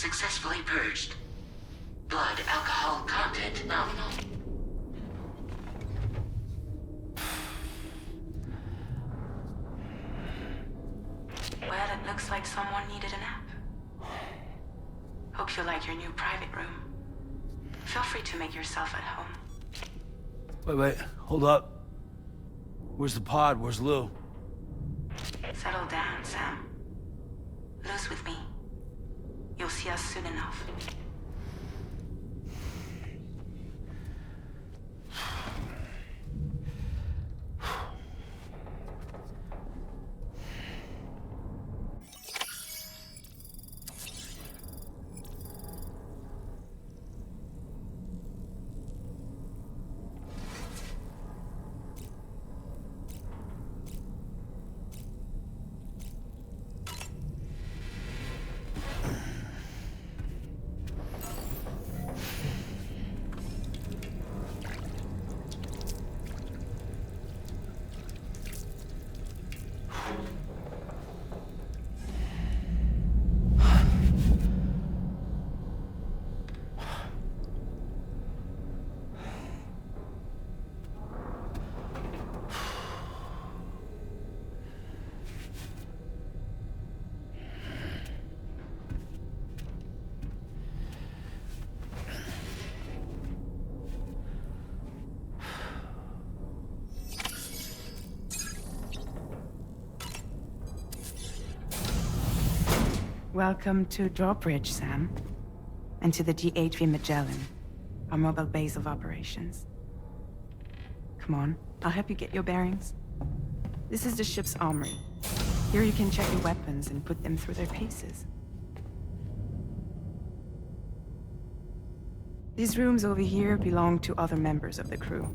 successfully purged. Blood alcohol content nominal. Well, it looks like someone needed a nap. Hope you like your new private room. Feel free to make yourself at home. Wait, hold up. Where's the pod? Where's Lou? Settle down, Sam. Lou's with me. You'll see us soon enough. Welcome to Drawbridge, Sam. And to the DHV Magellan, our mobile base of operations. Come on, I'll help you get your bearings. This is the ship's armory. Here you can check your weapons and put them through their paces. These rooms over here belong to other members of the crew.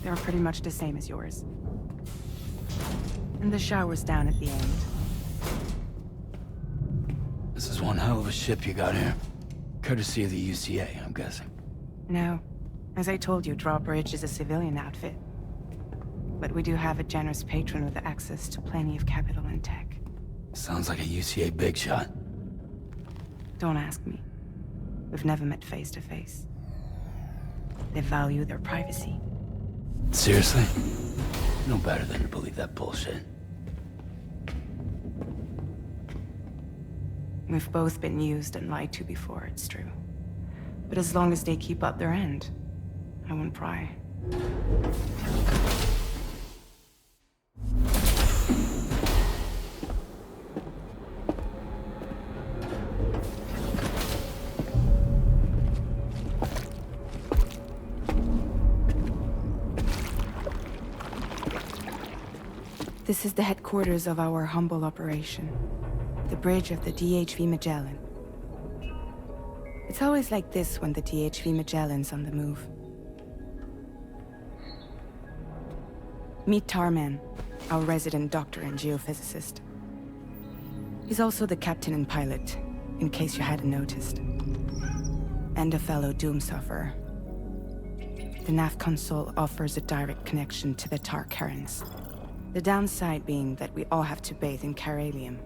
They're pretty much the same as yours. And the shower's down at the end. This is one hell of a ship you got here. Courtesy of the UCA, I'm guessing. No. As I told you, Drawbridge is a civilian outfit. But we do have a generous patron with access to plenty of capital and tech. Sounds like a UCA big shot. Don't ask me. We've never met face to face. They value their privacy. Seriously? No better than to believe that bullshit. We've both been used and lied to before, it's true. But as long as they keep up their end, I won't pry. This is the headquarters of our humble operation. The bridge of the DHV Magellan. It's always like this when the DHV Magellan's on the move. Meet Tarman, our resident doctor and geophysicist. He's also the captain and pilot, in case you hadn't noticed. And a fellow doom sufferer. The nav console offers a direct connection to the Tarkarans. The downside being that we all have to bathe in Karelium.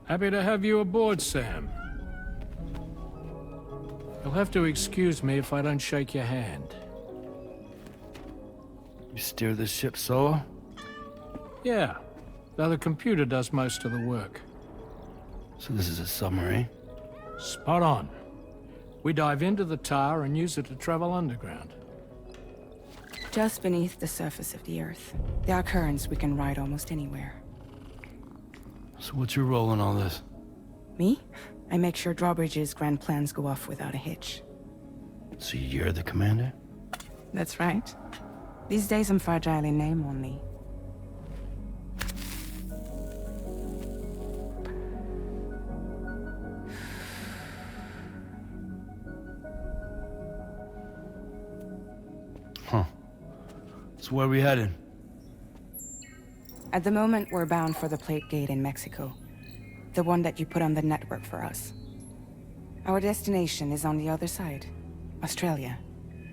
Happy to have you aboard, Sam. You'll have to excuse me if I don't shake your hand. You steer this ship solo? Yeah, though the computer does most of the work. So this is a submarine? Spot on. We dive into the Tar and use it to travel underground. Just beneath the surface of the Earth, there are currents we can ride almost anywhere. So what's your role in all this? Me? I make sure Drawbridge's grand plans go off without a hitch. So you're the commander? That's right. These days I'm fragile in name only. Huh. So where are we headed? At the moment, we're bound for the Plate Gate in Mexico. The one that you put on the network for us. Our destination is on the other side, Australia,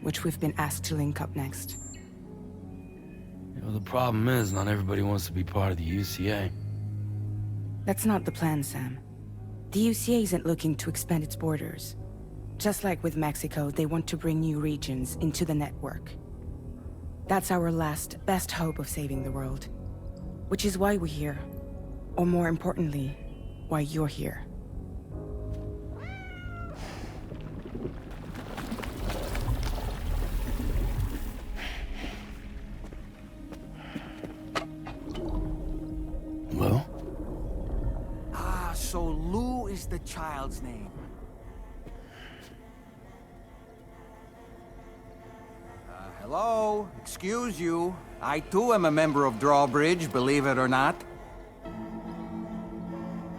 which we've been asked to link up next. You know, the problem is, not everybody wants to be part of the UCA. That's not the plan, Sam. The UCA isn't looking to expand its borders. Just like with Mexico, they want to bring new regions into the network. That's our last, best hope of saving the world. Which is why we're here. Or more importantly, why you're here. Well? Ah, so Lou is the child's name. Hello? Excuse you. I too am a member of Drawbridge, believe it or not.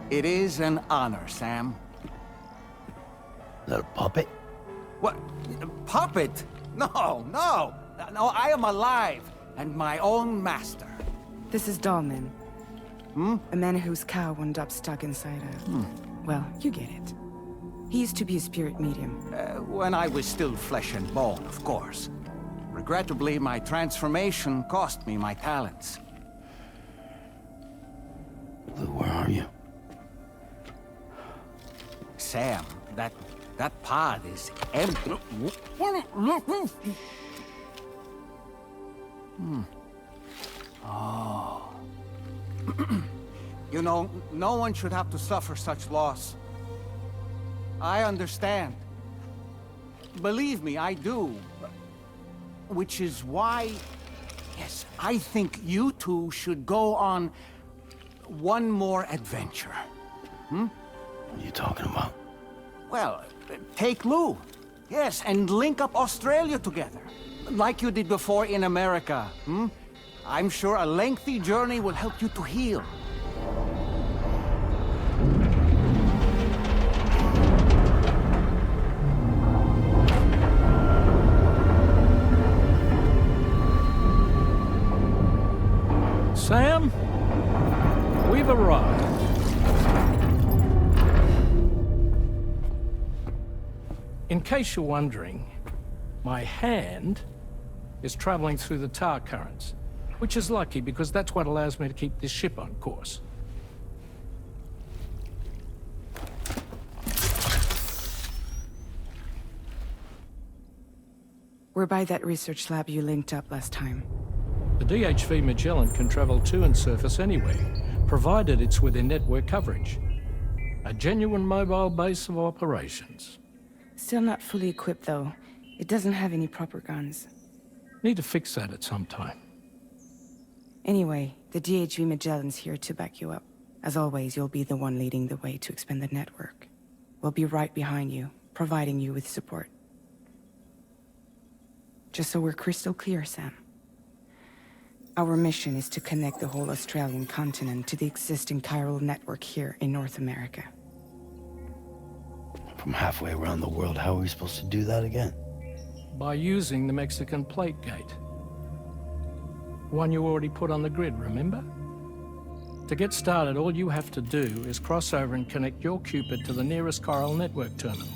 It is an honor, Sam. Is that a puppet? What? Puppet? No, no! No, I am alive, and my own master. This is Dahlman. A man whose cow wound up stuck inside a... Well, you get it. He used to be a spirit medium. When I was still flesh and bone, of course. Regrettably, my transformation cost me my talents. Lou, where are you? Sam, that pod is empty. Oh. You know, no one should have to suffer such loss. I understand. Believe me, I do. Which is why, yes, I think you two should go on one more adventure. What are you talking about? Well, take Lou. Yes, and link up Australia together. Like you did before in America. I'm sure a lengthy journey will help you to heal. Sam, we've arrived. In case you're wondering, my hand is traveling through the tar currents, which is lucky because that's what allows me to keep this ship on course. We're by that research lab you linked up last time. The DHV Magellan can travel to and surface anywhere, provided it's within network coverage. A genuine mobile base of operations. Still not fully equipped, though. It doesn't have any proper guns. Need to fix that at some time. Anyway, the DHV Magellan's here to back you up. As always, you'll be the one leading the way to expand the network. We'll be right behind you, providing you with support. Just so we're crystal clear, Sam. Our mission is to connect the whole Australian continent to the existing chiral network here in North America. From halfway around the world, how are we supposed to do that again? By using the Mexican plate gate. One you already put on the grid, remember? To get started, all you have to do is cross over and connect your Cupid to the nearest chiral network terminal.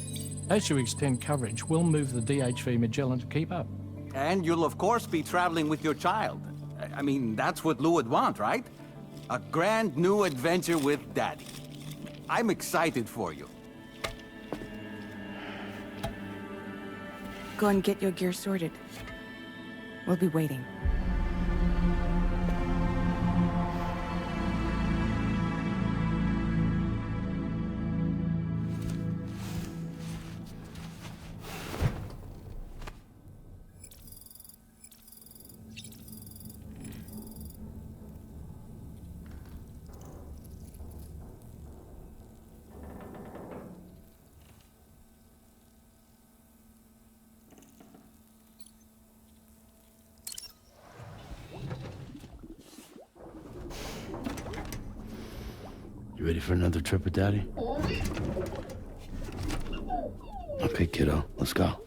As you extend coverage, we'll move the DHV Magellan to keep up. And you'll of course be traveling with your child. I mean, that's what Lou would want, right? A grand new adventure with Daddy. I'm excited for you. Go and get your gear sorted. We'll be waiting. You ready for another trip with Daddy? Okay, kiddo, let's go.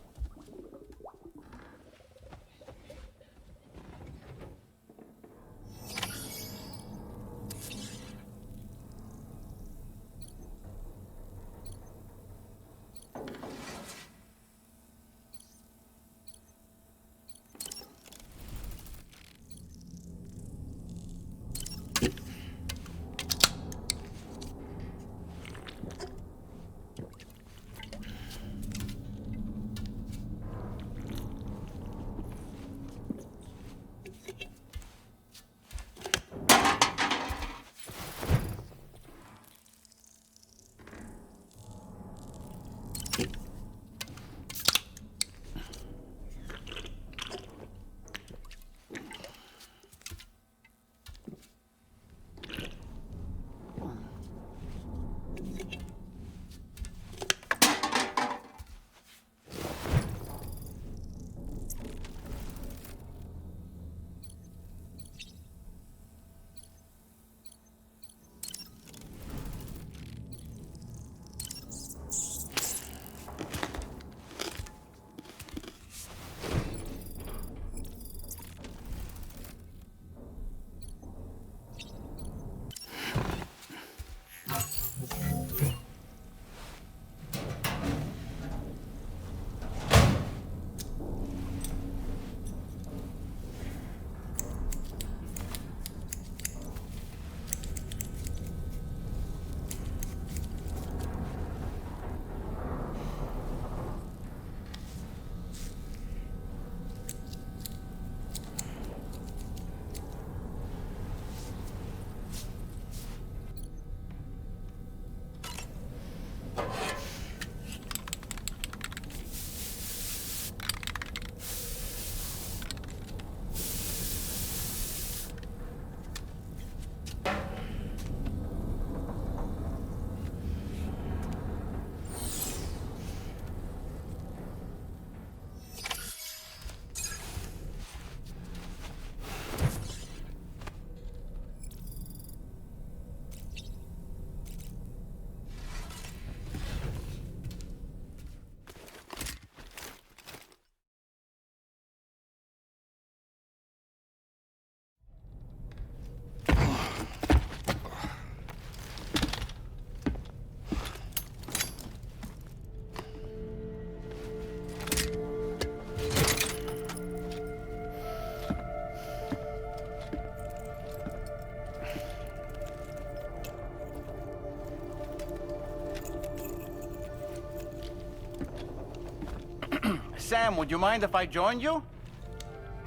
Sam, would you mind if I joined you?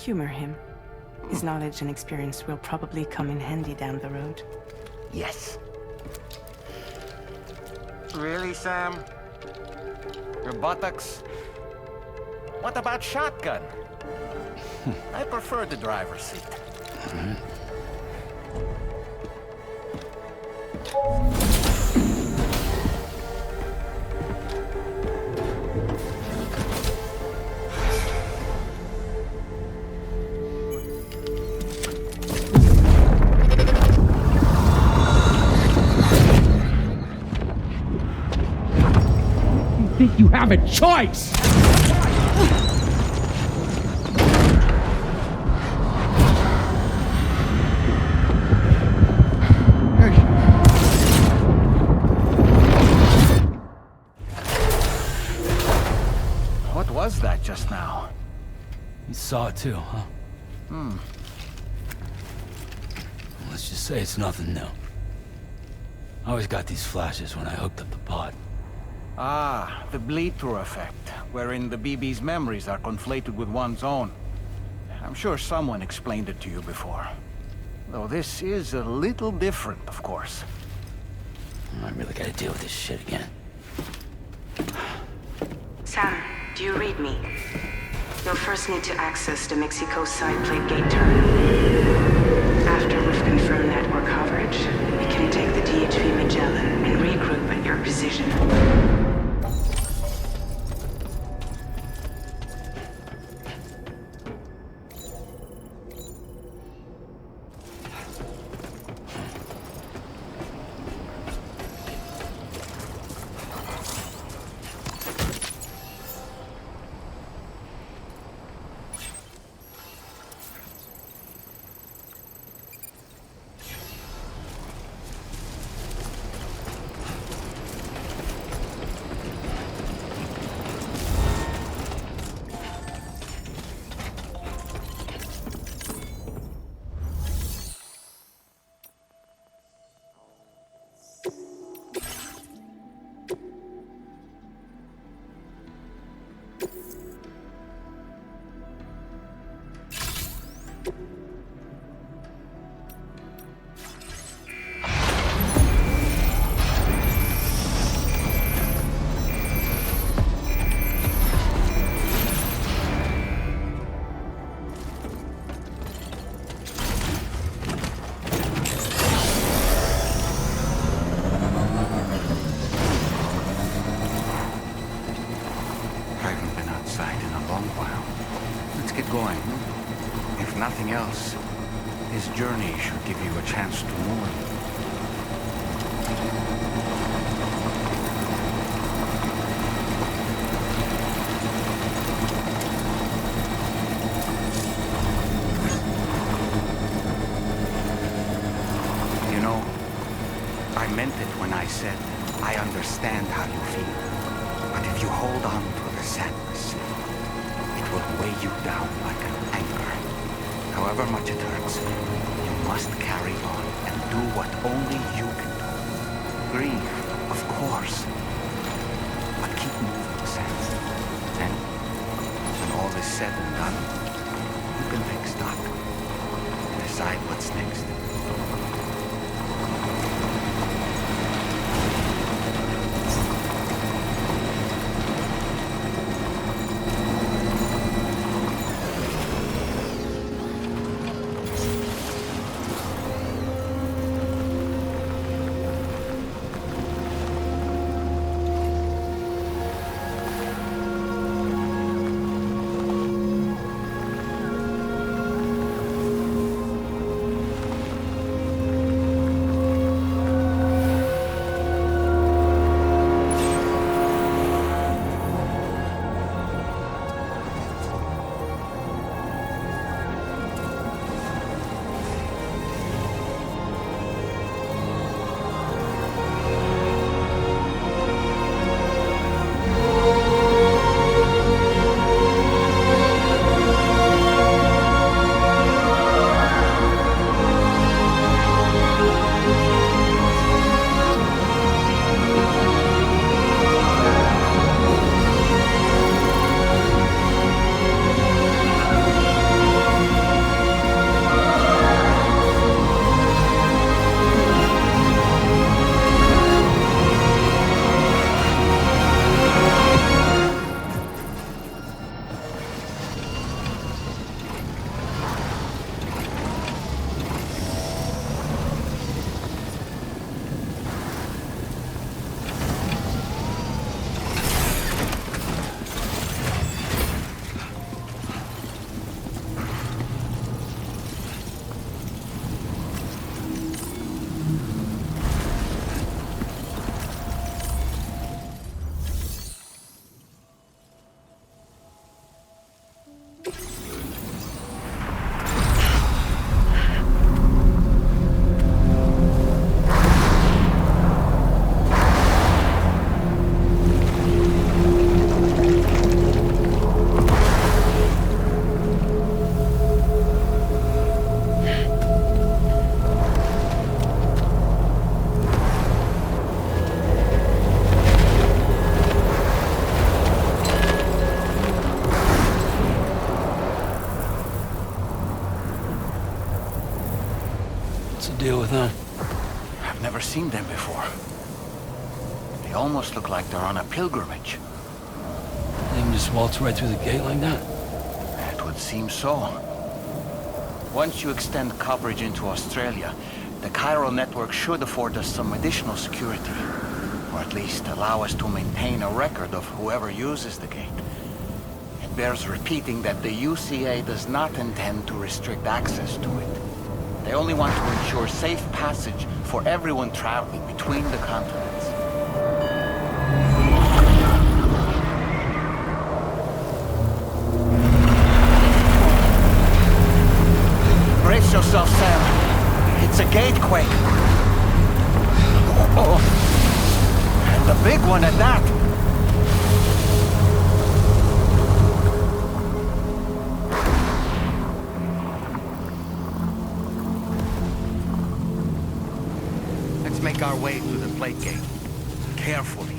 Humor him. His knowledge and experience will probably come in handy down the road. Yes. Really, Sam? Your buttocks? What about shotgun? I prefer the driver's seat. Think you have a choice? What was that just now? You saw it too, huh? Let's just say it's nothing new. I always got these flashes when I hooked up the pod. Ah, the bleed-through effect, wherein the BB's memories are conflated with one's own. I'm sure someone explained it to you before. Though this is a little different, of course. I really gotta deal with this shit again. Sam, do you read me? You'll first need to access the Mexico side plate gate terminal. After we've confirmed network coverage, we can take the DHV Magellan and regroup at your position. Nothing else. His journey should give you a chance to mourn. You know, I meant it when I said I understand how you feel. But if you hold on to the sadness, it will weigh you down like an anchor. However much it hurts, you must carry on and do what only you can do. Grieve, of course. But keep moving, Sam. And when all is said and done, you can take stock. Decide what's next. What's the deal with them? I've never seen them before. They almost look like they're on a pilgrimage. They can just waltz right through the gate like that? It would seem so. Once you extend coverage into Australia, the chiral network should afford us some additional security. Or at least allow us to maintain a record of whoever uses the gate. It bears repeating that the UCA does not intend to restrict access to it. They only want to ensure safe passage for everyone traveling between the continents. Brace yourself, Sam. It's a gatequake. Oh. And a big one at that. Let's make our way through the plate gate. Carefully.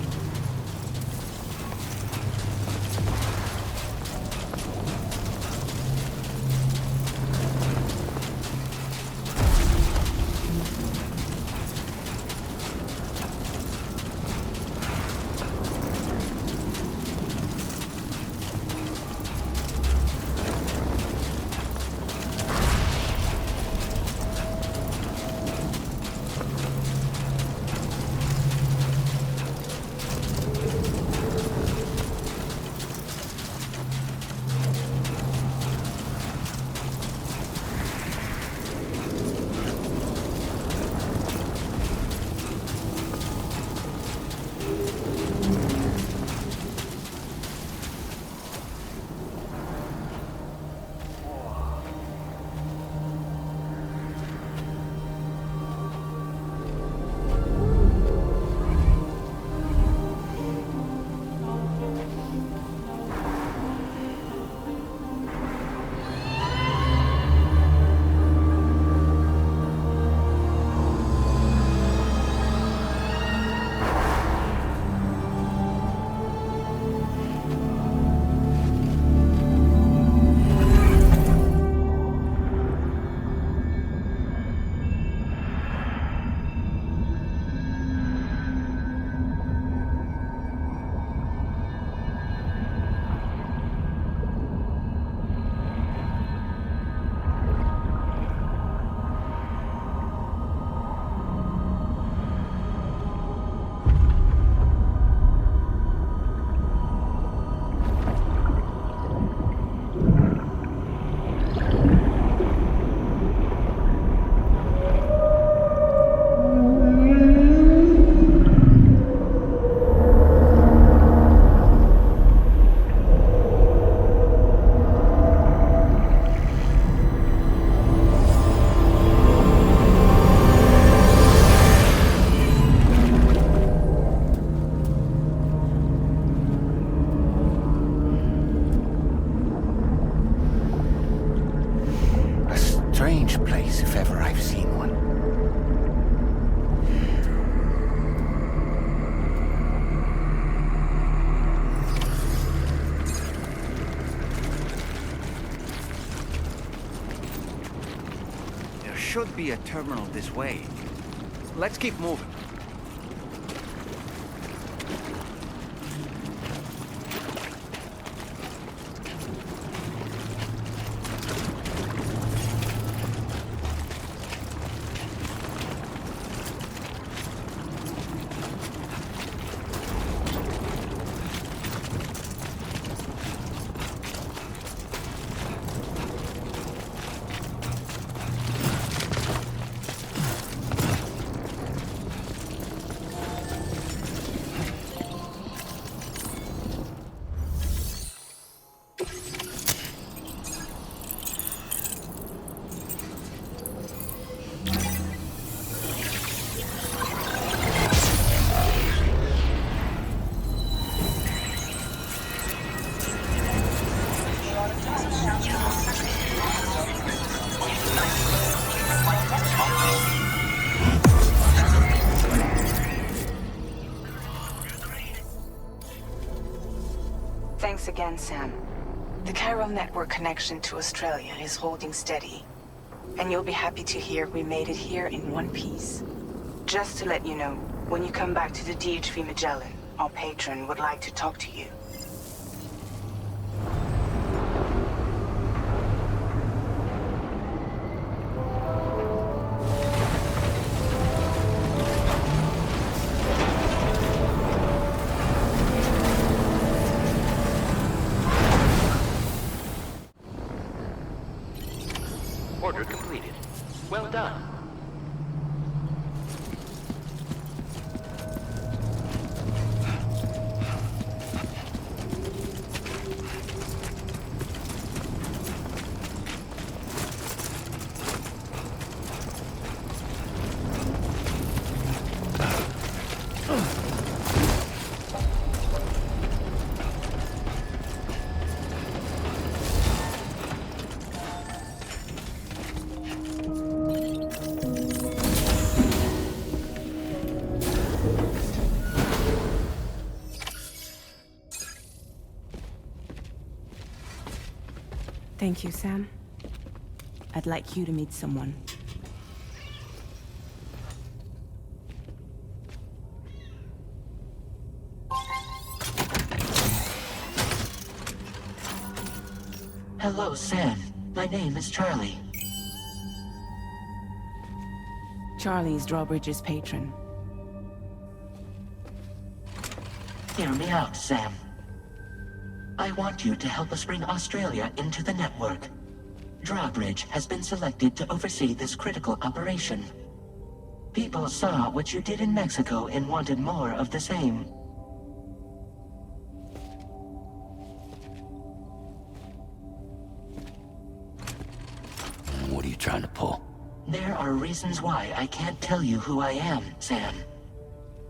Should be a terminal this way. Let's keep moving. Thanks again, Sam. The chiral network connection to Australia is holding steady. And you'll be happy to hear we made it here in one piece. Just to let you know, when you come back to the DHV Magellan, our patron would like to talk to you. Order completed. Well done. Thank you, Sam. I'd like you to meet someone. Hello, Sam. My name is Charlie. Charlie's Drawbridge's patron. Hear me out, Sam. I want you to help us bring Australia into the network. Drawbridge has been selected to oversee this critical operation. People saw what you did in Mexico and wanted more of the same. What are you trying to pull? There are reasons why I can't tell you who I am, Sam.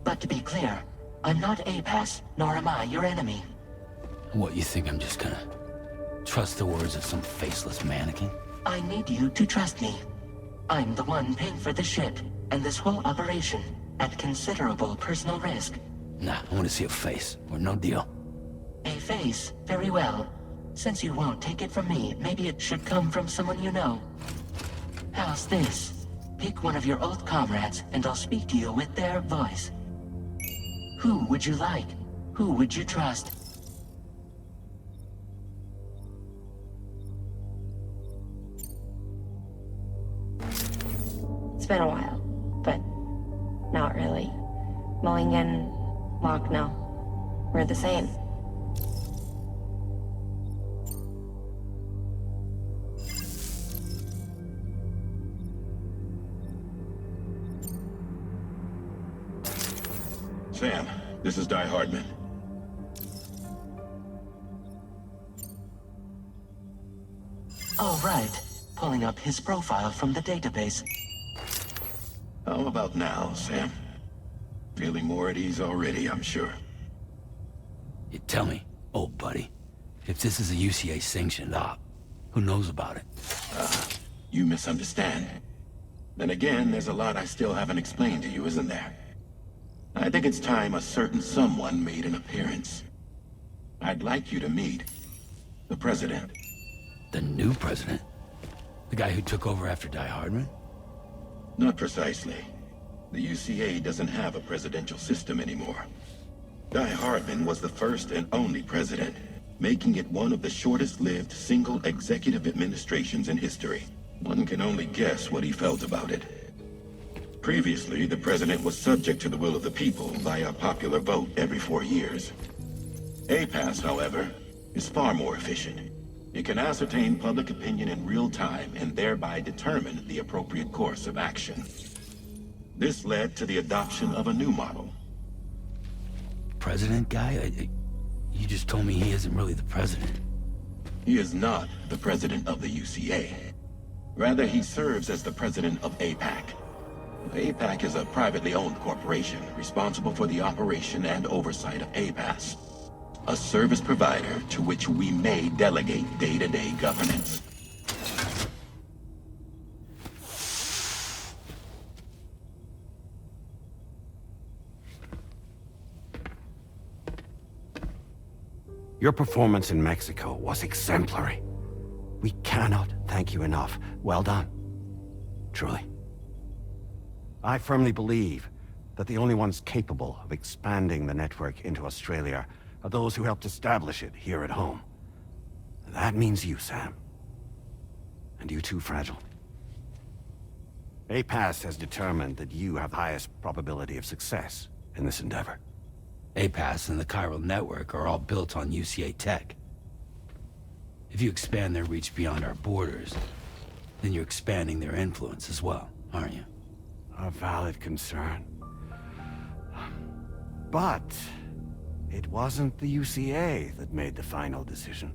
But to be clear, I'm not APAS, nor am I your enemy. What, you think I'm just gonna trust the words of some faceless mannequin? I need you to trust me. I'm the one paying for the ship and this whole operation at considerable personal risk. Nah, I want to see a face, or no deal. A face, very well. Since you won't take it from me, maybe it should come from someone you know. How's this? Pick one of your old comrades, and I'll speak to you with their voice. Who would you like? Who would you trust? It's been a while, but not really. Mulligan, Locke, no. We're the same. Sam, this is Di Hardman. All right. Pulling up his profile from the database. How about now, Sam? Feeling more at ease already, I'm sure. You tell me, old buddy, if this is a UCA-sanctioned op, who knows about it? You misunderstand. Then again, there's a lot I still haven't explained to you, isn't there? I think it's time a certain someone made an appearance. I'd like you to meet the President. The new president? The guy who took over after Di Hardman? Not precisely. The UCA doesn't have a presidential system anymore. Di Hardman was the first and only president, making it one of the shortest-lived single executive administrations in history. One can only guess what he felt about it. Previously, the president was subject to the will of the people via popular vote every 4 years. APAS, however, is far more efficient. It can ascertain public opinion in real time and thereby determine the appropriate course of action. This led to the adoption of a new model. President guy? You just told me he isn't really the president. He is not the president of the UCA. Rather, he serves as the president of APAC. APAC is a privately owned corporation responsible for the operation and oversight of APAS, a service provider to which we may delegate day-to-day governance. Your performance in Mexico was exemplary. We cannot thank you enough. Well done. truly. I firmly believe that the only ones capable of expanding the network into Australia are those who helped establish it here at home. That means you, Sam. And you too, Fragile. APAS has determined that you have the highest probability of success in this endeavor. APAS and the chiral network are all built on UCA tech. If you expand their reach beyond our borders, then you're expanding their influence as well, aren't you? A valid concern. But it wasn't the UCA that made the final decision.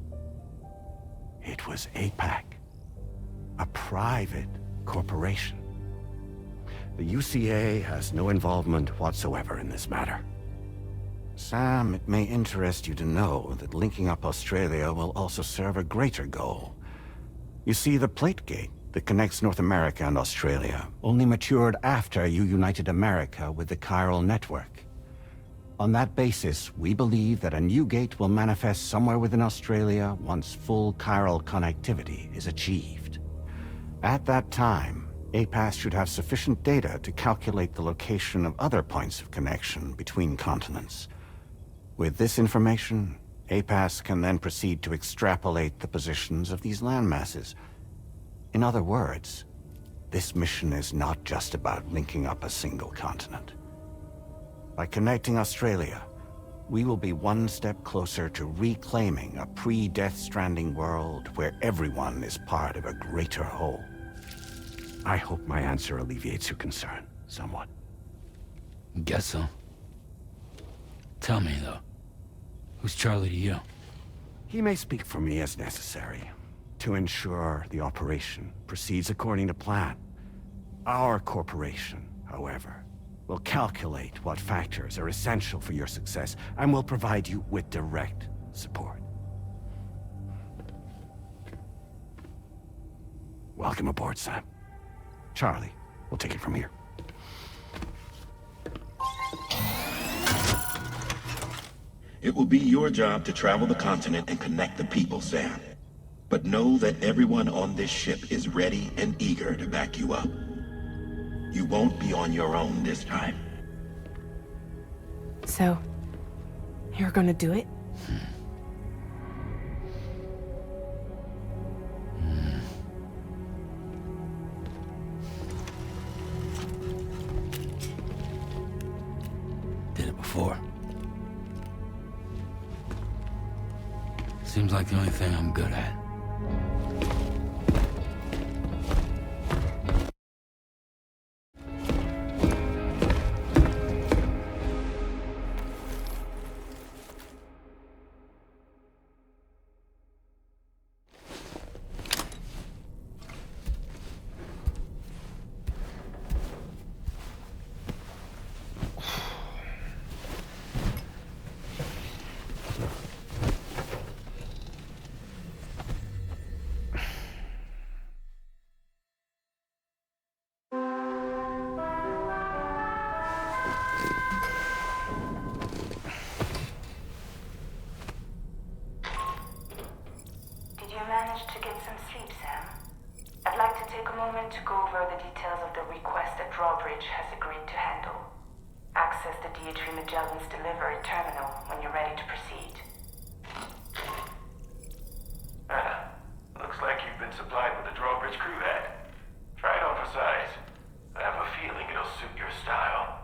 It was APAC, a private corporation. The UCA has no involvement whatsoever in this matter. Sam, it may interest you to know that linking up Australia will also serve a greater goal. You see, the plate gate that connects North America and Australia only matured after you united America with the chiral network. On that basis, we believe that a new gate will manifest somewhere within Australia once full chiral connectivity is achieved. At that time, APAS should have sufficient data to calculate the location of other points of connection between continents. With this information, APAS can then proceed to extrapolate the positions of these landmasses. In other words, this mission is not just about linking up a single continent. By connecting Australia, we will be one step closer to reclaiming a pre-Death Stranding world where everyone is part of a greater whole. I hope my answer alleviates your concern somewhat. Guess so. Tell me, though, who's Charlie to you? He may speak for me as necessary to ensure the operation proceeds according to plan. Our corporation, however, will calculate what factors are essential for your success and will provide you with direct support. Welcome aboard, Sam. Charlie, we'll take it from here. It will be your job to travel the continent and connect the people, Sam. But know that everyone on this ship is ready and eager to back you up. You won't be on your own this time. So, you're gonna do it? Did it before. Seems like the only thing I'm good at. To get some sleep, Sam. I'd like to take a moment to go over the details of the request that Drawbridge has agreed to handle. Access the DH Magellan's delivery terminal when you're ready to proceed. Looks like you've been supplied with a Drawbridge crew head. Try it on for size. I have a feeling it'll suit your style.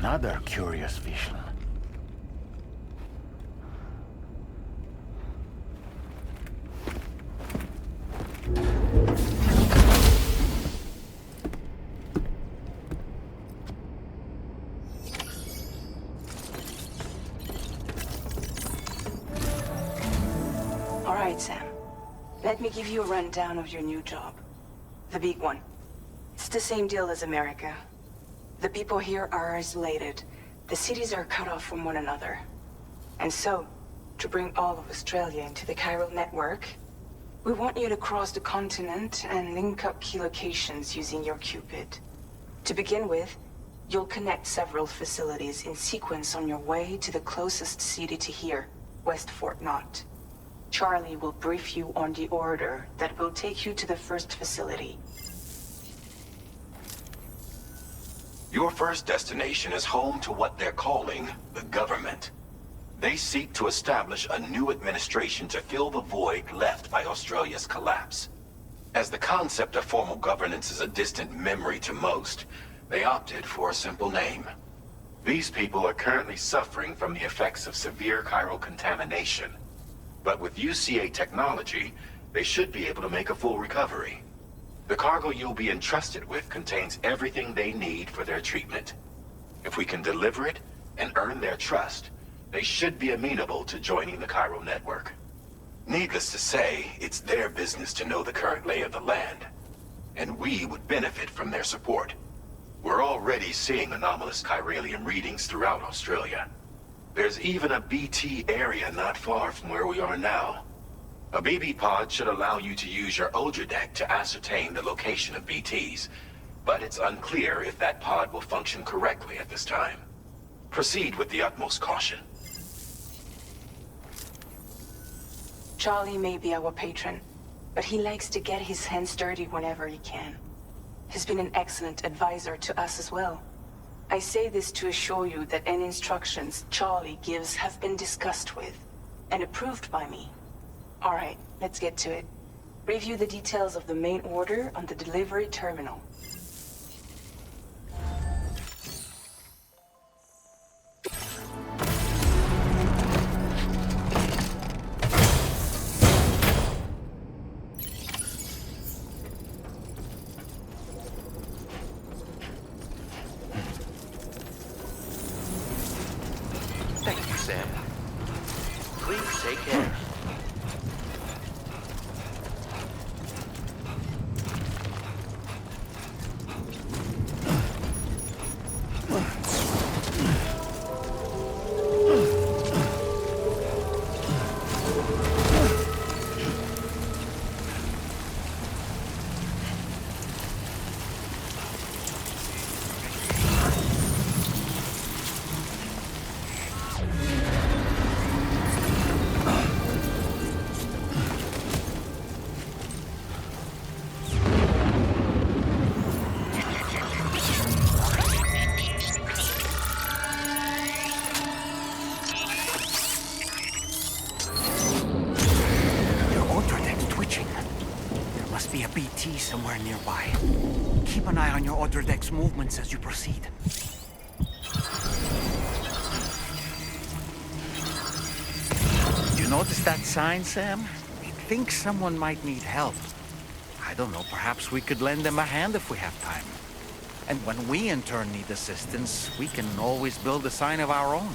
Another curious vision. Alright, Sam. Let me give you a rundown of your new job. The big one. It's the same deal as America. The people here are isolated. The cities are cut off from one another. And so, to bring all of Australia into the chiral network, we want you to cross the continent and link up key locations using your Cupid. To begin with, you'll connect several facilities in sequence on your way to the closest city to here, West Fort Knott. Charlie will brief you on the order that will take you to the first facility. Your first destination is home to what they're calling the government. They seek to establish a new administration to fill the void left by Australia's collapse. As the concept of formal governance is a distant memory to most, they opted for a simple name. These people are currently suffering from the effects of severe chiral contamination. But with UCA technology, they should be able to make a full recovery. The cargo you'll be entrusted with contains everything they need for their treatment. If we can deliver it and earn their trust, they should be amenable to joining the chiral network. Needless to say, it's their business to know the current lay of the land, and we would benefit from their support. We're already seeing anomalous chiralium readings throughout Australia. There's even a BT area not far from where we are now. A BB pod should allow you to use your Ultra deck to ascertain the location of BTs, but it's unclear if that pod will function correctly at this time. Proceed with the utmost caution. Charlie may be our patron, but he likes to get his hands dirty whenever he can. He's been an excellent advisor to us as well. I say this to assure you that any instructions Charlie gives have been discussed with and approved by me. All right, let's get to it. Review the details of the main order on the delivery terminal. Thank you, Sam. Please take care. Somewhere nearby. Keep an eye on your other deck's movements as you proceed. You notice that sign, Sam? It thinks someone might need help. I don't know, perhaps we could lend them a hand if we have time. And when we in turn need assistance, we can always build a sign of our own.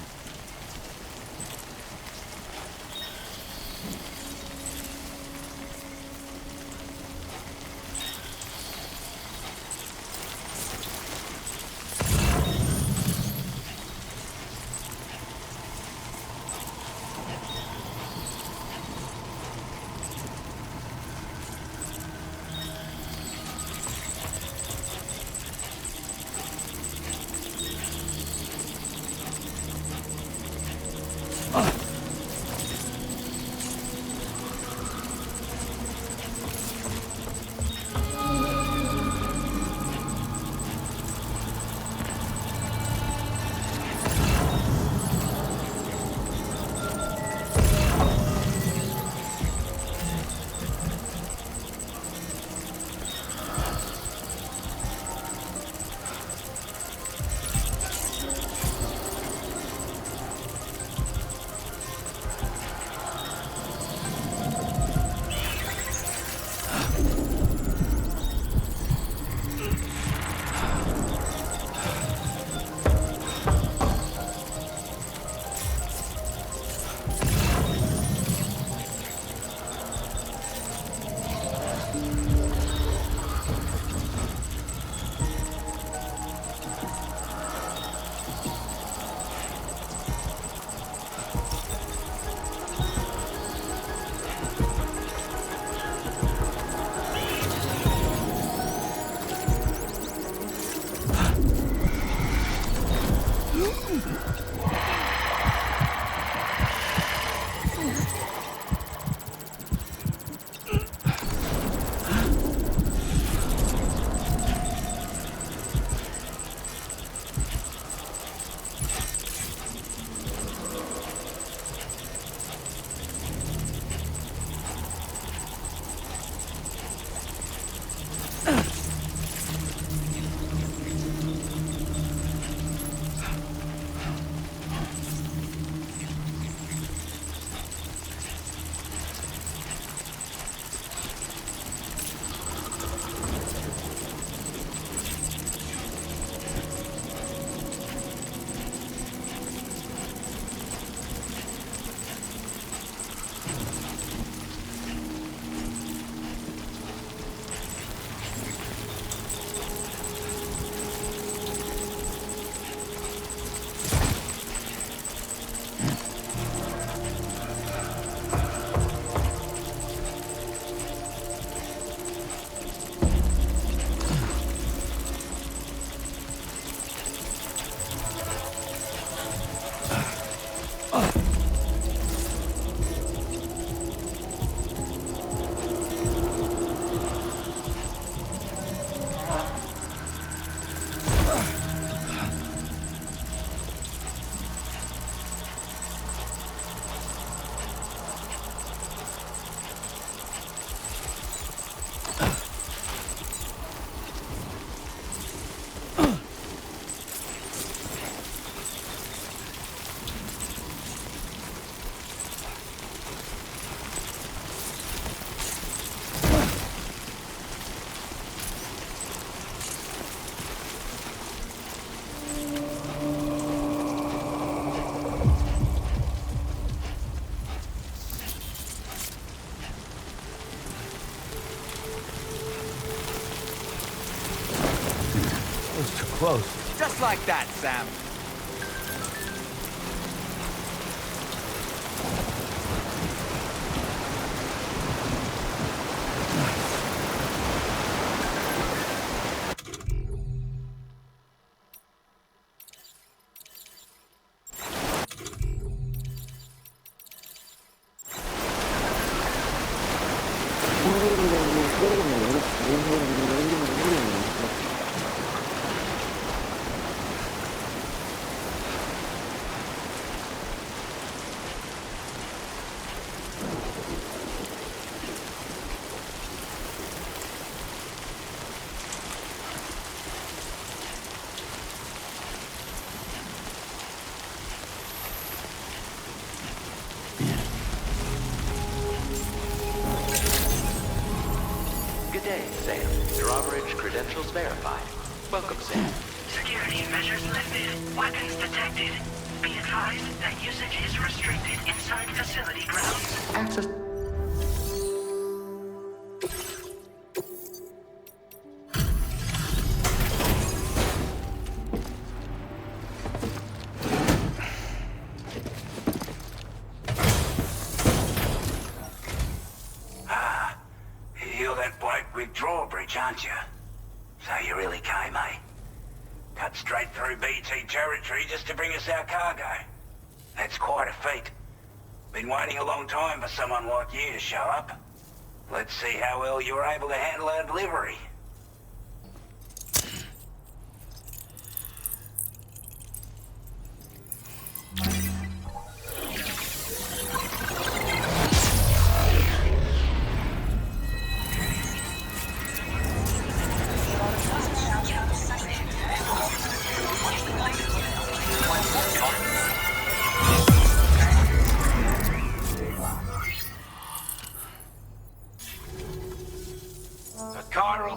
Close. Just like that, Sam. Sam. Drawbridge credentials verified. Welcome, Sam. Security measures lifted. Weapons detected. Be advised that usage is restricted inside facility grounds. Access. You're that bloke with Drawbridge, aren't you? So you really came, eh? Cut straight through BT territory just to bring us our cargo. That's quite a feat. Been waiting a long time for someone like you to show up. Let's see how well you were able to handle our delivery.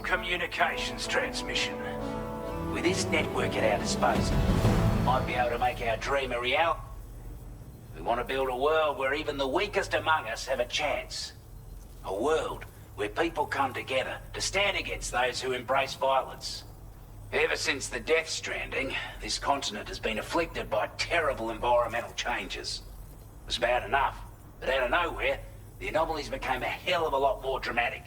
Communications transmission. With this network at our disposal, we might be able to make our dream a reality. We want to build a world where even the weakest among us have a chance. A world where people come together to stand against those who embrace violence. Ever since the Death Stranding, this continent has been afflicted by terrible environmental changes. It was bad enough, but out of nowhere, the anomalies became a hell of a lot more dramatic.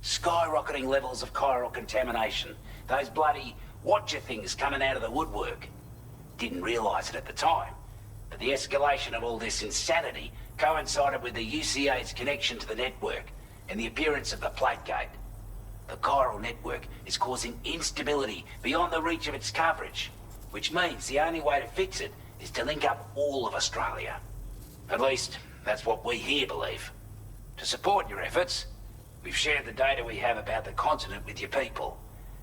Skyrocketing levels of chiral contamination. Those bloody watcher things coming out of the woodwork. didn't realise it at the time, but the escalation of all this insanity coincided with the UCA's connection to the network and the appearance of the plate gate. The chiral network is causing instability beyond the reach of its coverage, which means the only way to fix it is to link up all of Australia. At least, that's what we here believe. To support your efforts, we've shared the data we have about the continent with your people,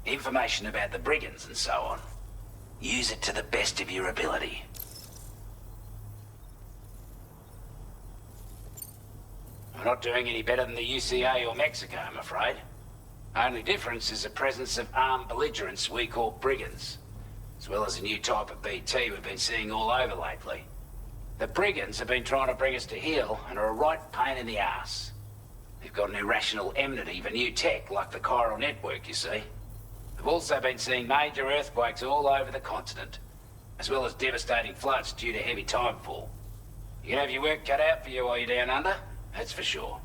information about the brigands and so on. Use it to the best of your ability. We're not doing any better than the UCA or Mexico, I'm afraid. Only difference is the presence of armed belligerents we call brigands, as well as a new type of BT we've been seeing all over lately. The brigands have been trying to bring us to heel and are a right pain in the ass. They've got an irrational enmity for new tech like the chiral network, you see. We've also been seeing major earthquakes all over the continent, as well as devastating floods due to heavy timefall. You can have your work cut out for you while you're down under, that's for sure.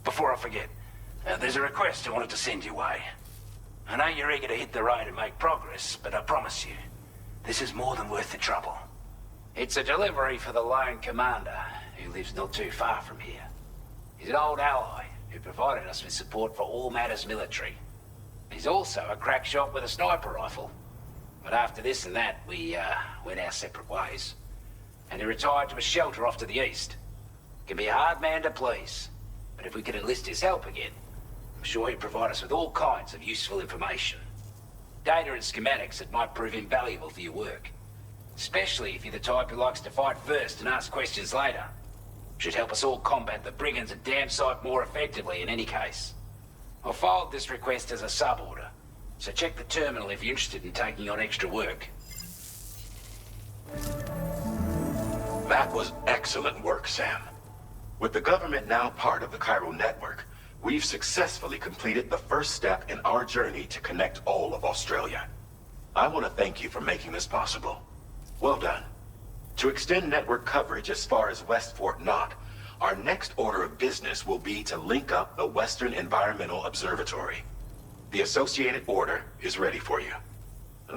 Before I forget, there's a request I wanted to send your way. I know you're eager to hit the road and make progress, but I promise you, this is more than worth the trouble. It's a delivery for the lone commander, who lives not too far from here. He's an old ally who provided us with support for all matters military. He's also a crack shot with a sniper rifle. But after this and that, we went our separate ways. And he retired to a shelter off to the east. Can be a hard man to please. But if we could enlist his help again, I'm sure he'd provide us with all kinds of useful information. Data and schematics that might prove invaluable for your work. Especially if you're the type who likes to fight first and ask questions later. Should help us all combat the brigands a damn sight more effectively in any case. I've filed this request as a sub-order, so check the terminal if you're interested in taking on extra work. That was excellent work, Sam. With the government now part of the chiral network, we've successfully completed the first step in our journey to connect all of Australia. I want to thank you for making this possible. Well done. To extend network coverage as far as West Fort Knott, our next order of business will be to link up the Western Environmental Observatory. The associated order is ready for you.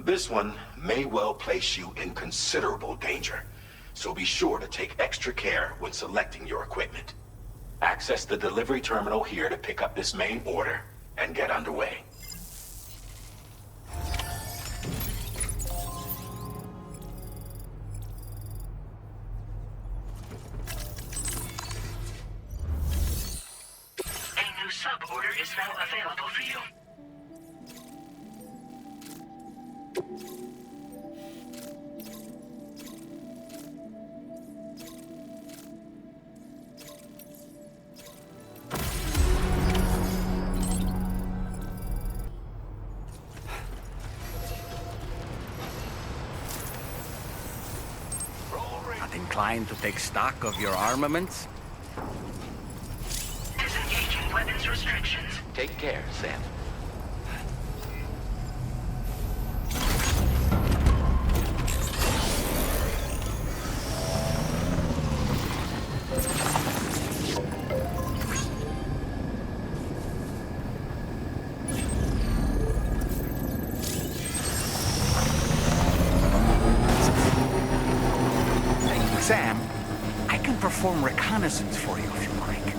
This one may well place you in considerable danger, so be sure to take extra care when selecting your equipment. Access the delivery terminal here to pick up this main order and get underway. A new sub-order is now available for you. Not inclined to take stock of your armaments? Disengaging weapons restrictions. Take care, Sam. Sam, I can perform reconnaissance for you if you like.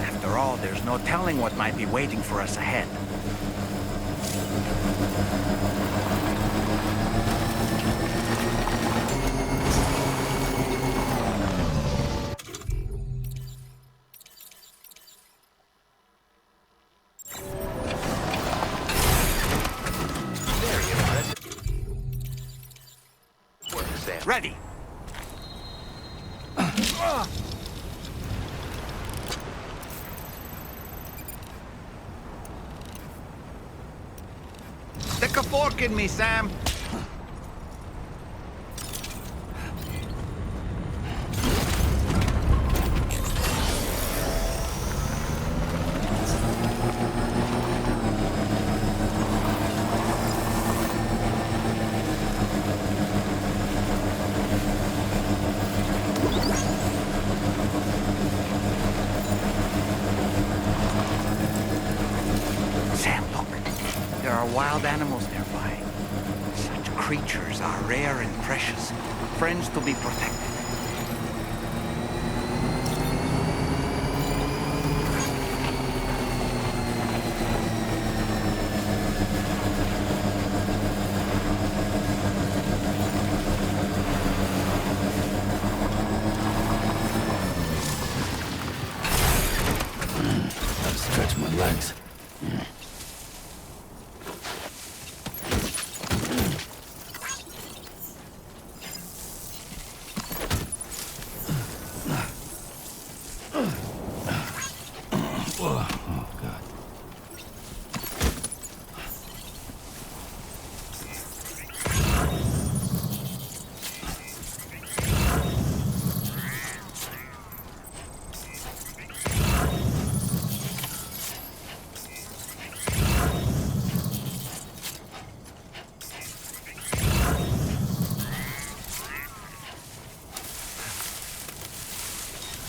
After all, there's no telling what might be waiting for us ahead. Very impressive. Work, Sam. Ready! Stick a fork in me, Sam. are wild animals nearby. Such creatures are rare and precious, friends to be protected. Stretch my legs.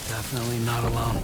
Definitely not alone.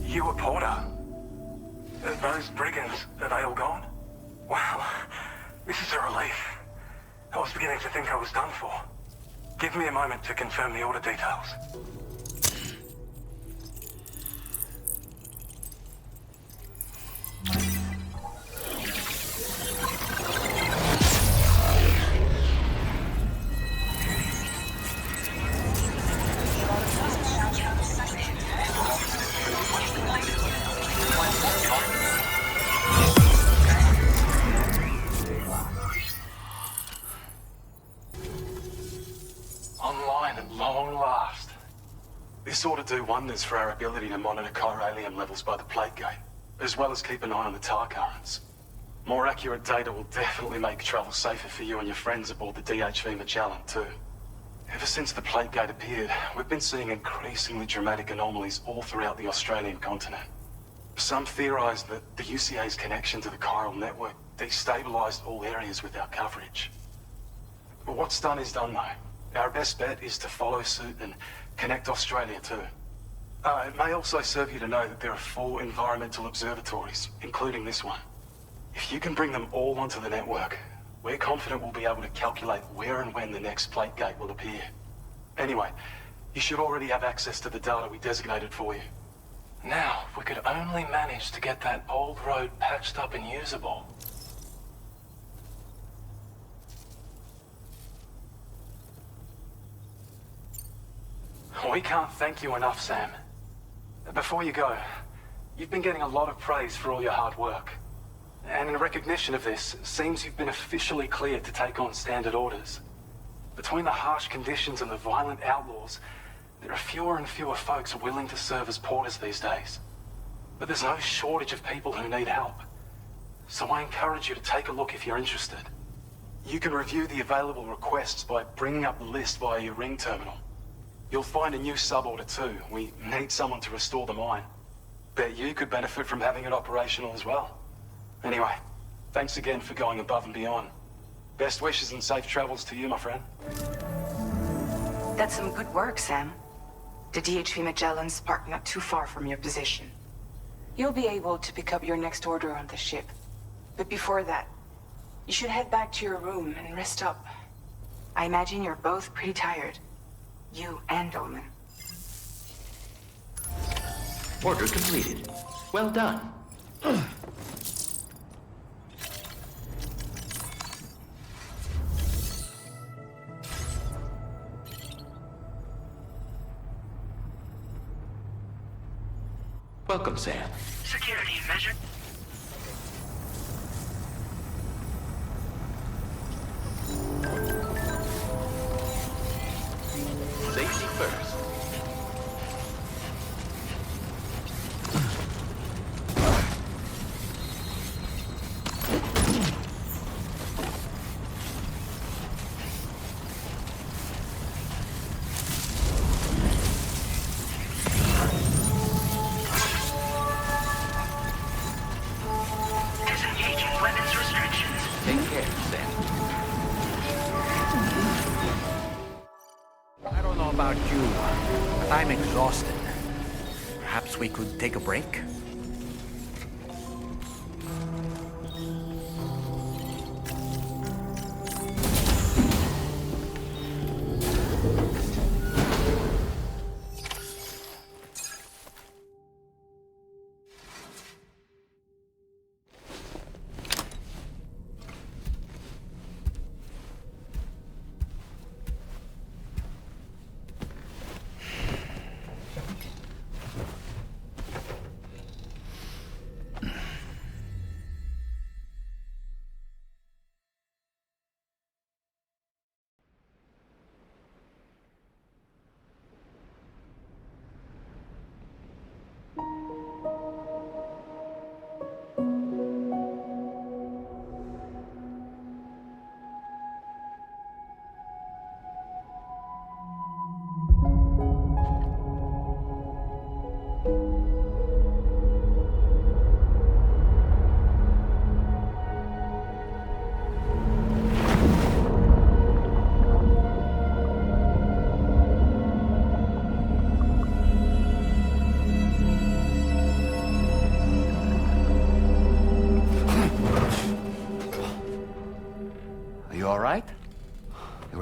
You a porter? Those brigands, are they all gone? Wow, this is a relief. I was beginning to think I was done for. Give me a moment to confirm the order details. Online at long last. This ought to do wonders for our ability to monitor chiralium levels by the plate gate, as well as keep an eye on the tar currents. More accurate data will definitely make travel safer for you and your friends aboard the DHV Magellan, too. Ever since the plate gate appeared, we've been seeing increasingly dramatic anomalies all throughout the Australian continent. Some theorize that the UCA's connection to the chiral network destabilized all areas with our coverage. But what's done is done, though. Our best bet is to follow suit and connect Australia too. It may also serve you to know that there are 4 environmental observatories, including this one. If you can bring them all onto the network, we're confident we'll be able to calculate where and when the next plate gate will appear. Anyway, you should already have access to the data we designated for you. Now, if we could only manage to get that old road patched up and usable. We can't thank you enough, Sam. Before you go, you've been getting a lot of praise for all your hard work. And in recognition of this, it seems you've been officially cleared to take on standard orders. Between the harsh conditions and the violent outlaws, there are fewer and fewer folks willing to serve as porters these days. But there's no shortage of people who need help. So I encourage you to take a look if you're interested. You can review the available requests by bringing up the list via your ring terminal. You'll find a new sub-order too. We need someone to restore the mine. Bet you could benefit from having it operational as well. Anyway, thanks again for going above and beyond. Best wishes and safe travels to you, my friend. That's some good work, Sam. The DHV Magellan's parked not too far from your position. You'll be able to pick up your next order on the ship. But before that, you should head back to your room and rest up. I imagine you're both pretty tired. You and Dolman. Order completed. Well done. Welcome, Sam. Security measure. Safety first. Disengaging weapons restrictions. Take care, Sam. I don't know about you, but I'm exhausted. Perhaps we could take a break?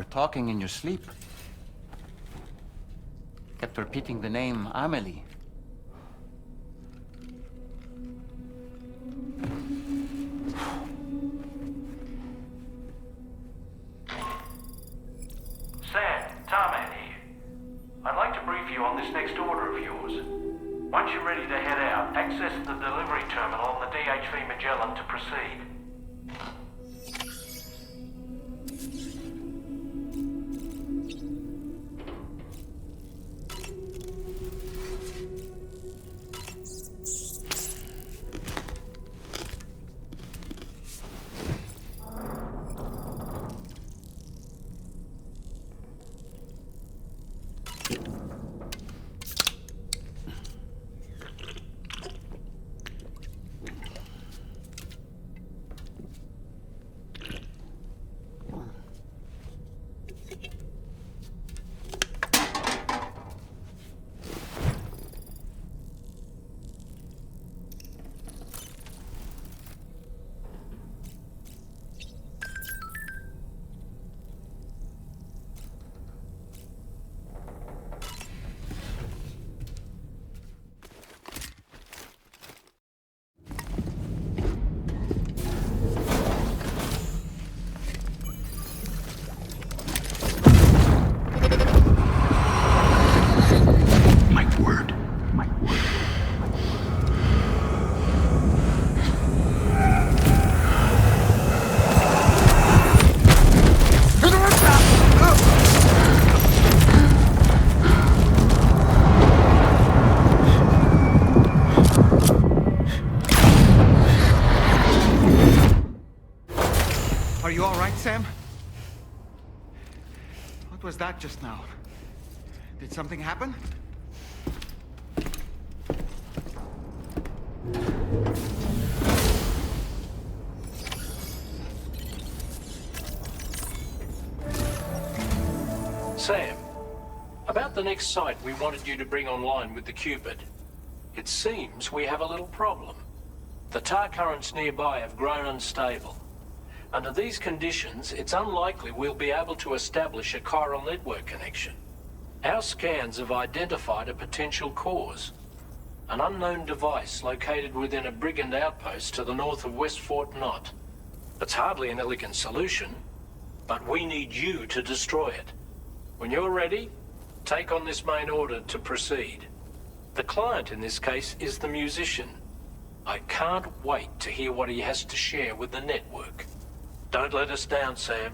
Talking in your sleep. Kept repeating the name Amelie. Sam, Tarman here. I'd like to brief you on this next order of yours. Once you're ready to head out, access the delivery terminal on the DHV Magellan to proceed. What was that just now? Did something happen? Sam, about the next site we wanted you to bring online with the Cupid. It seems we have a little problem. The tar currents nearby have grown unstable. Under these conditions, it's unlikely we'll be able to establish a chiral network connection. Our scans have identified a potential cause. An unknown device located within a brigand outpost to the north of West Fort Knot. It's hardly an elegant solution, but we need you to destroy it. When you're ready, take on this main order to proceed. The client in this case is the musician. I can't wait to hear what he has to share with the network. Don't let us down, Sam.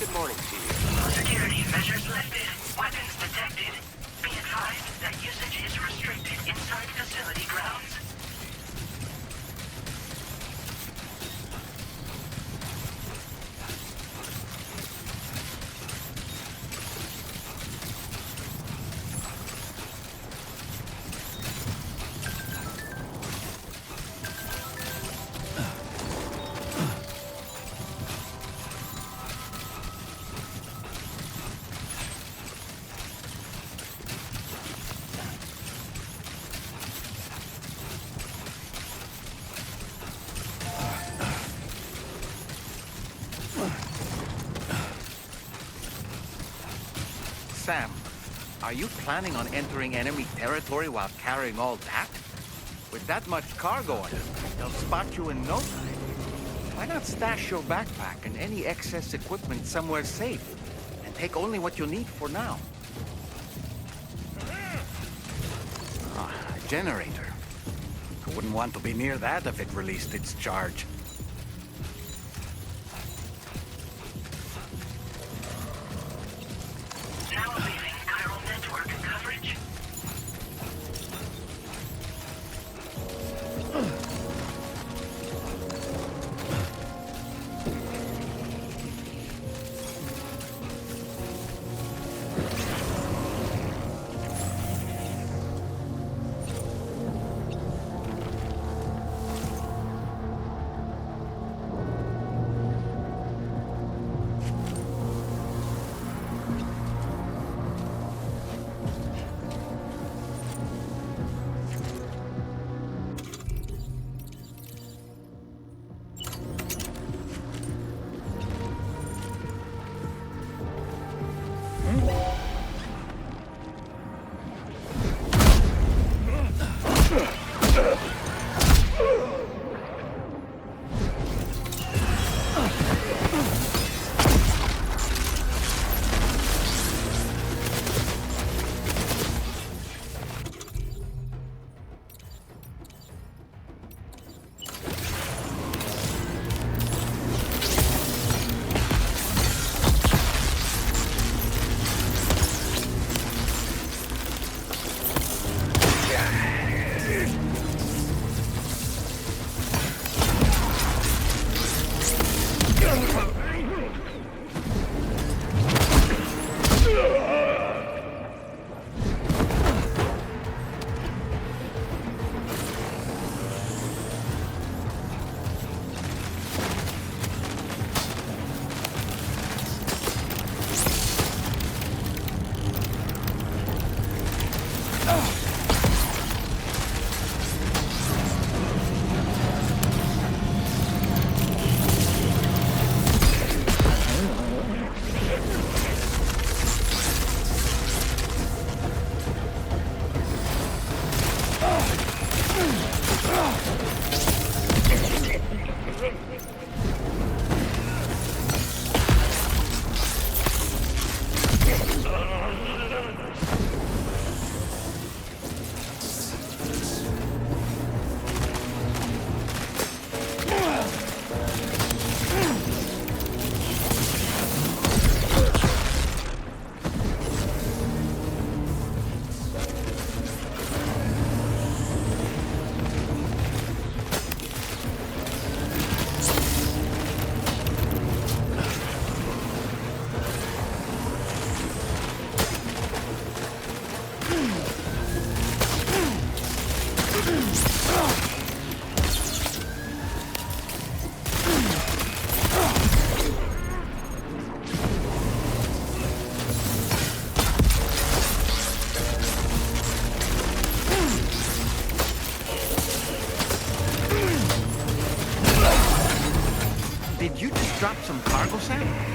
Good morning to you. Security measures lifted. Weapons detected. Be advised that usage is restricted inside facility grounds. Sam, are you planning on entering enemy territory while carrying all that? With that much cargo on it, they'll spot you in no time. Why not stash your backpack and any excess equipment somewhere safe, and take only what you need for now? A generator. I wouldn't want to be near that if it released its charge. Now leaving chiral network coverage. Did you just drop some cargo, Sam?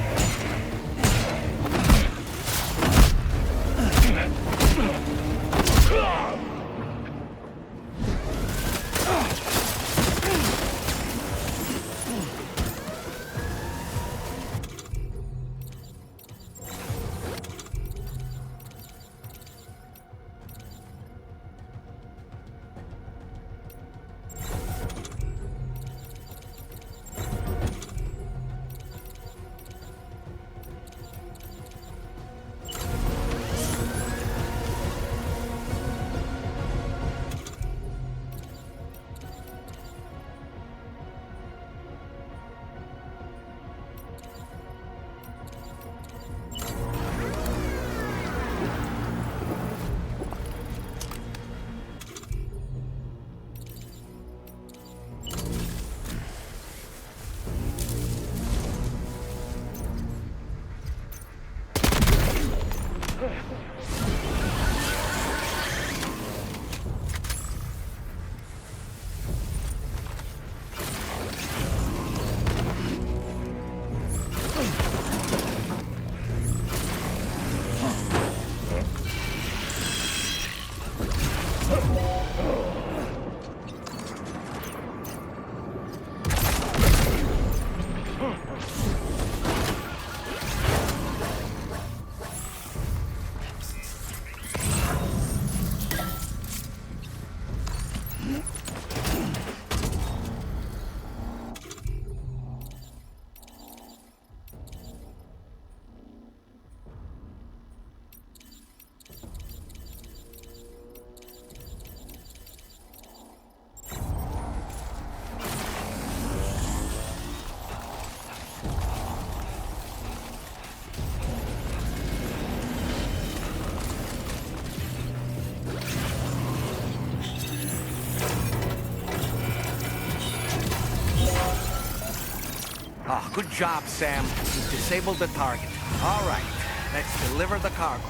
Oh, good job, Sam. You've disabled the target. All right, let's deliver the cargo.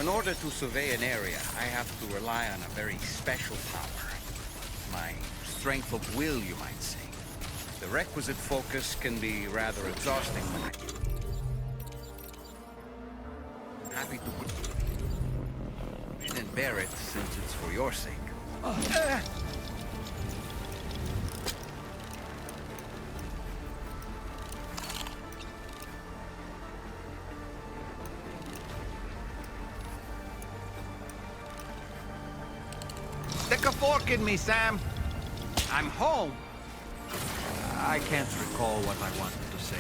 In order to survey an area, I have to rely on a very special power. My strength of will, you might say. The requisite focus can be rather exhausting, but I'm happy to and bear it since it's for your sake. Stick a fork in me, Sam. I'm home. I can't recall what I wanted to say.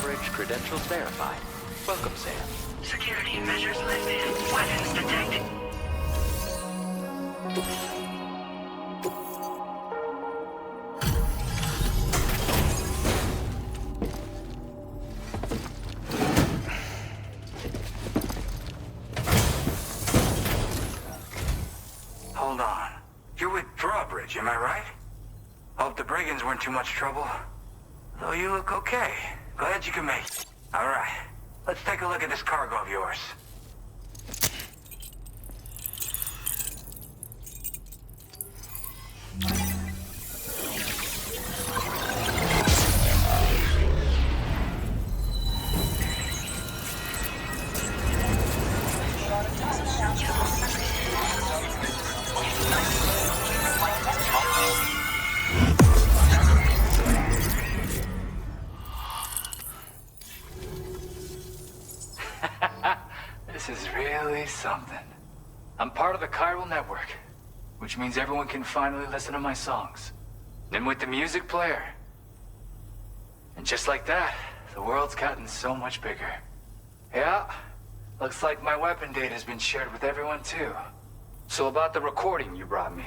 Drawbridge credentials verified. Welcome, Sam. Security measures lifted. Weapons detected. Hold on. You're with Drawbridge, am I right? Hope the brigands weren't too much trouble. Though you look okay. Glad you can make it. All right. Let's take a look at this cargo of yours. This is really something. I'm part of the chiral network, which means everyone can finally listen to my songs. And with the music player. And just like that, the world's gotten so much bigger. Yeah, looks like my weapon data's been shared with everyone too. So about the recording you brought me,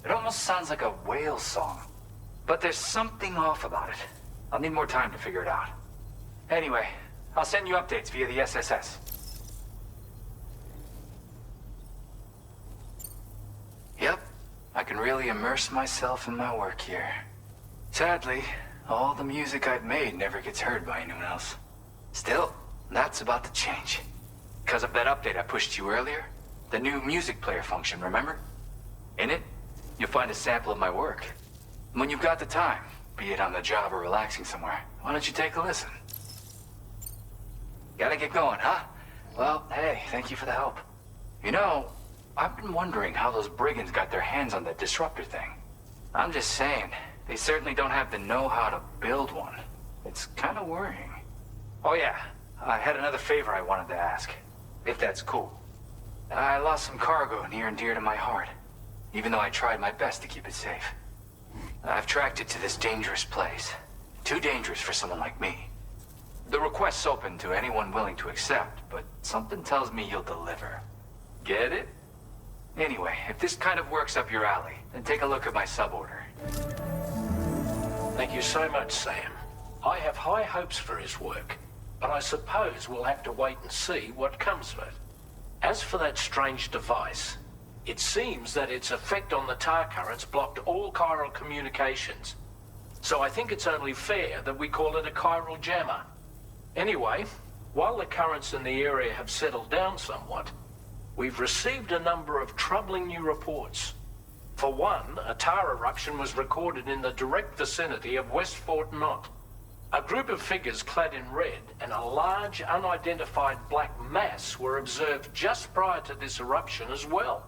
it almost sounds like a whale song. But there's something off about it. I'll need more time to figure it out. Anyway, I'll send you updates via the SSS. Yep, I can really immerse myself in my work here. Sadly, all the music I've made never gets heard by anyone else. Still, that's about to change. Because of that update I pushed you earlier, the new music player function, remember? In it, you'll find a sample of my work. When you've got the time, be it on the job or relaxing somewhere, why don't you take a listen? Gotta get going, huh? Well, hey, thank you for the help. You know, I've been wondering how those brigands got their hands on that disruptor thing. I'm just saying, they certainly don't have the know-how to build one. It's kind of worrying. Oh yeah, I had another favor I wanted to ask, if that's cool. I lost some cargo near and dear to my heart, even though I tried my best to keep it safe. I've tracked it to this dangerous place. Too dangerous for someone like me. The request's open to anyone willing to accept, but something tells me you'll deliver. Get it? Anyway, if this kind of works up your alley, then take a look at my suborder. Thank you so much, Sam. I have high hopes for his work, but I suppose we'll have to wait and see what comes of it. As for that strange device, it seems that its effect on the tar currents blocked all chiral communications. So I think it's only fair that we call it a chiral jammer. Anyway, while the currents in the area have settled down somewhat, we've received a number of troubling new reports. For one, a tar eruption was recorded in the direct vicinity of West Fort Knot. A group of figures clad in red and a large unidentified black mass were observed just prior to this eruption as well.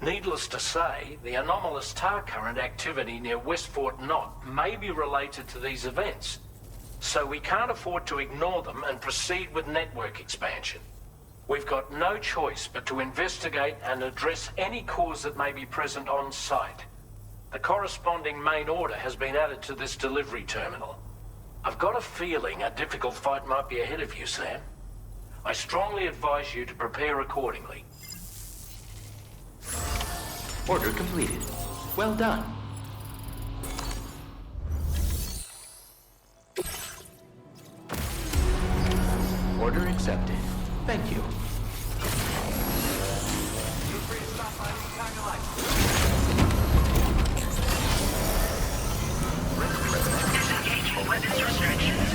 Needless to say, the anomalous tar current activity near West Fort Knot may be related to these events, so we can't afford to ignore them and proceed with network expansion. We've got no choice but to investigate and address any cause that may be present on site. The corresponding main order has been added to this delivery terminal. I've got a feeling a difficult fight might be ahead of you, Sam. I strongly advise you to prepare accordingly. Order completed. Well done. Order accepted. Thank you. Disengaging weapons restrictions.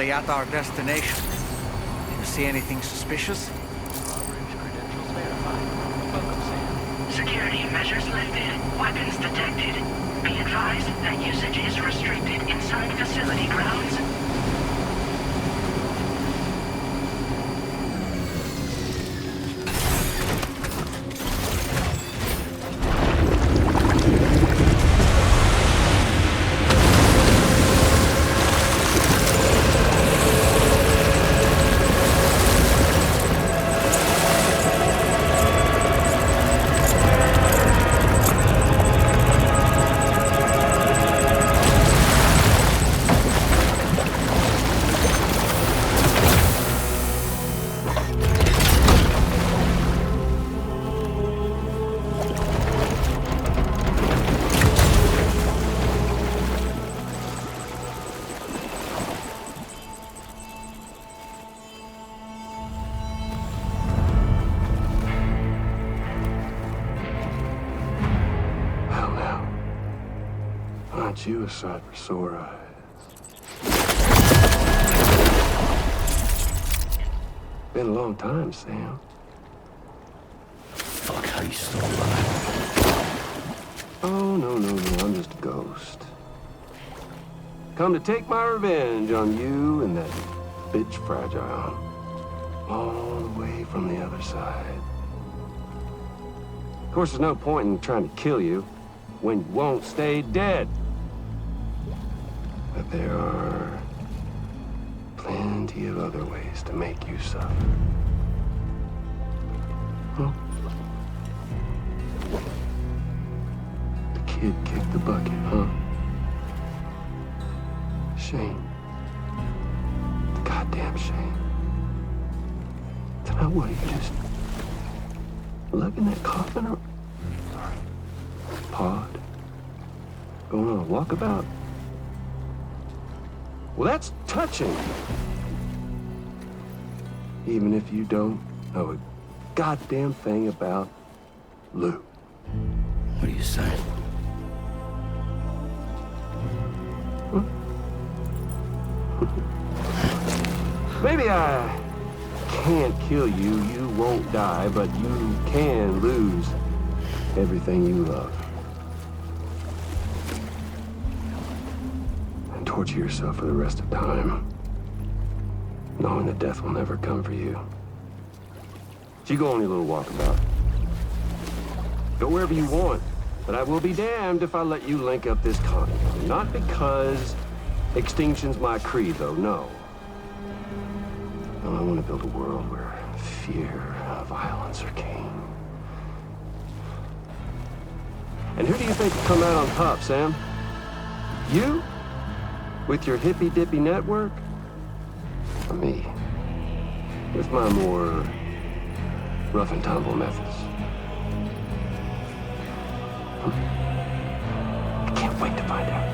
nearly at our destination. You see anything suspicious? Security measures lifted. Weapons detected. Be advised that usage is restricted inside facility grounds. Aren't you a sight for sore eyes? Been a long time, Sam. Fuck, how you still alive? Oh, no, I'm just a ghost. Come to take my revenge on you and that bitch Fragile. All the way from the other side. Of course, there's no point in trying to kill you when you won't stay dead. But there are plenty of other ways to make you suffer. Huh? The kid kicked the bucket, huh? Shame. The goddamn shame. Then what, you just lugging that coffin or pod? Going on a walkabout? Well, that's touching. Even if you don't know a goddamn thing about Lou. What are you saying? Huh? Maybe I can't kill you, you won't die, but you can lose everything you love. And torture yourself for the rest of time, knowing that death will never come for you. So you go on your little walkabout. Go wherever you want, but I will be damned if I let you link up this continent. Not because extinction's my creed, though, no. No, I want to build a world where fear and violence are king. And who do you think will come out on top, Sam? You? With your hippy-dippy network? Or me? With my more rough and tumble methods? I can't wait to find out.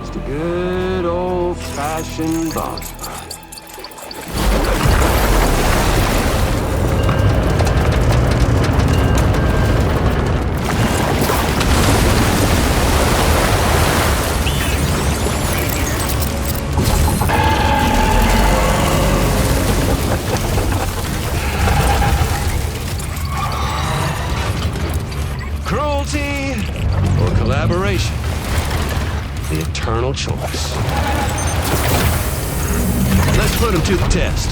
Just a good old-fashioned boss fight. Cruelty or collaboration? The eternal choice. Let's put him to the test.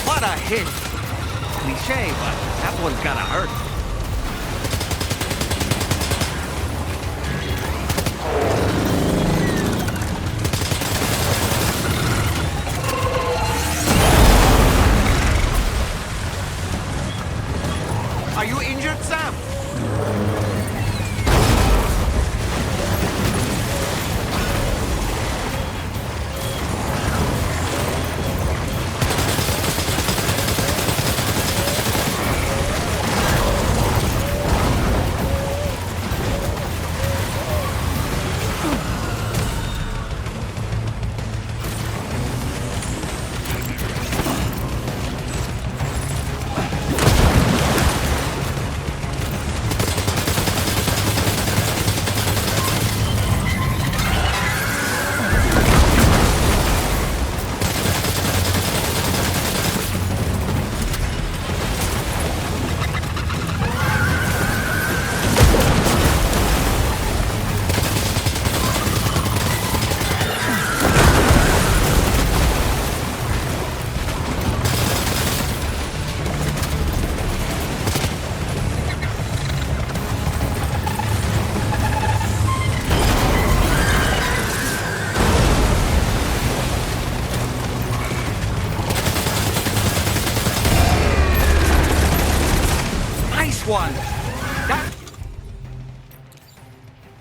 What a hit! Cliche, but that one's gotta hurt. Are you injured, Sam?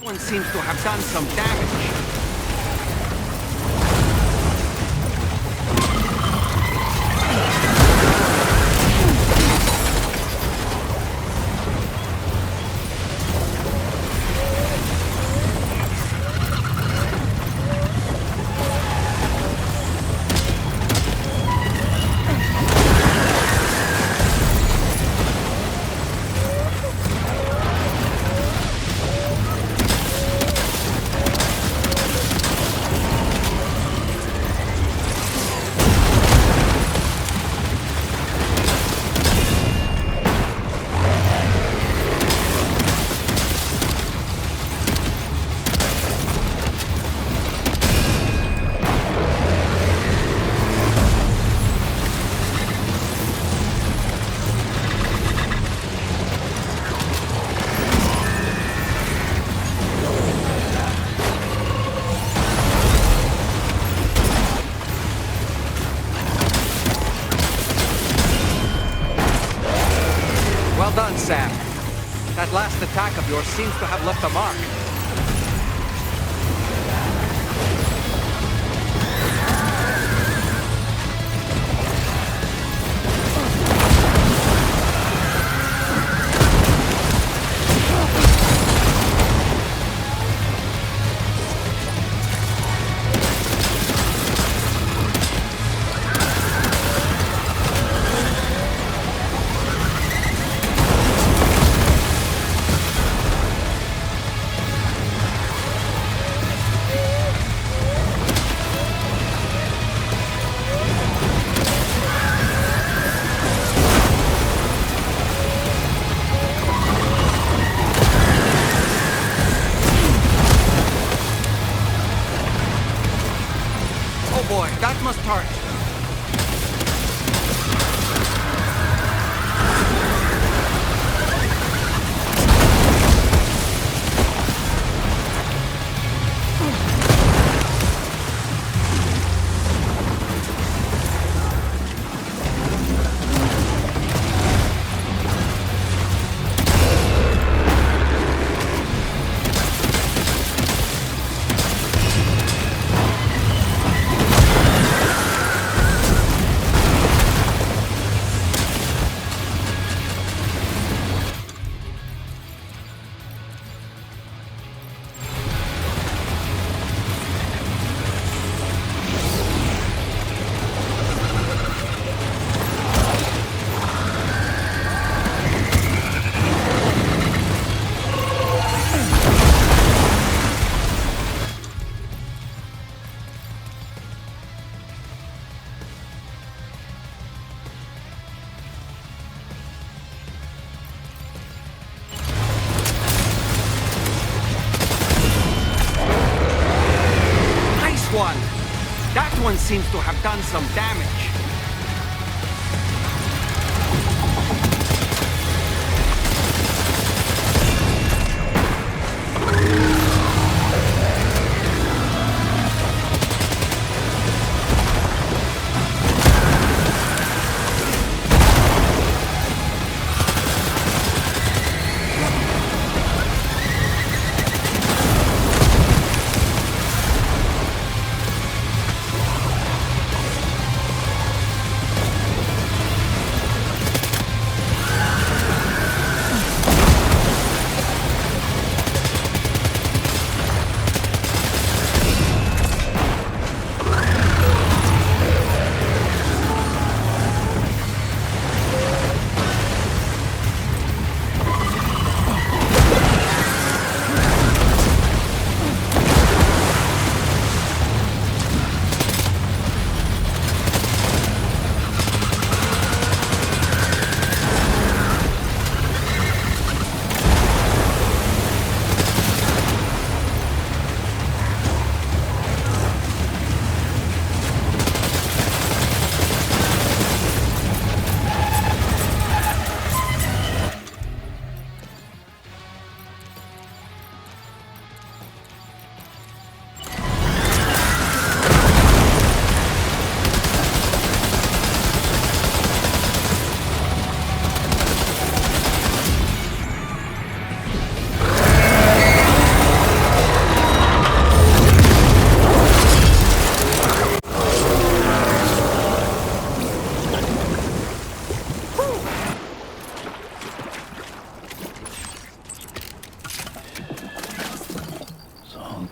One seems to have done some damage. Sam. That last attack of yours seems to have left a mark. That must hurt. That one seems to have done some damage.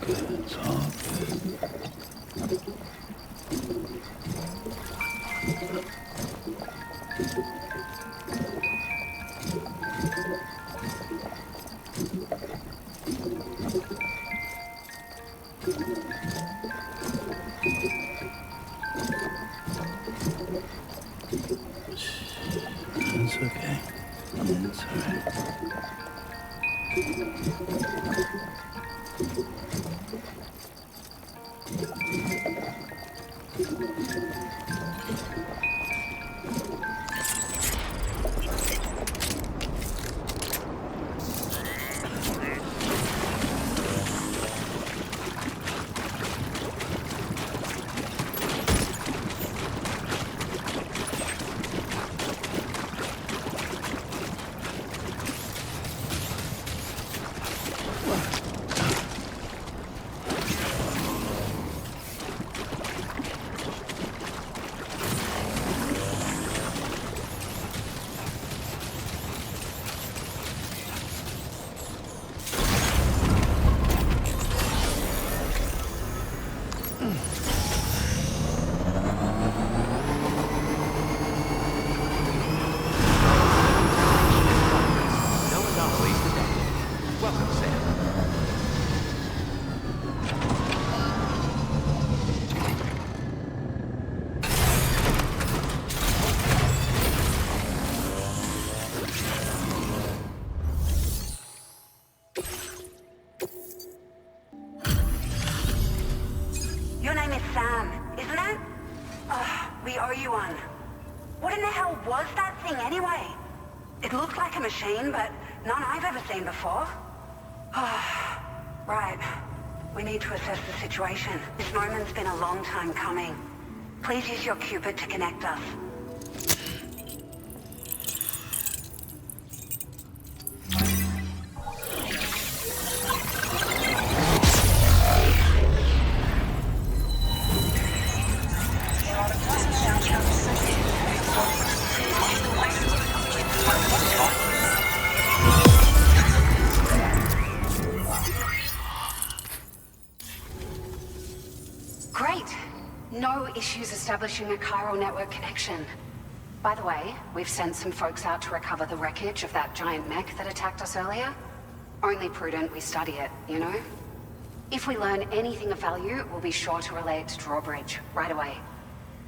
good. It's all good. It's okay. It's alright. Your name is Sam, isn't it? We owe you one. What in the hell was that thing anyway? It looked like a machine, but none I've ever seen before. Right. We need to assess the situation. This moment's been a long time coming. Please use your Cupid to connect us. Great. No issues establishing a chiral network connection. By the way, we've sent some folks out to recover the wreckage of that giant mech that attacked us earlier. Only prudent we study it, you know? If we learn anything of value, we'll be sure to relay it to Drawbridge right away.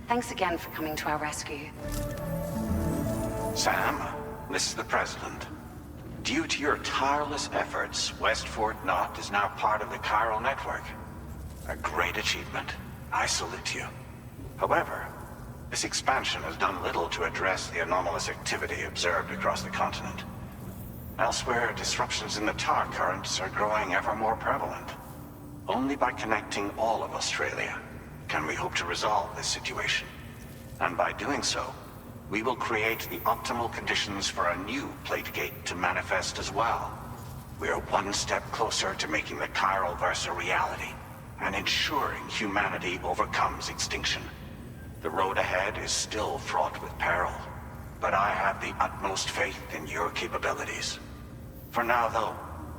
Thanks again for coming to our rescue. Sam, this is the President. Due to your tireless efforts, West Fort Knot is now part of the chiral network. A great achievement. I salute you. However, this expansion has done little to address the anomalous activity observed across the continent. Elsewhere, disruptions in the tar currents are growing ever more prevalent. Only by connecting all of Australia can we hope to resolve this situation. And by doing so, we will create the optimal conditions for a new plate gate to manifest as well. We are one step closer to making the chiral verse a reality, and ensuring humanity overcomes extinction. The road ahead is still fraught with peril, but I have the utmost faith in your capabilities. For now, though,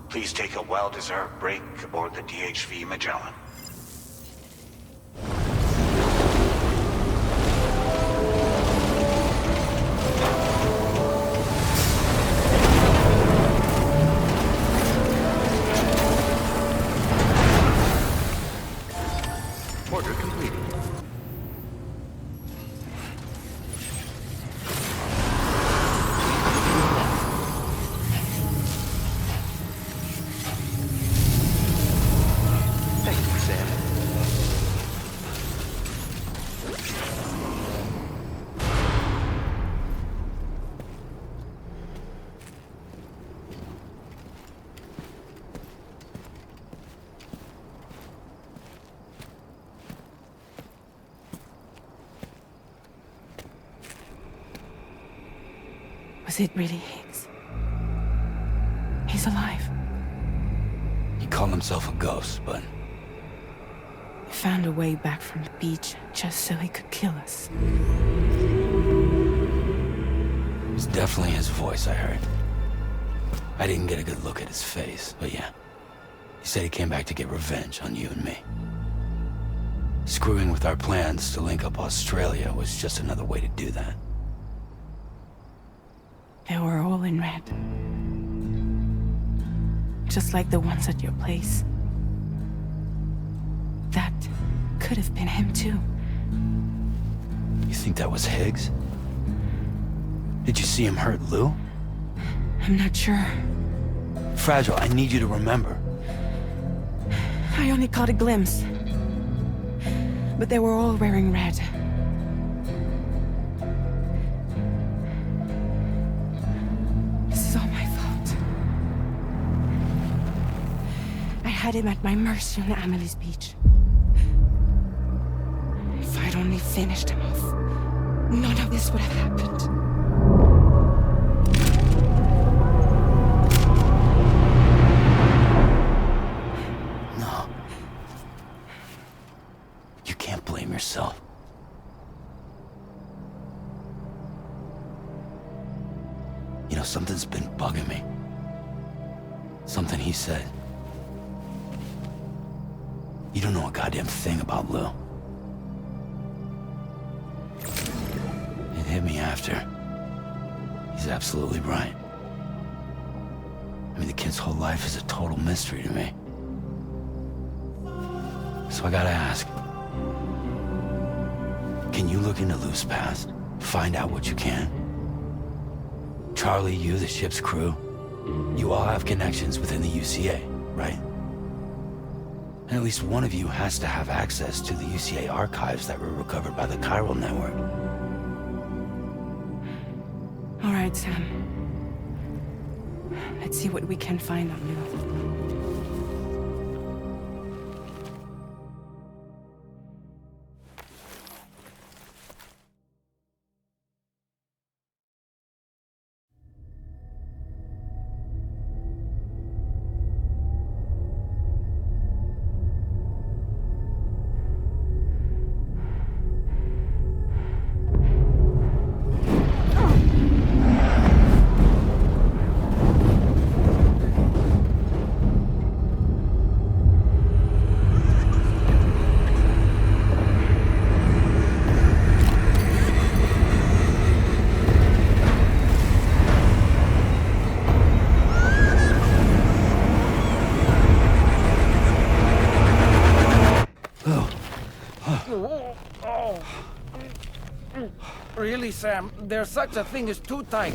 please take a well-deserved break aboard the DHV Magellan. Order completed. Thank you, Sam. Was it really Higgs? He's alive. He called himself a ghost, but He found a way back from the beach just so he could kill us. it was definitely his voice I heard. I didn't get a good look at his face, but yeah. He He said he came back to get revenge on you and me. Screwing with our plans to link up Australia was just another way to do that. They were all in red. Just like the ones at your place. That could have been him too. You think that was Higgs? Did you see him hurt Lou? I'm not sure. Fragile, I need you to remember. I only caught a glimpse. But they were all wearing red. This is all my fault. I had him at my mercy on Amelie's beach. If I'd only finished him off, none of this would have happened. No. You can't blame yourself. You know, something's been bugging me. Something he said. You don't know a goddamn thing about Lou. It hit me after. He's absolutely right. I mean, the kid's whole life is a total mystery to me. So I gotta ask. Can you look into Lou's past? Find out what you can? Charlie, you, the ship's crew, you all have connections within the UCA, right? And at least one of you has to have access to the UCA archives that were recovered by the chiral network. All right, Sam. Let's see what we can find on Lou. Really, Sam? There's such a thing as too tight.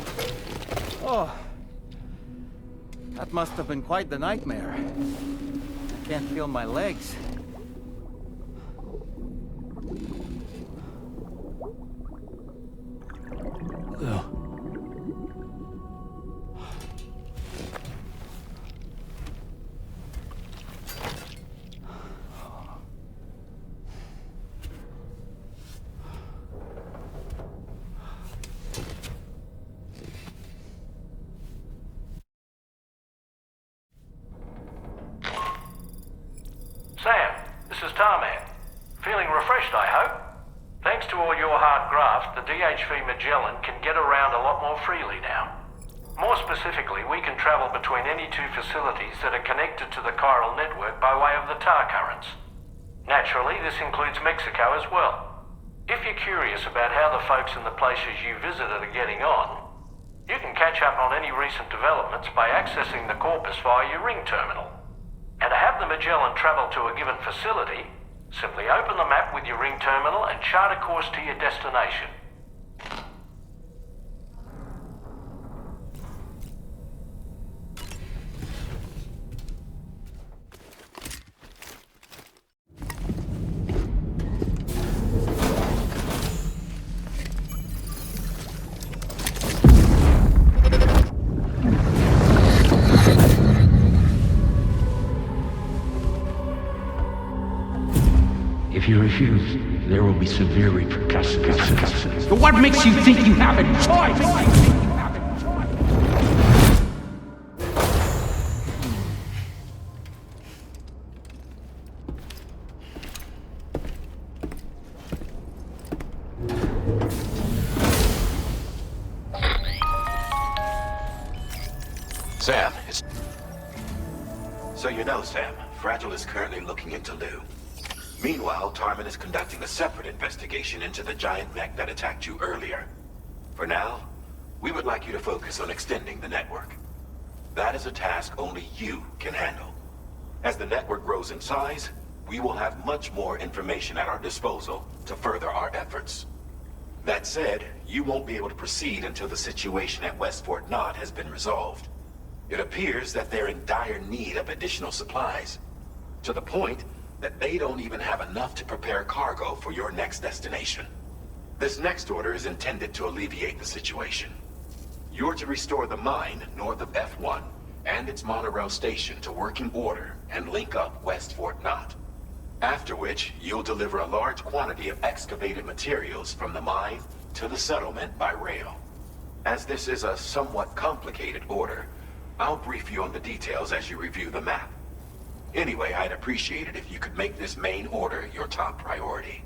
Oh. That must have been quite the nightmare. I can't feel my legs. Lou. Sam, this is Tarman. Feeling refreshed, I hope? Thanks to all your hard graft, the DHV Magellan can get around a lot more freely now. More specifically, we can travel between any two facilities that are connected to the chiral network by way of the tar currents. Naturally, this includes Mexico as well. If you're curious about how the folks in the places you visited are getting on, you can catch up on any recent developments by accessing the Corpus via your ring terminal. And to have the Magellan travel to a given facility, simply open the map with your ring terminal and chart a course to your destination. If you refuse, there will be severe repercussions. But what makes you think you have a choice? So you know, Sam, Fragile is currently looking into Lou. Meanwhile, Tarman is conducting a separate investigation into the giant mech that attacked you earlier. For now, we would like you to focus on extending the network. That is a task only you can handle. As the network grows in size, we will have much more information at our disposal to further our efforts. That said, you won't be able to proceed until the situation at West Fort Knott has been resolved. It appears that they're in dire need of additional supplies, to the point that they don't even have enough to prepare cargo for your next destination. This next order is intended to alleviate the situation. You're to restore the mine north of F1 and its monorail station to working order and link up West Fort Knott. After which, you'll deliver a large quantity of excavated materials from the mine to the settlement by rail. As this is a somewhat complicated order, I'll brief you on the details as you review the map. Anyway, I'd appreciate it if you could make this main order your top priority.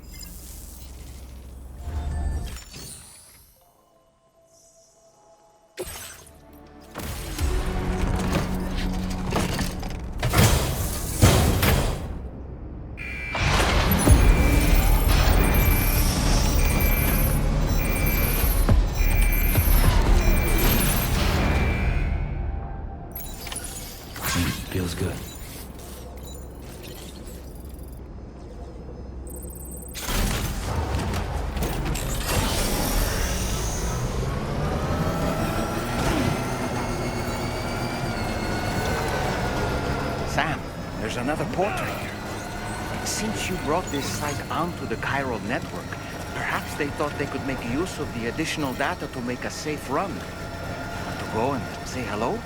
Feels good. Sam, there's another portal here. Since you brought this site onto the chiral network, perhaps they thought they could make use of the additional data to make a safe run. Want to go and say hello?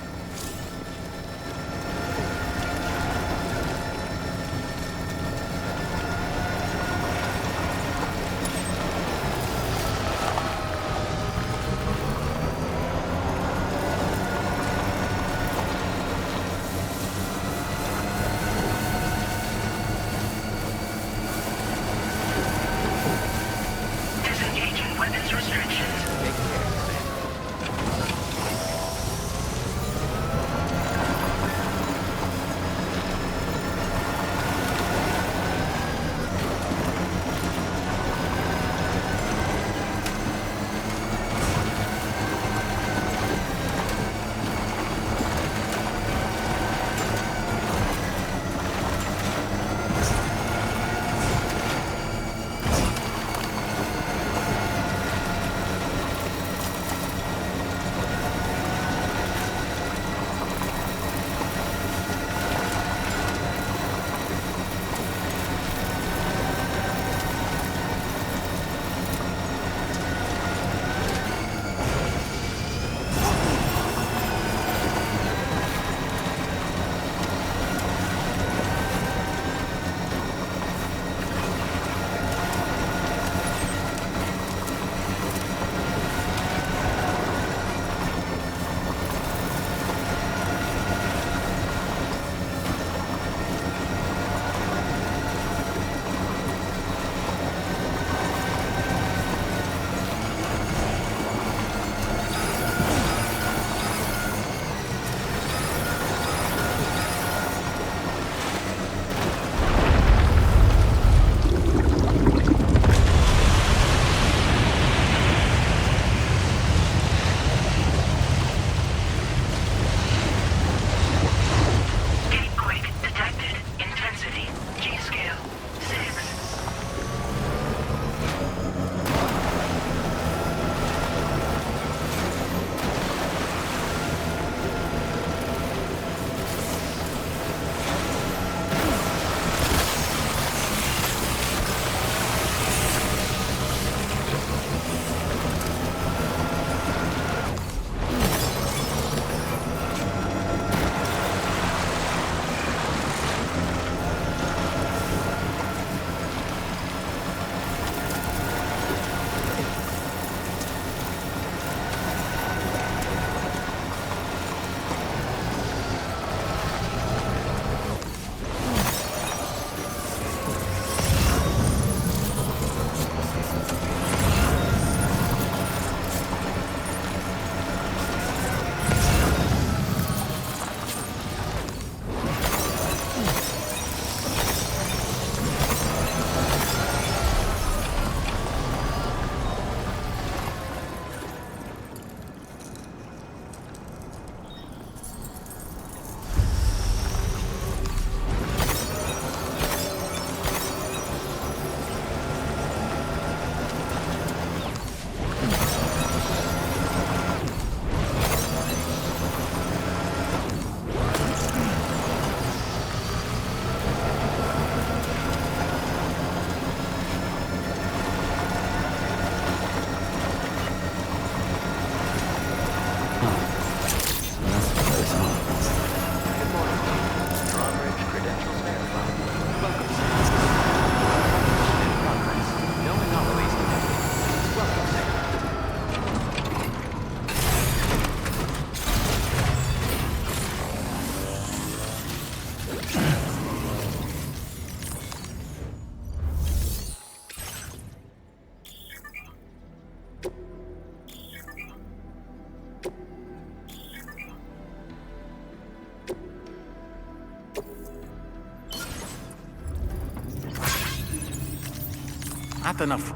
not enough.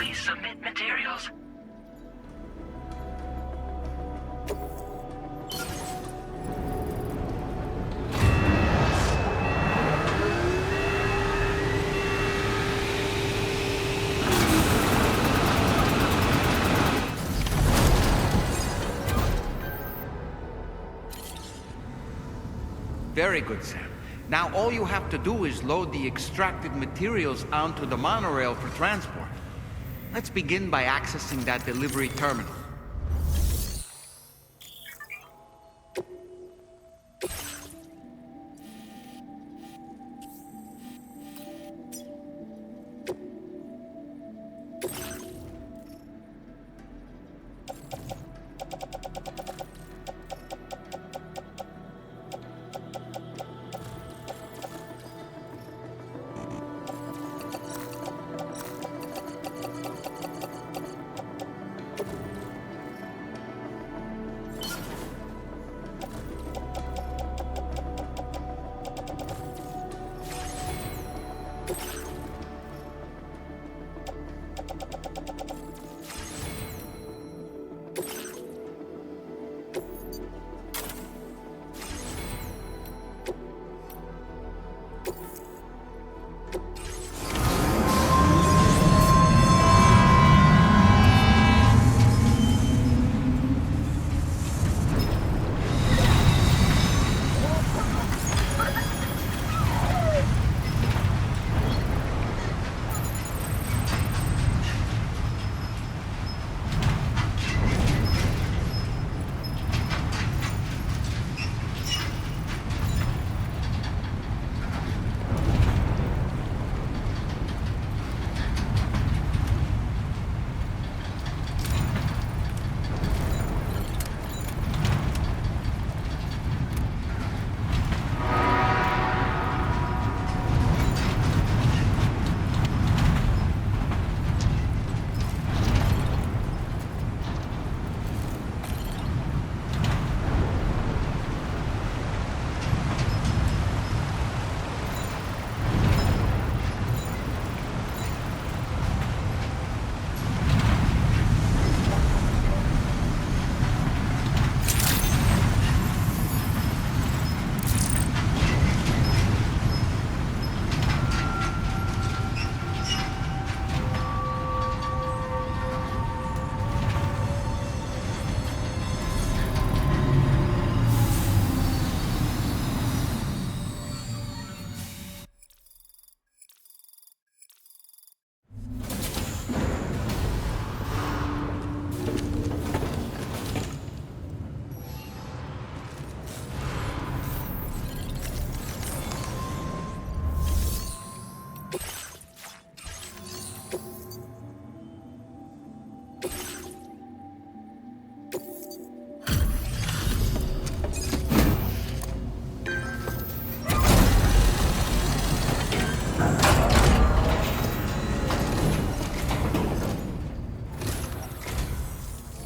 Please submit materials. Very good, Sam. Now all you have to do is load the extracted materials onto the monorail for transport. Let's begin by accessing that delivery terminal.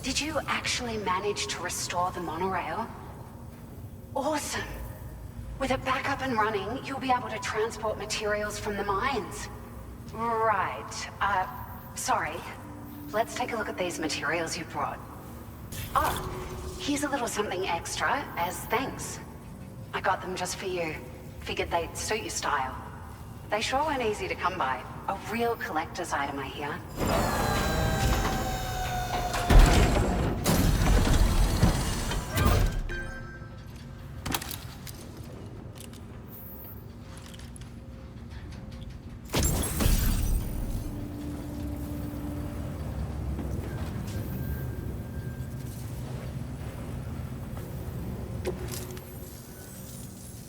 Did you actually manage to restore the monorail? Awesome! With it back up and running, you'll be able to transport materials from the mines. Right. Sorry. Let's take a look at these materials you brought. Oh, here's a little something extra as thanks. I got them just for you. Figured they'd suit your style. They sure weren't easy to come by. A real collector's item, I hear.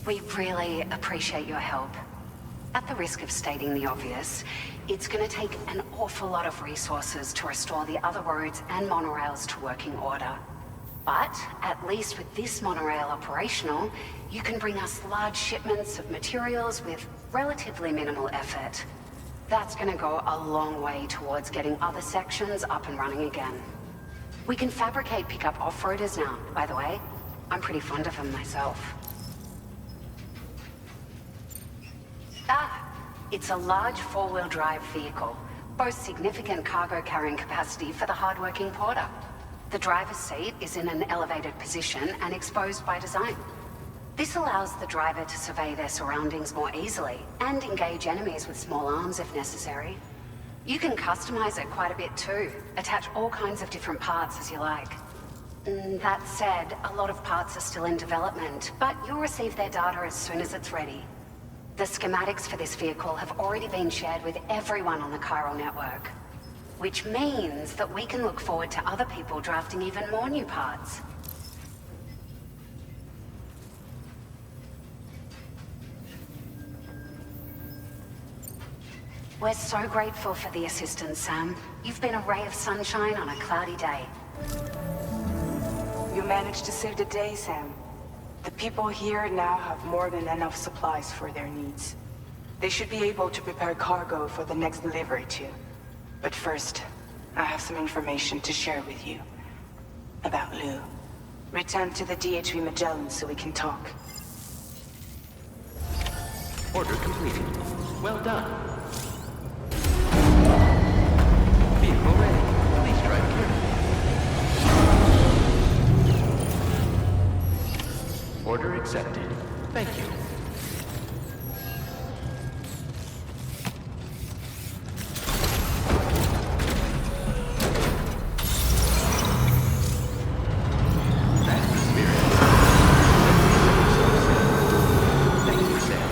We really appreciate your help. At the risk of stating the obvious, it's going to take an awful lot of resources to restore the other roads and monorails to working order. But at least with this monorail operational, you can bring us large shipments of materials with relatively minimal effort. That's going to go a long way towards getting other sections up and running again. We can fabricate pickup off-roaders now, by the way. I'm pretty fond of them myself. It's a large four-wheel drive vehicle, boasts significant cargo carrying capacity for the hard-working porter. The driver's seat is in an elevated position and exposed by design. This allows the driver to survey their surroundings more easily and engage enemies with small arms if necessary. You can customize it quite a bit too, attach all kinds of different parts as you like. That said, a lot of parts are still in development, but you'll receive their data as soon as it's ready. The schematics for this vehicle have already been shared with everyone on the Chiral network, which means that we can look forward to other people drafting even more new parts. We're so grateful for the assistance, Sam. You've been a ray of sunshine on a cloudy day. You managed to save the day, Sam. The people here now have more than enough supplies for their needs. They should be able to prepare cargo for the next delivery too. But first, I have some information to share with you. About Lou. Return to the DHV Magellan so we can talk. Order completed. Well done. Vehicle ready. Please drive carefully. Order accepted. Thank you. That's the spirit. Thank you, Sam.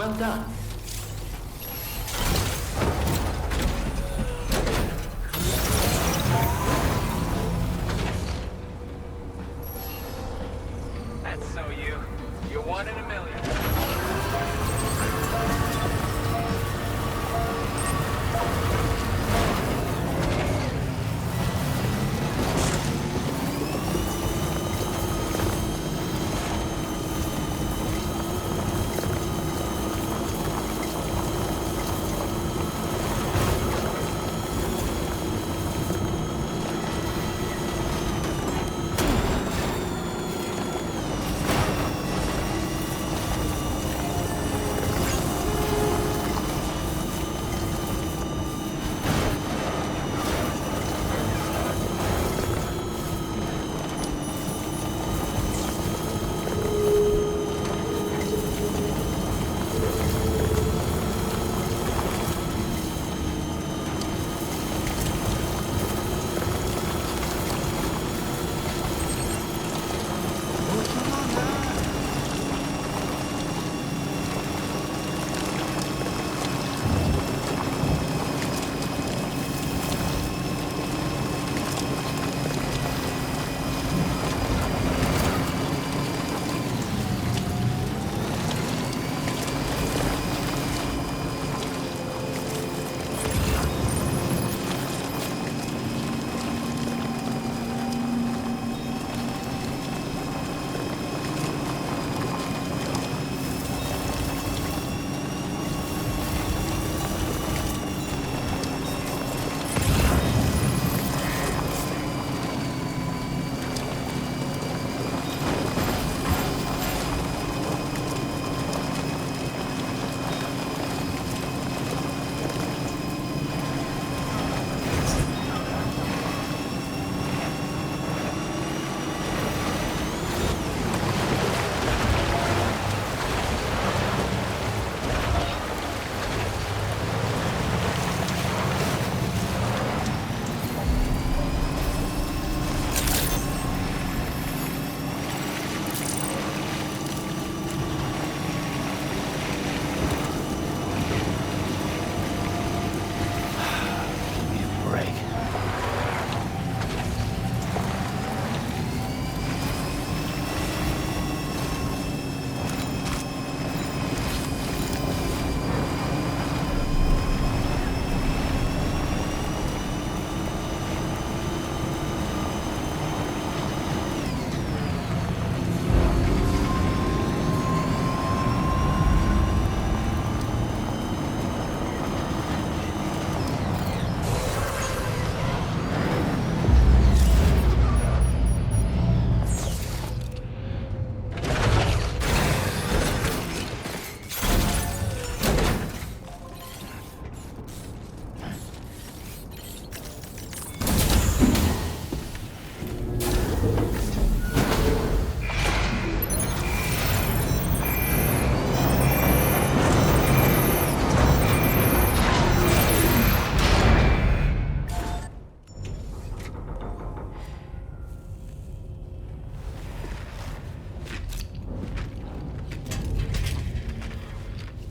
Well done. That's so you. You're one in a million.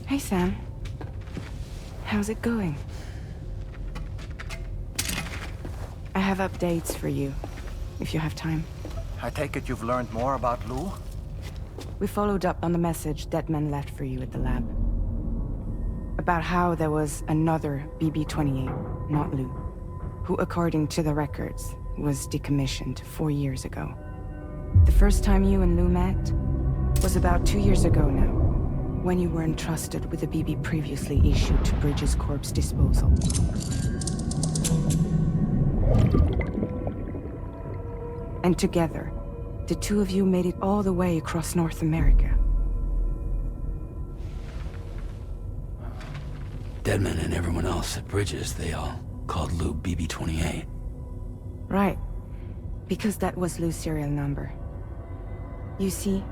Hey, Sam. How's it going? I have updates for you, if you have time. I take it you've learned more about Lou? We followed up on the message Deadman left for you at the lab. About how there was another BB-28, not Lou, who, according to the records, was decommissioned 4 years ago. The first time you and Lou met was about 2 years ago now, when you were entrusted with the BB previously issued to Bridges Corp's disposal. And together, the two of you made it all the way across North America. Deadman and everyone else at Bridges, they all called Lou BB-28. Right. Because that was Lou's serial number. You see,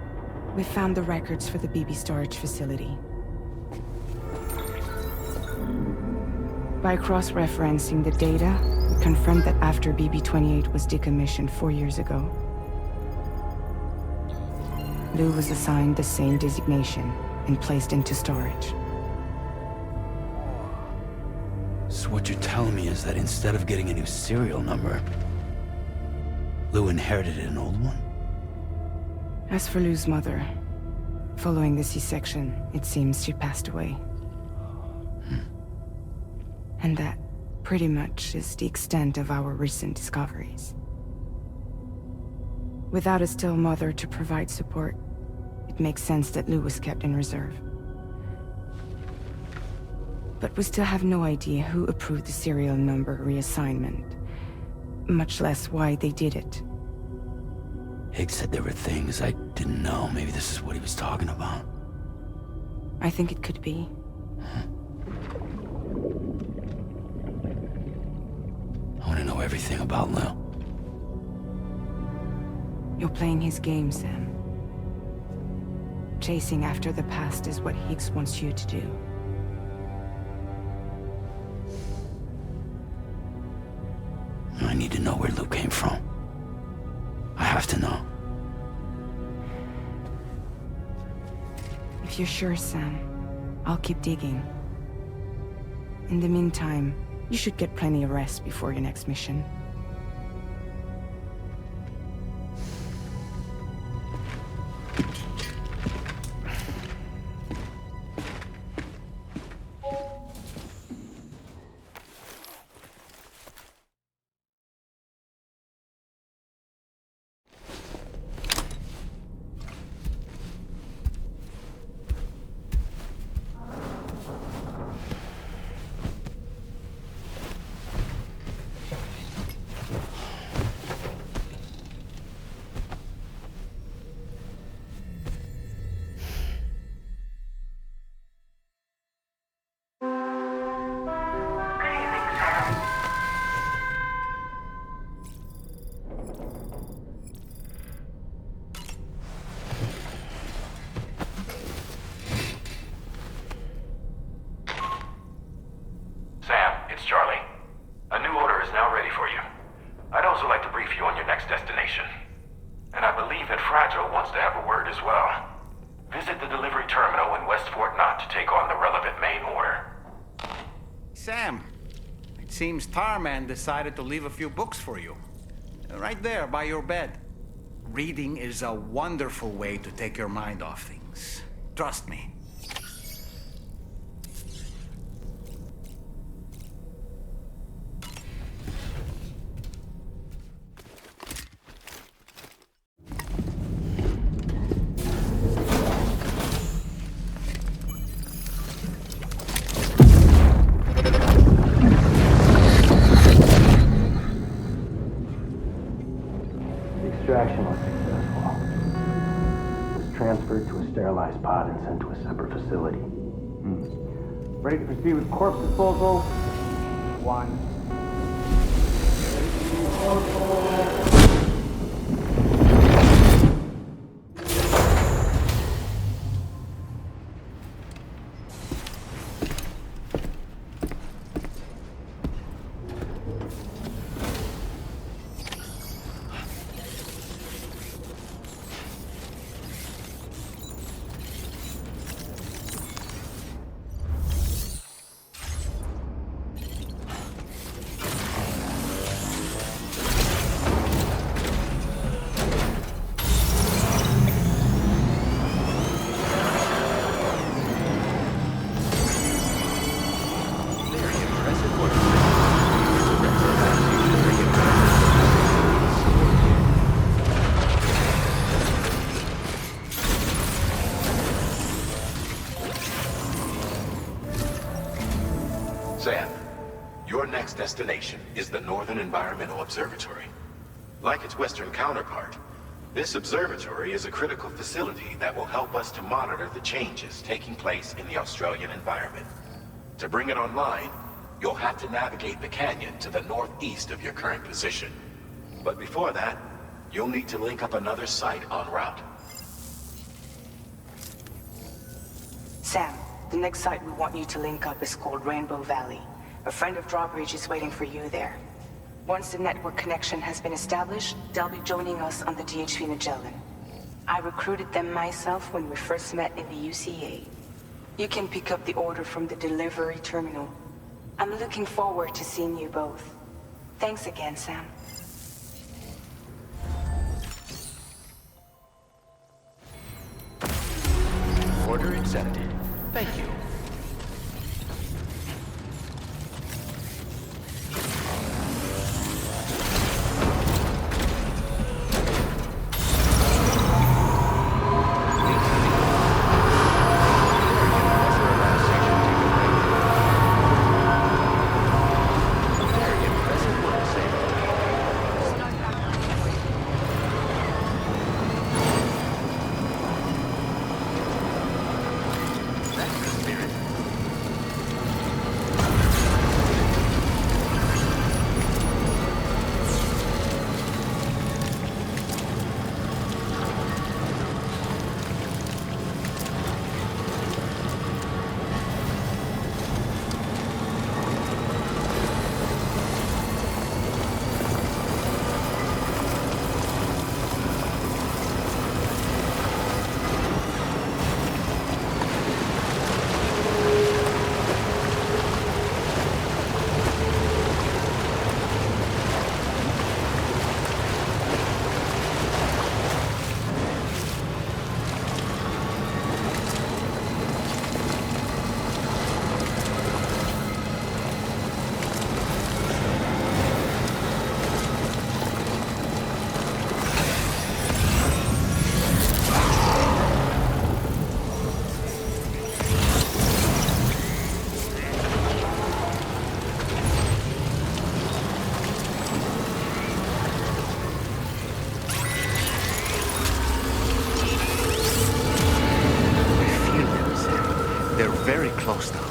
we found the records for the BB storage facility. By cross-referencing the data, we confirmed that after BB-28 was decommissioned 4 years ago, Lou was assigned the same designation and placed into storage. So what you're telling me is that instead of getting a new serial number, Lou inherited an old one? As for Lou's mother, following the C-section, it seems she passed away. And that, pretty much, is the extent of our recent discoveries. Without a still mother to provide support, it makes sense that Lou was kept in reserve. But we still have no idea who approved the serial number reassignment, much less why they did it. Higgs said there were things I didn't know. Maybe this is what he was talking about. I think it could be. I want to know everything about Lou. You're playing his game, Sam. Chasing after the past is what Higgs wants you to do. I need to know where Lou came from. I have to know. If you're sure, Sam, I'll keep digging. In the meantime, you should get plenty of rest before your next mission. Seems Tarman decided to leave a few books for you. Right there, by your bed. Reading is a wonderful way to take your mind off things. Trust me. Sterilized pod and sent to a separate facility. Ready to proceed with corpse disposal? 1. Sam, your next destination is the Northern Environmental Observatory. Like its Western counterpart, this observatory is a critical facility that will help us to monitor the changes taking place in the Australian environment. To bring it online, you'll have to navigate the canyon to the northeast of your current position. But before that, you'll need to link up another site en route. Sam, the next site we want you to link up is called Rainbow Valley. A friend of Drawbridge is waiting for you there. Once the network connection has been established, they'll be joining us on the DHV Magellan. I recruited them myself when we first met in the UCA. You can pick up the order from the delivery terminal. I'm looking forward to seeing you both. Thanks again, Sam. Order accepted. Thank you. Very close now.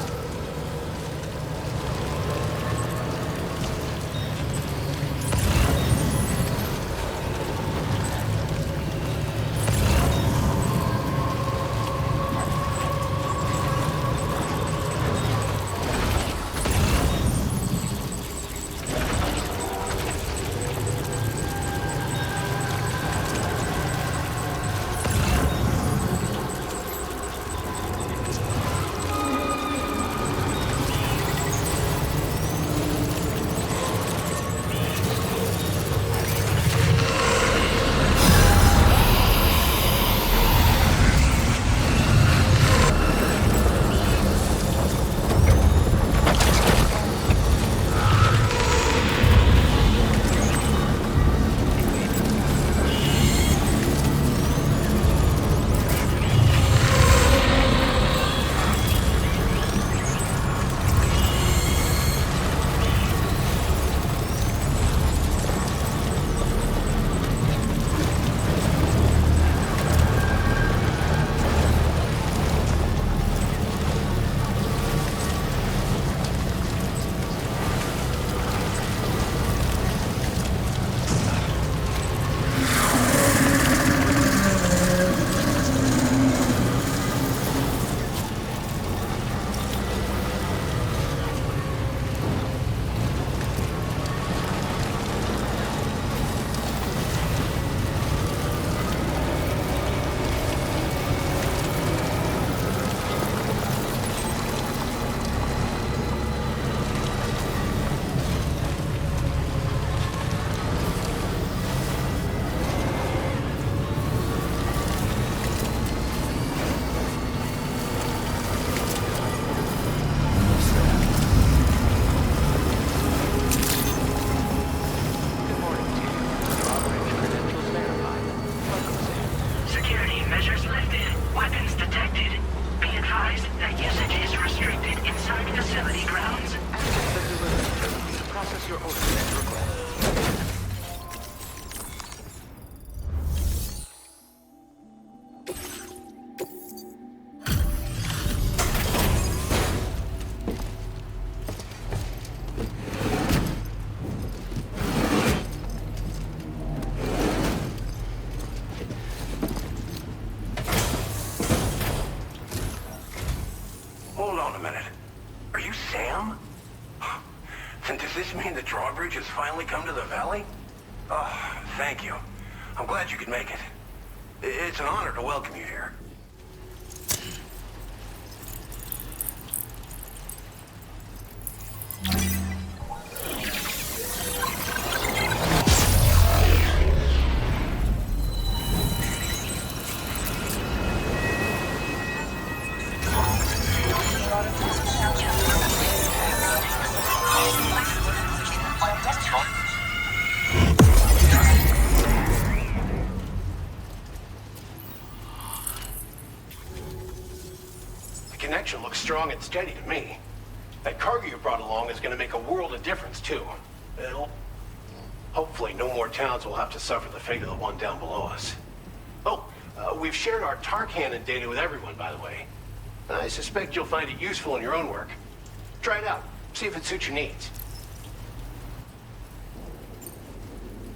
Does this mean the Drawbridge has finally come to the valley? Oh, thank you. I'm glad you could make it. It's an honor to welcome you here. connection looks strong and steady to me. That cargo you brought along is gonna make a world of difference, too. Hopefully no more towns will have to suffer the fate of the one down below us. Oh, we've shared our tar cannon data with everyone, by the way. I suspect you'll find it useful in your own work. Try it out. See if it suits your needs.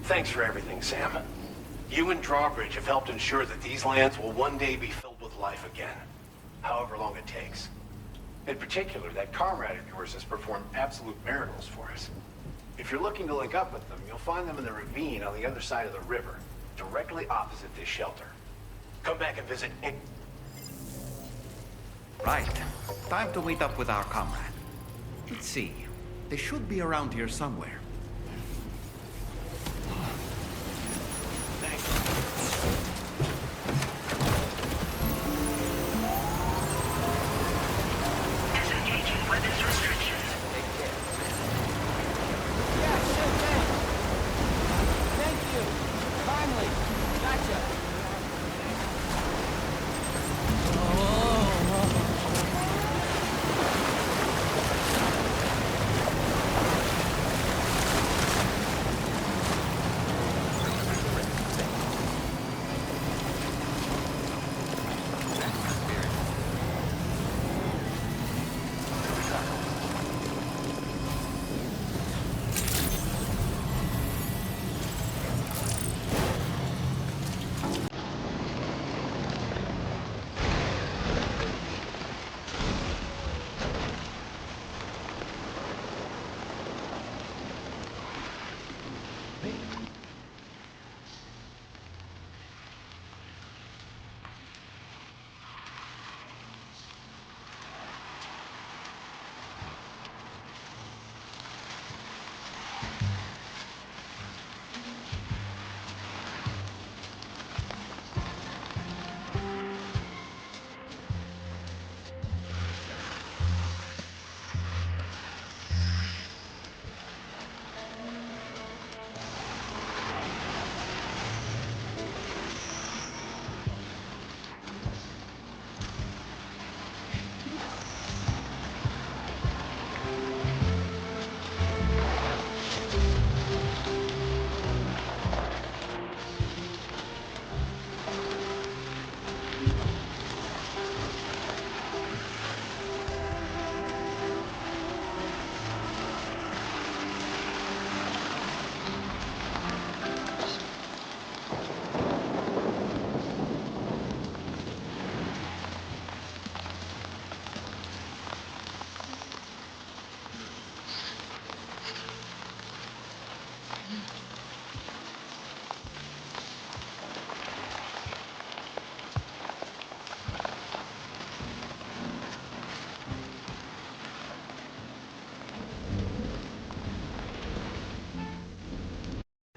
Thanks for everything, Sam. You and Drawbridge have helped ensure that these lands will one day be filled with life again, however long it takes. In particular, that comrade of yours has performed absolute miracles for us. If you're looking to link up with them, you'll find them in the ravine on the other side of the river, directly opposite this shelter. Come back and visit. Right. Time to meet up with our comrade. Let's see. They should be around here somewhere. Disengaging weapons restrictions. Yeah, sure thing. Thank you. Finally. Gotcha.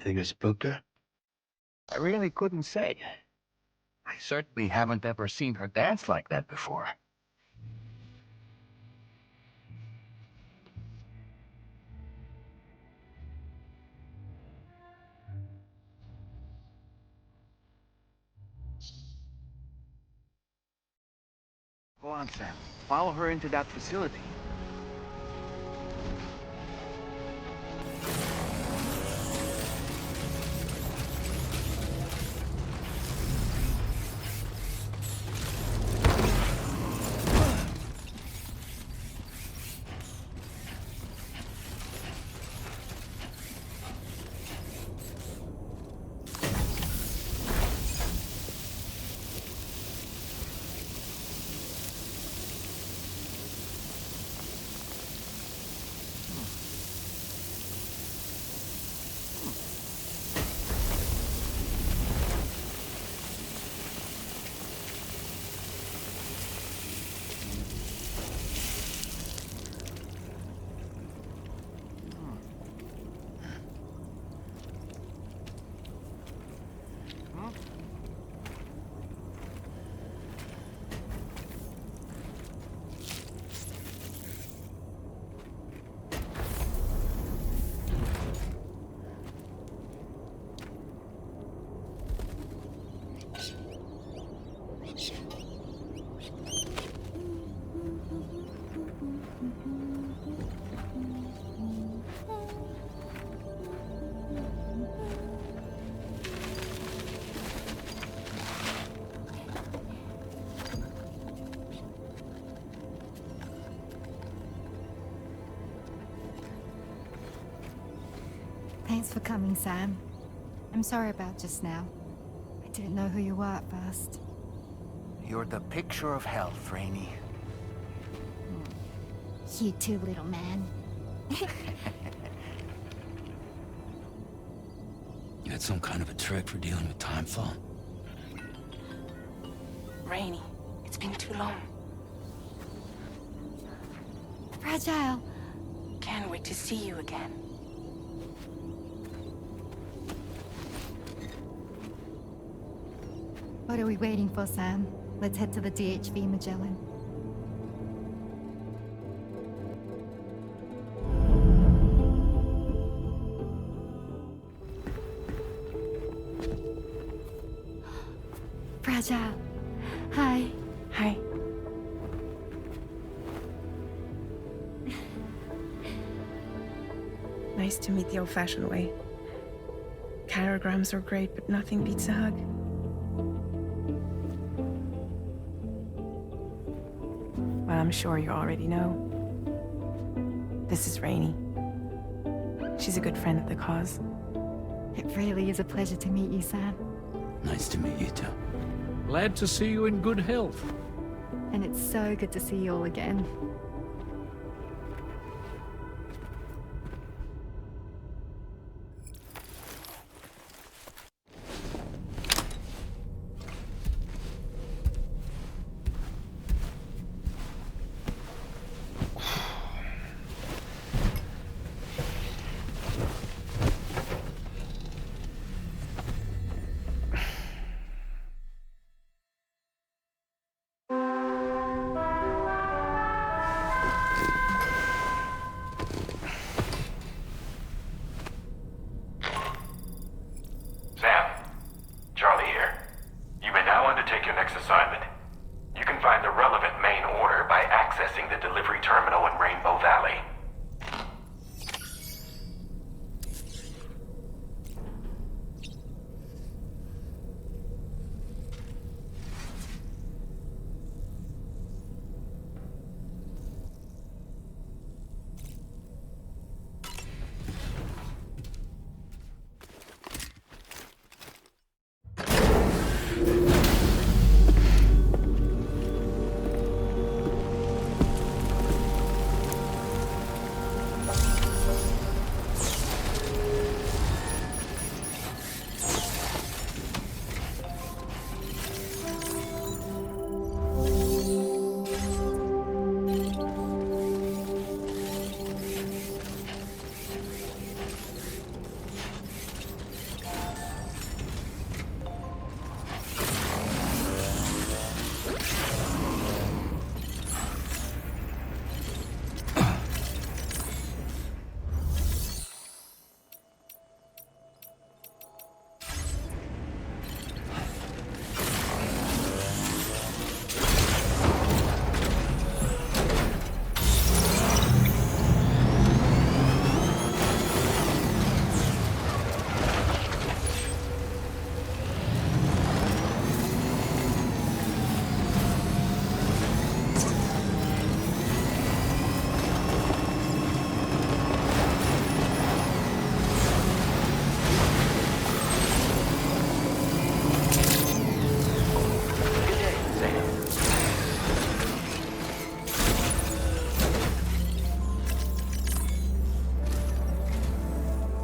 Think I spooked her? I really couldn't say. I certainly haven't ever seen her dance like that before. Go on, Sam. Follow her into that facility. Thanks for coming, Sam. I'm sorry about just now. I didn't know who you were at first. You're the picture of health, Rainey. You too, little man. You had some kind of a trick for dealing with timefall? Rainy, it's been too long. Fragile. Can't wait to see you again. What are we waiting for, Sam? Let's head to the DHV Magellan. Fragile. Hi. Hi. Nice to meet the old-fashioned way. Chirograms are great, but nothing beats a hug. Well, I'm sure you already know. This is Rainey. She's a good friend of the cause. It really is a pleasure to meet you, Sam. Nice to meet you too. Glad to see you in good health. And it's so good to see you all again.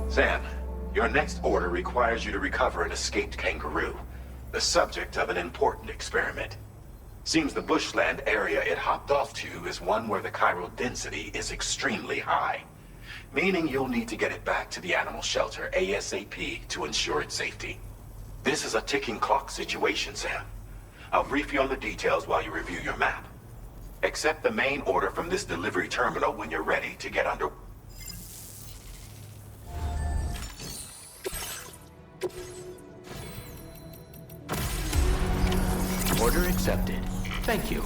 Sam, your next order requires you to recover an escaped kangaroo, the subject of an important experiment. Seems the bushland area it hopped off to is one where the chiral density is extremely high, meaning you'll need to get it back to the animal shelter ASAP to ensure its safety. This is a ticking clock situation, Sam. I'll brief you on the details while you review your map. Accept the main order from this delivery terminal when you're ready to get under... Order accepted. Thank you.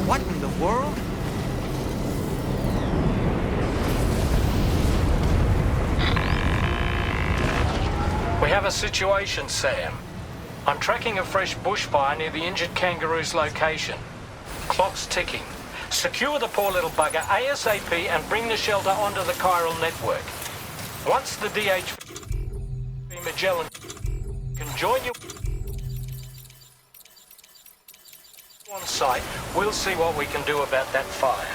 What in the world? We have a situation, Sam. I'm tracking a fresh bushfire near the injured kangaroo's location. Clock's ticking. Secure the poor little bugger ASAP and bring the shelter onto the chiral network. Once the Magellan can join you on site, we'll see what we can do about that fire.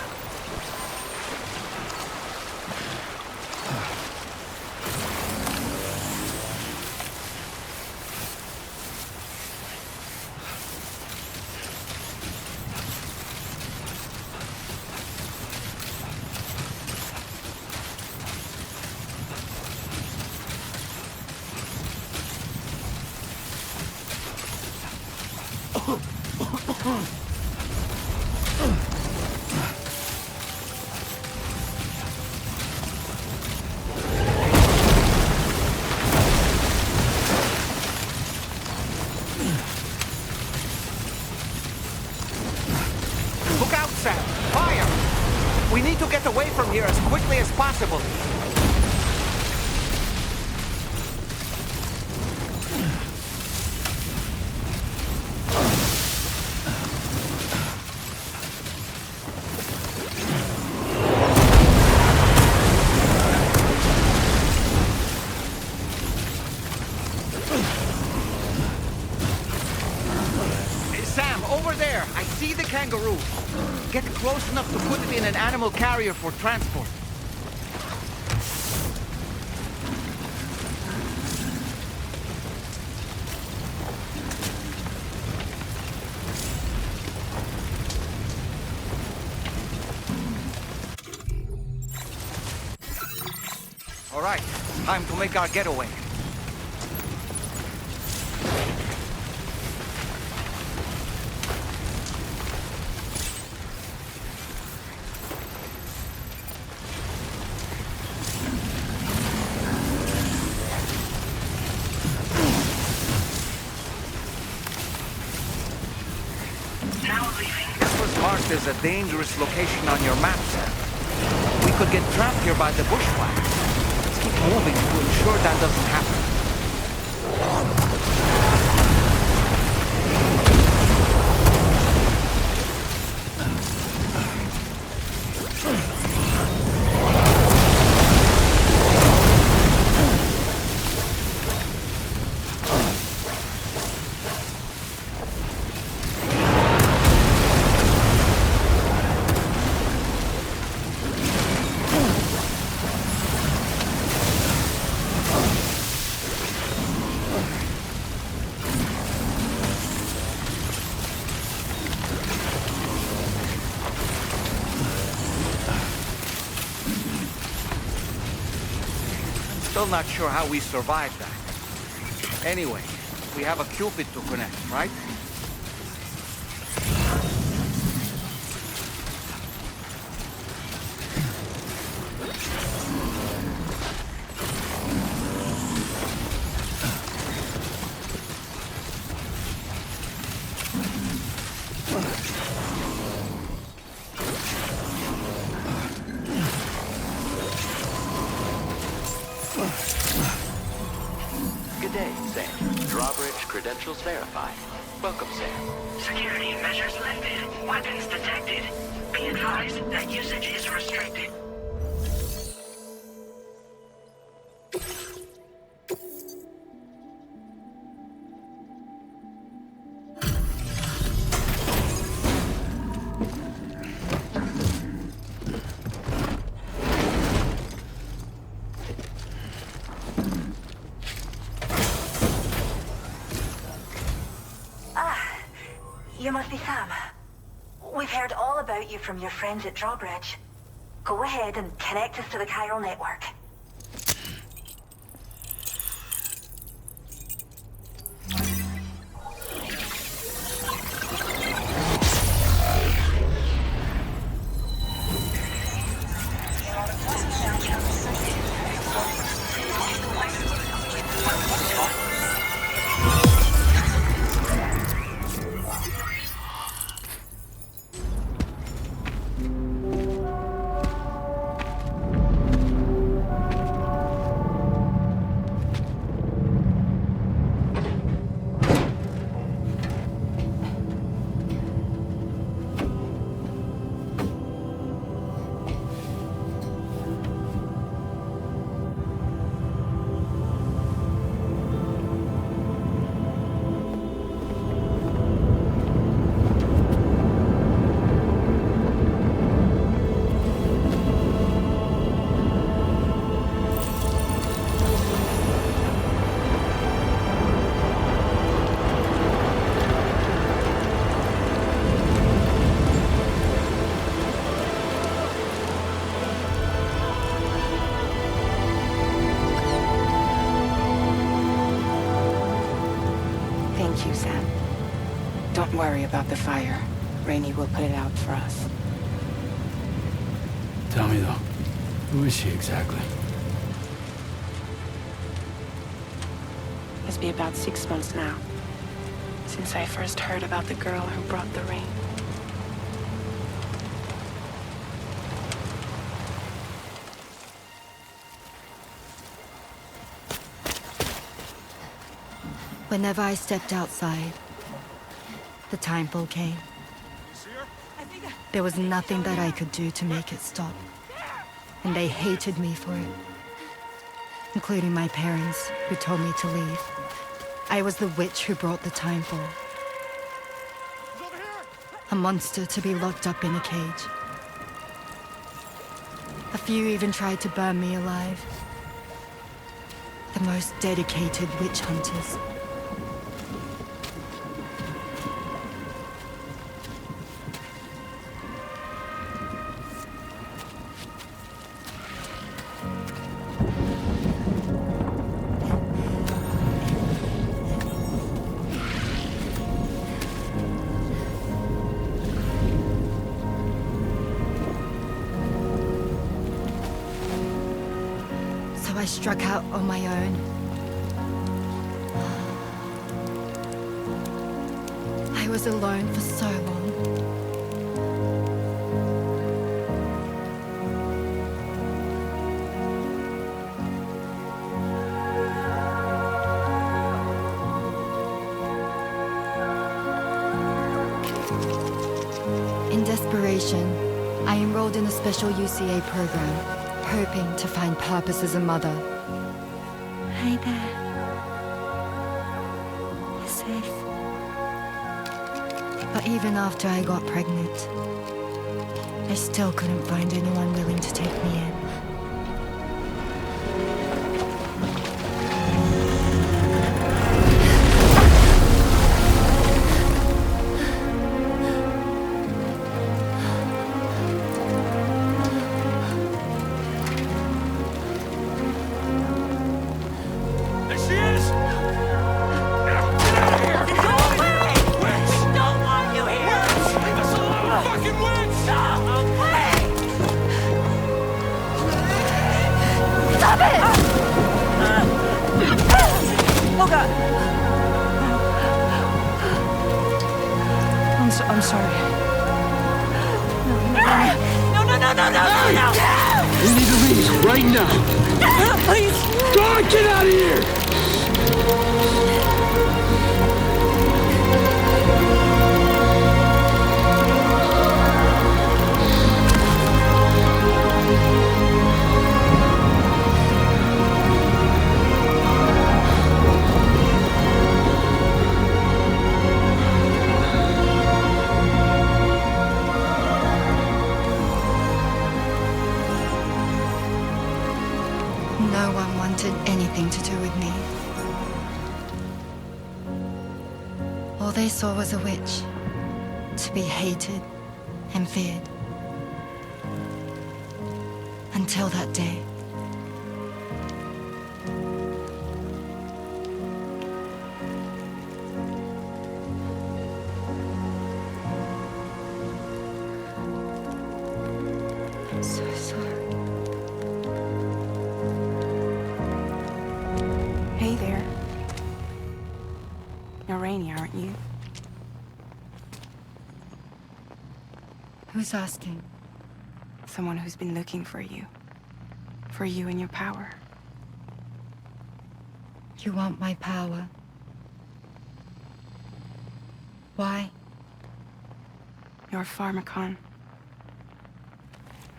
Look out, Sam! Fire! We need to get away from here as quickly as possible. Sam, over there! I see the kangaroo! Get close enough to put it in an animal carrier for transport. All right, time to make our getaway. This was marked as a dangerous location on your map, Sam. We could get trapped here by the bushfire. Let's keep moving to ensure that doesn't happen. Still not sure how we survived that. Anyway, we have a Cupid to connect, right? Good day, Sam. Drawbridge credentials verified. Welcome, Sam. Security measures lifted. Weapons detected. Be advised that usage is restricted. You must be Sam. We've heard all about you from your friends at Drawbridge. Go ahead and connect us to the chiral network. worry about the fire. Rainey will put it out for us. Tell me though, who is she exactly? It's been about 6 months now, since I first heard about the girl who brought the rain. Whenever I stepped outside, the timefall came. There was nothing that I could do to make it stop. And they hated me for it. Including my parents, who told me to leave. I was the witch who brought the timefall. A monster to be locked up in a cage. A few even tried to burn me alive. The most dedicated witch hunters. I struck out on my own. I was alone for so long. In desperation, I enrolled in a special UCA program. Hoping to find purpose as a mother. Hi there. You're safe. But even after I got pregnant, I still couldn't find anyone willing to take me in. I'm sorry. No! We need to leave right now. Please! God, get out of here! No one wanted anything to do with me. All they saw was a witch, to be hated and feared. Until that day. I'm so sorry. Hey there. You're Rainey, aren't you? Who's asking? Someone who's been looking for you. For you and your power. You want my power? Why? You're a pharmacon.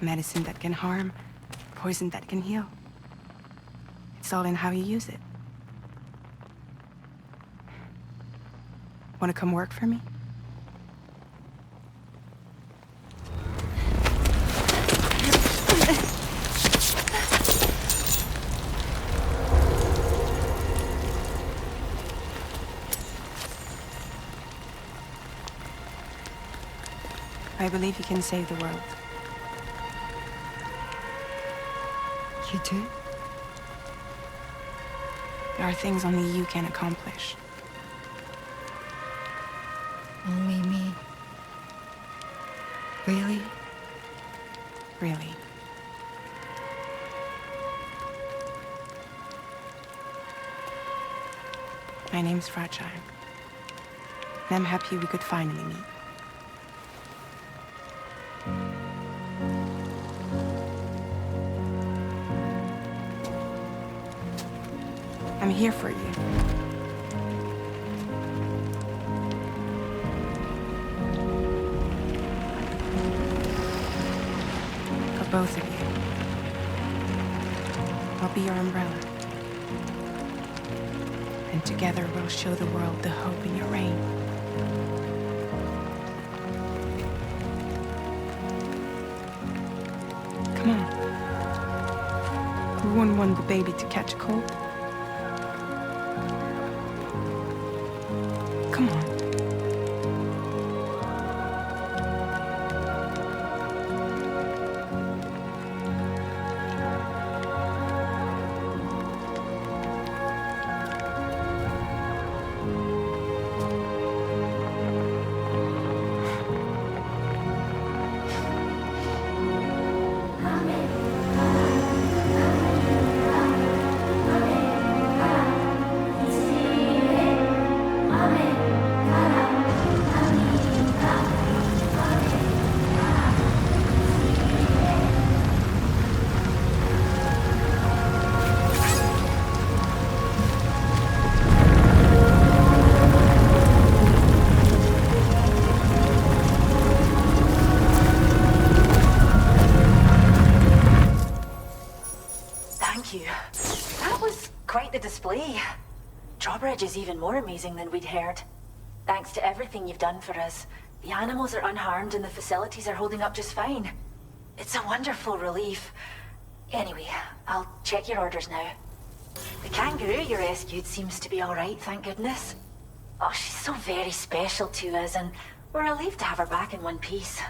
Medicine that can harm, poison that can heal. It's all in how you use it. Want to come work for me? I believe you can save the world. You do? There are things only you can accomplish. Only me. Really? Really. My name's Fragile. And I'm happy we could finally meet. I'm here for you. For both of you. I'll be your umbrella. And together we'll show the world the hope in your reign. Come on. We wouldn't want the baby to catch a cold. Come on. Drawbridge is even more amazing than we'd heard. Thanks to everything you've done for us, the animals are unharmed and the facilities are holding up just fine. It's a wonderful relief. Anyway, I'll check your orders now. The kangaroo you rescued seems to be alright, thank goodness. Oh, she's so very special to us, and we're relieved to have her back in one piece.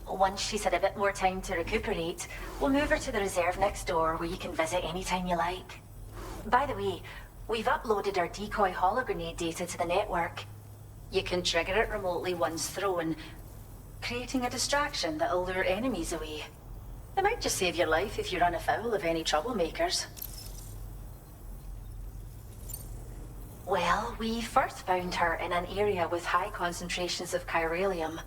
Once she's had a bit more time to recuperate, we'll move her to the reserve next door where you can visit anytime you like. By the way, we've uploaded our decoy hologrenade data to the network. You can trigger it remotely once thrown, creating a distraction that'll lure enemies away. It might just save your life if you run afoul of any troublemakers. Well, we first found her in an area with high concentrations of chiralium.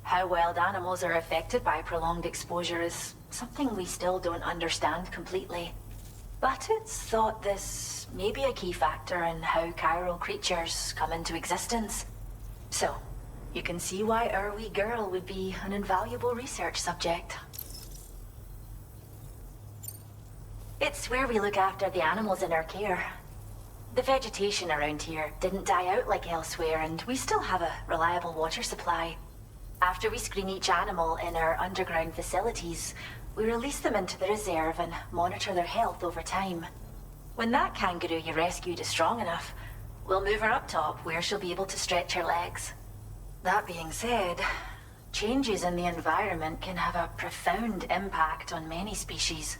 How wild animals are affected by prolonged exposure is something we still don't understand completely. But it's thought this may be a key factor in how chiral creatures come into existence. So, you can see why our wee girl would be an invaluable research subject. It's where we look after the animals in our care. The vegetation around here didn't die out like elsewhere, and we still have a reliable water supply. After we screen each animal in our underground facilities, we release them into the reserve and monitor their health over time. When that kangaroo you rescued is strong enough, we'll move her up top where she'll be able to stretch her legs. That being said, changes in the environment can have a profound impact on many species,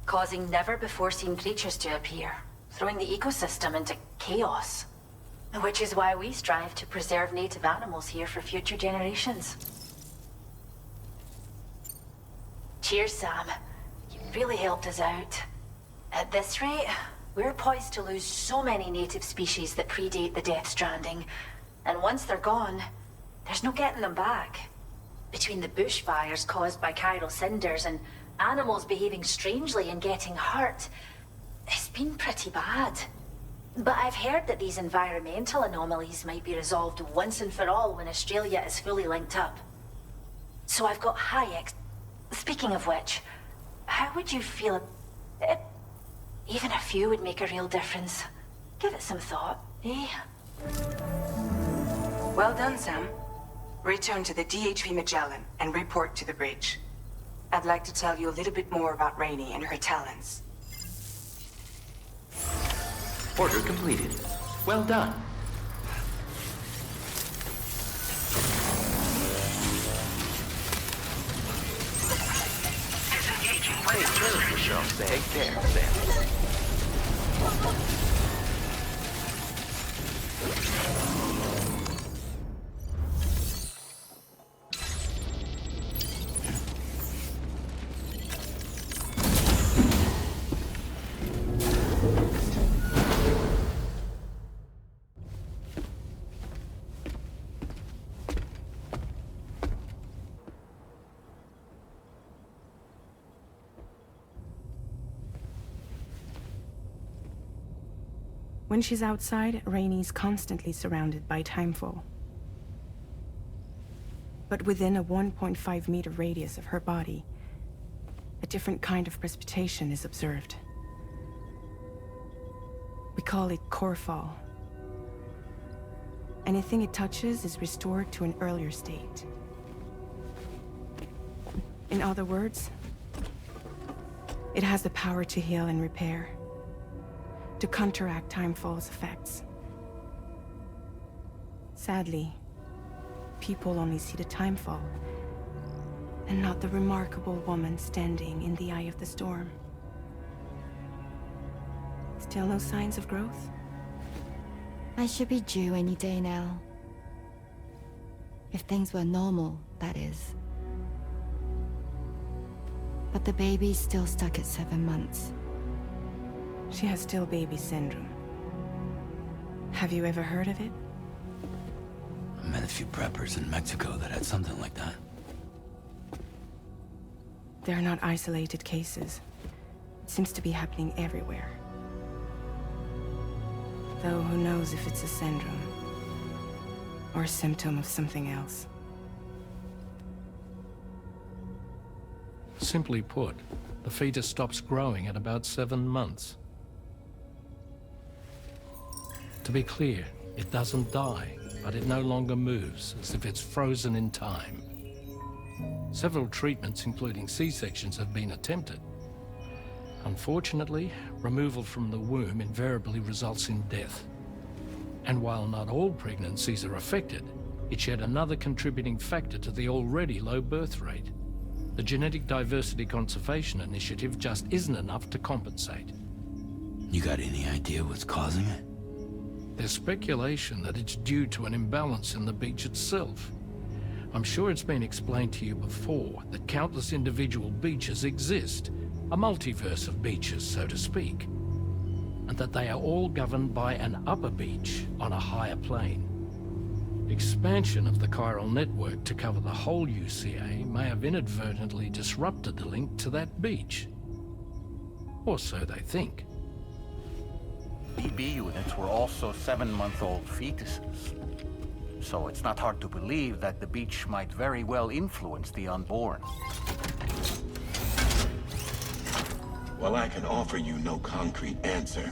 causing never-before-seen creatures to appear, throwing the ecosystem into chaos. Which is why we strive to preserve native animals here for future generations. Cheers, Sam. You really helped us out. At this rate, we're poised to lose so many native species that predate the Death Stranding. And once they're gone, there's no getting them back. Between the bushfires caused by chiral cinders and animals behaving strangely and getting hurt, it's been pretty bad. But I've heard that these environmental anomalies might be resolved once and for all when Australia is fully linked up. So I've got high Speaking of which, how would you feel if even a few would make a real difference? Give it some thought, eh? Well done, Sam. Return to the DHV Magellan and report to the bridge. I'd like to tell you a little bit more about Rainey and her talents. Order completed. Well done. Take care of yourself, Sam. Take care, Sam. When she's outside, Rainie's constantly surrounded by timefall. But within a 1.5-meter radius of her body, a different kind of precipitation is observed. We call it core fall. Anything it touches is restored to an earlier state. In other words, it has the power to heal and repair, to counteract timefall's effects. Sadly, people only see the timefall, and not the remarkable woman standing in the eye of the storm. Still no signs of growth? I should be due any day now. If things were normal, that is. But the baby's still stuck at 7 months. She has still baby syndrome. Have you ever heard of it? I met a few preppers in Mexico that had something like that. They're not isolated cases. It seems to be happening everywhere. Though who knows if it's a syndrome or a symptom of something else. Simply put, the fetus stops growing at about 7 months. To be clear, it doesn't die, but it no longer moves, as if it's frozen in time. Several treatments, including C-sections, have been attempted. Unfortunately, removal from the womb invariably results in death. And while not all pregnancies are affected, it's yet another contributing factor to the already low birth rate. The Genetic Diversity Conservation Initiative just isn't enough to compensate. You got any idea what's causing it? There's speculation that it's due to an imbalance in the beach itself. I'm sure it's been explained to you before that countless individual beaches exist, a multiverse of beaches, so to speak, and that they are all governed by an upper beach on a higher plane. Expansion of the chiral network to cover the whole UCA may have inadvertently disrupted the link to that beach. Or so they think. BB units were also 7-month-old fetuses. So it's not hard to believe that the beach might very well influence the unborn. While I can offer you no concrete answer,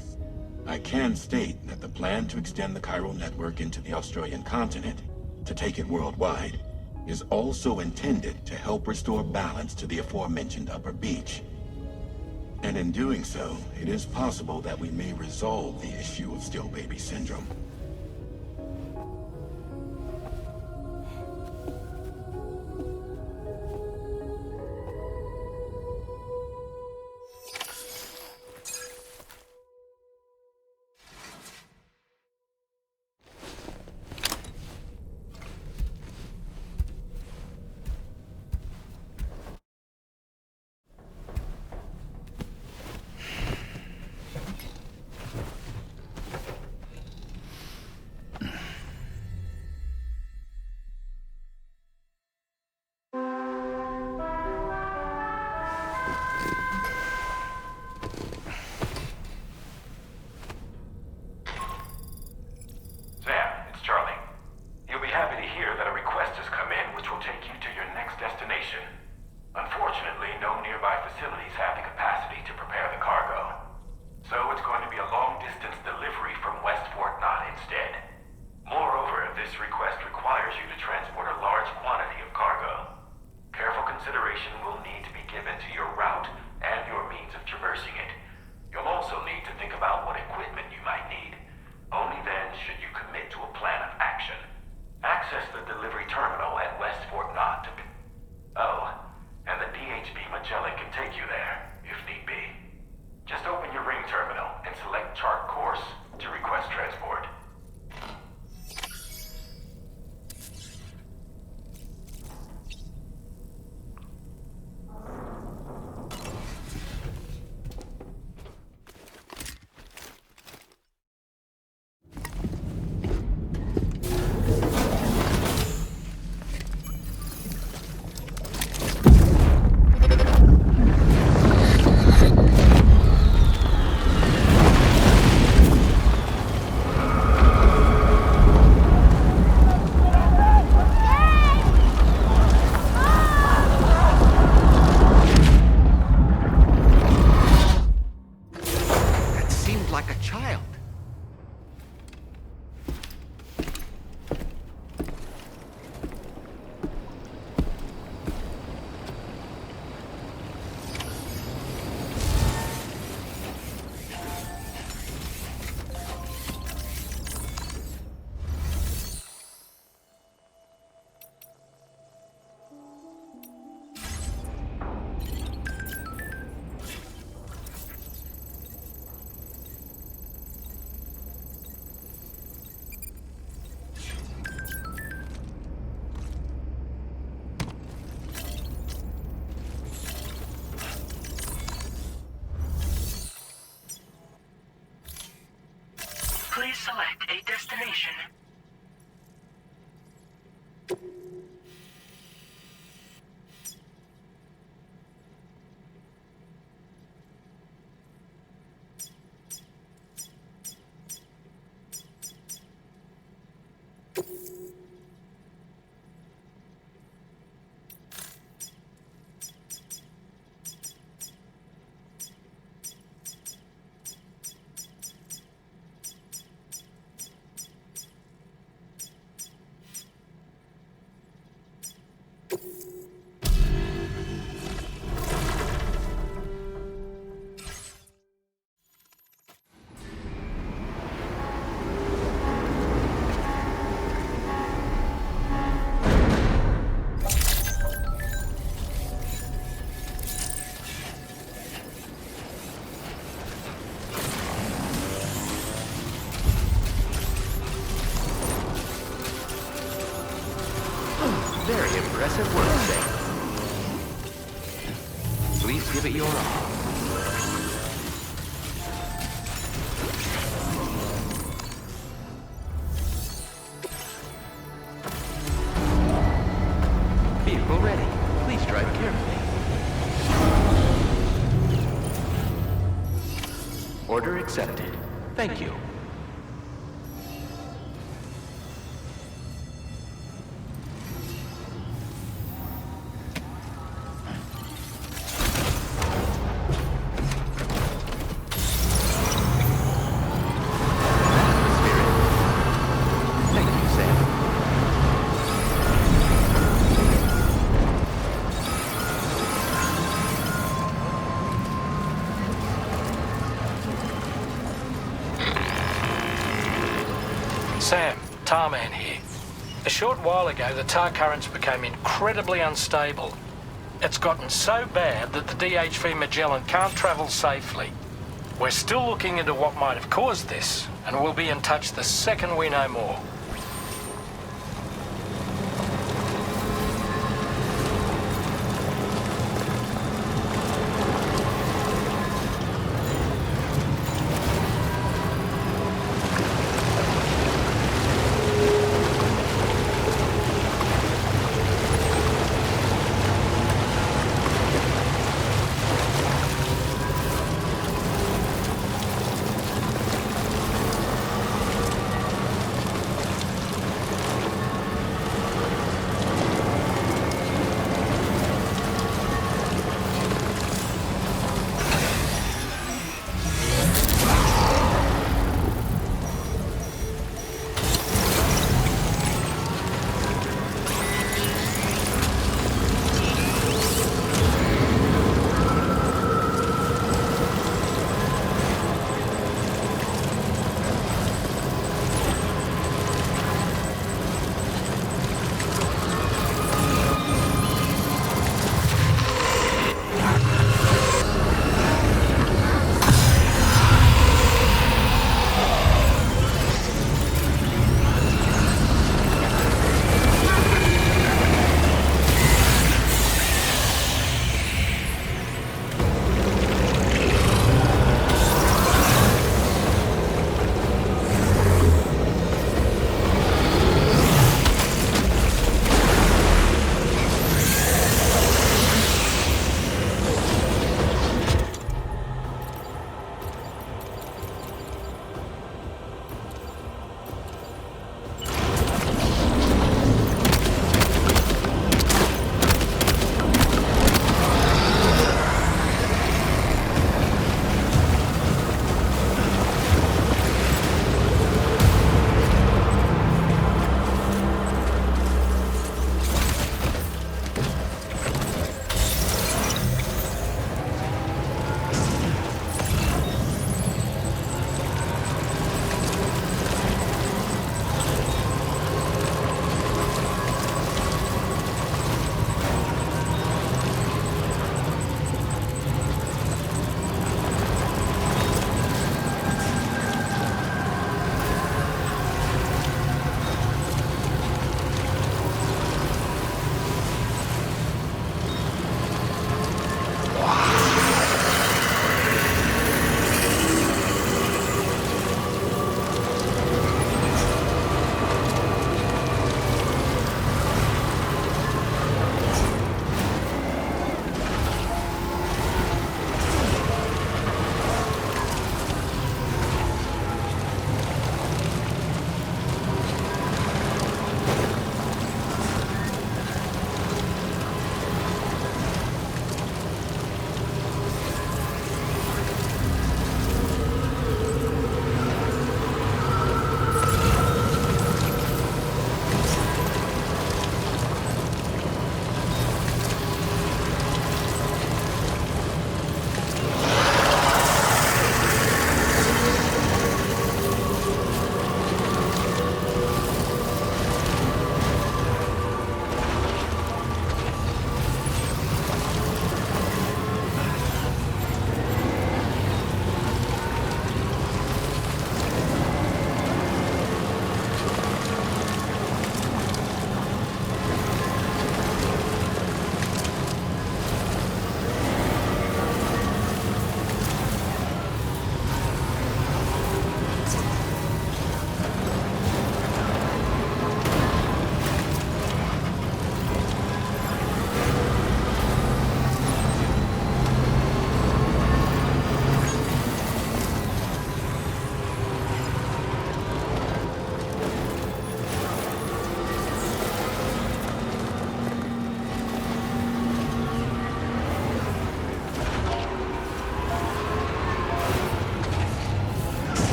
I can state that the plan to extend the chiral network into the Australian continent, to take it worldwide, is also intended to help restore balance to the aforementioned upper beach. And in doing so, it is possible that we may resolve the issue of still baby syndrome. select a destination. Very impressive work, Sam. Please give it your all. Vehicle ready. Please drive carefully. Order accepted. Thank you. Sam, Tarman here. A short while ago, the tar currents became incredibly unstable. It's gotten so bad that the DHV Magellan can't travel safely. We're still looking into what might have caused this, and we'll be in touch the second we know more.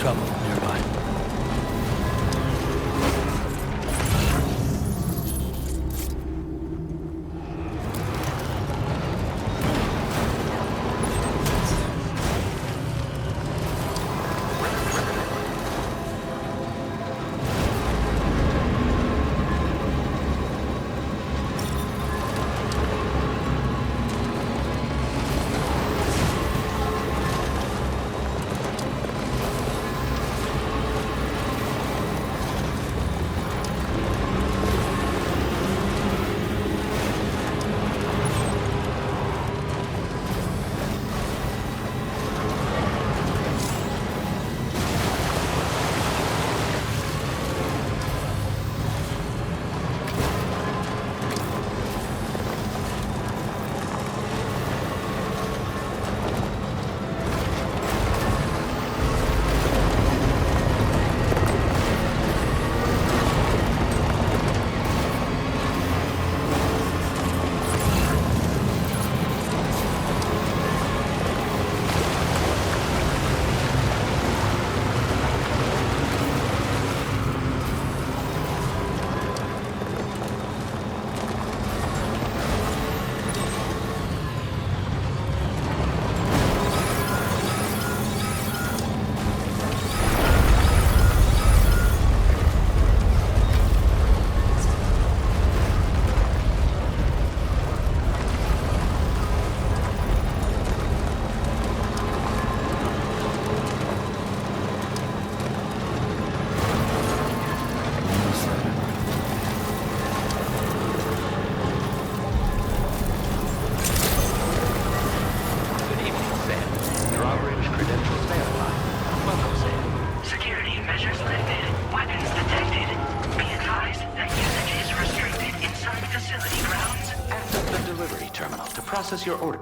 trouble nearby. Process your order.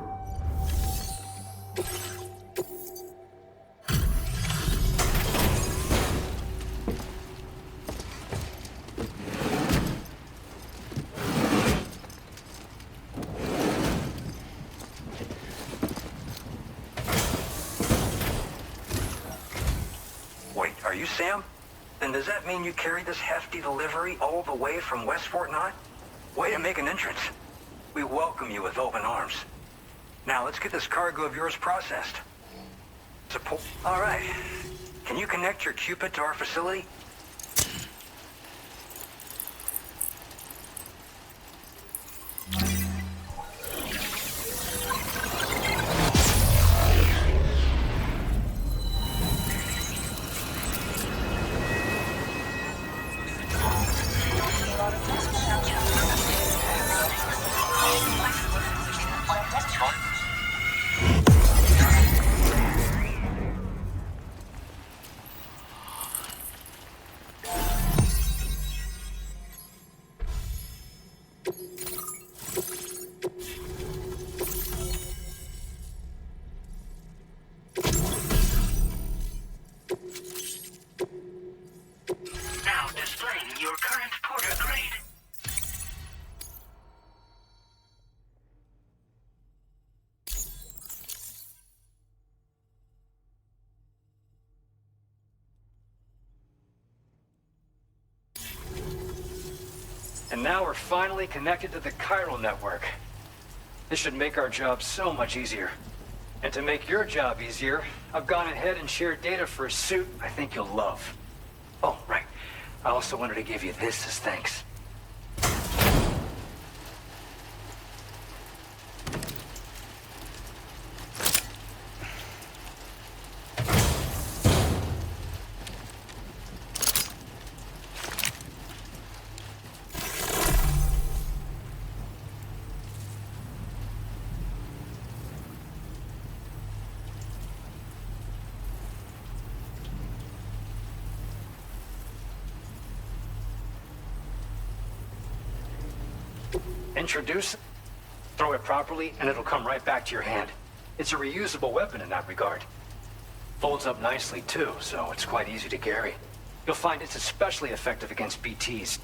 Wait, are you Sam? Then does that mean you carried this hefty delivery all the way from West Fort Knott? Way to make an entrance. We welcome you with open arms. Now, let's get this cargo of yours processed. Support. All right. Can you connect your Cupid to our facility? And now we're finally connected to the chiral network. This should make our job so much easier. And to make your job easier, I've gone ahead and shared data for a suit I think you'll love. Oh, right. I also wanted to give you this as thanks. Introduce, throw it properly, and it'll come right back to your hand. It's a reusable weapon in that regard. Folds up nicely too, so it's quite easy to carry. You'll find it's especially effective against BTs.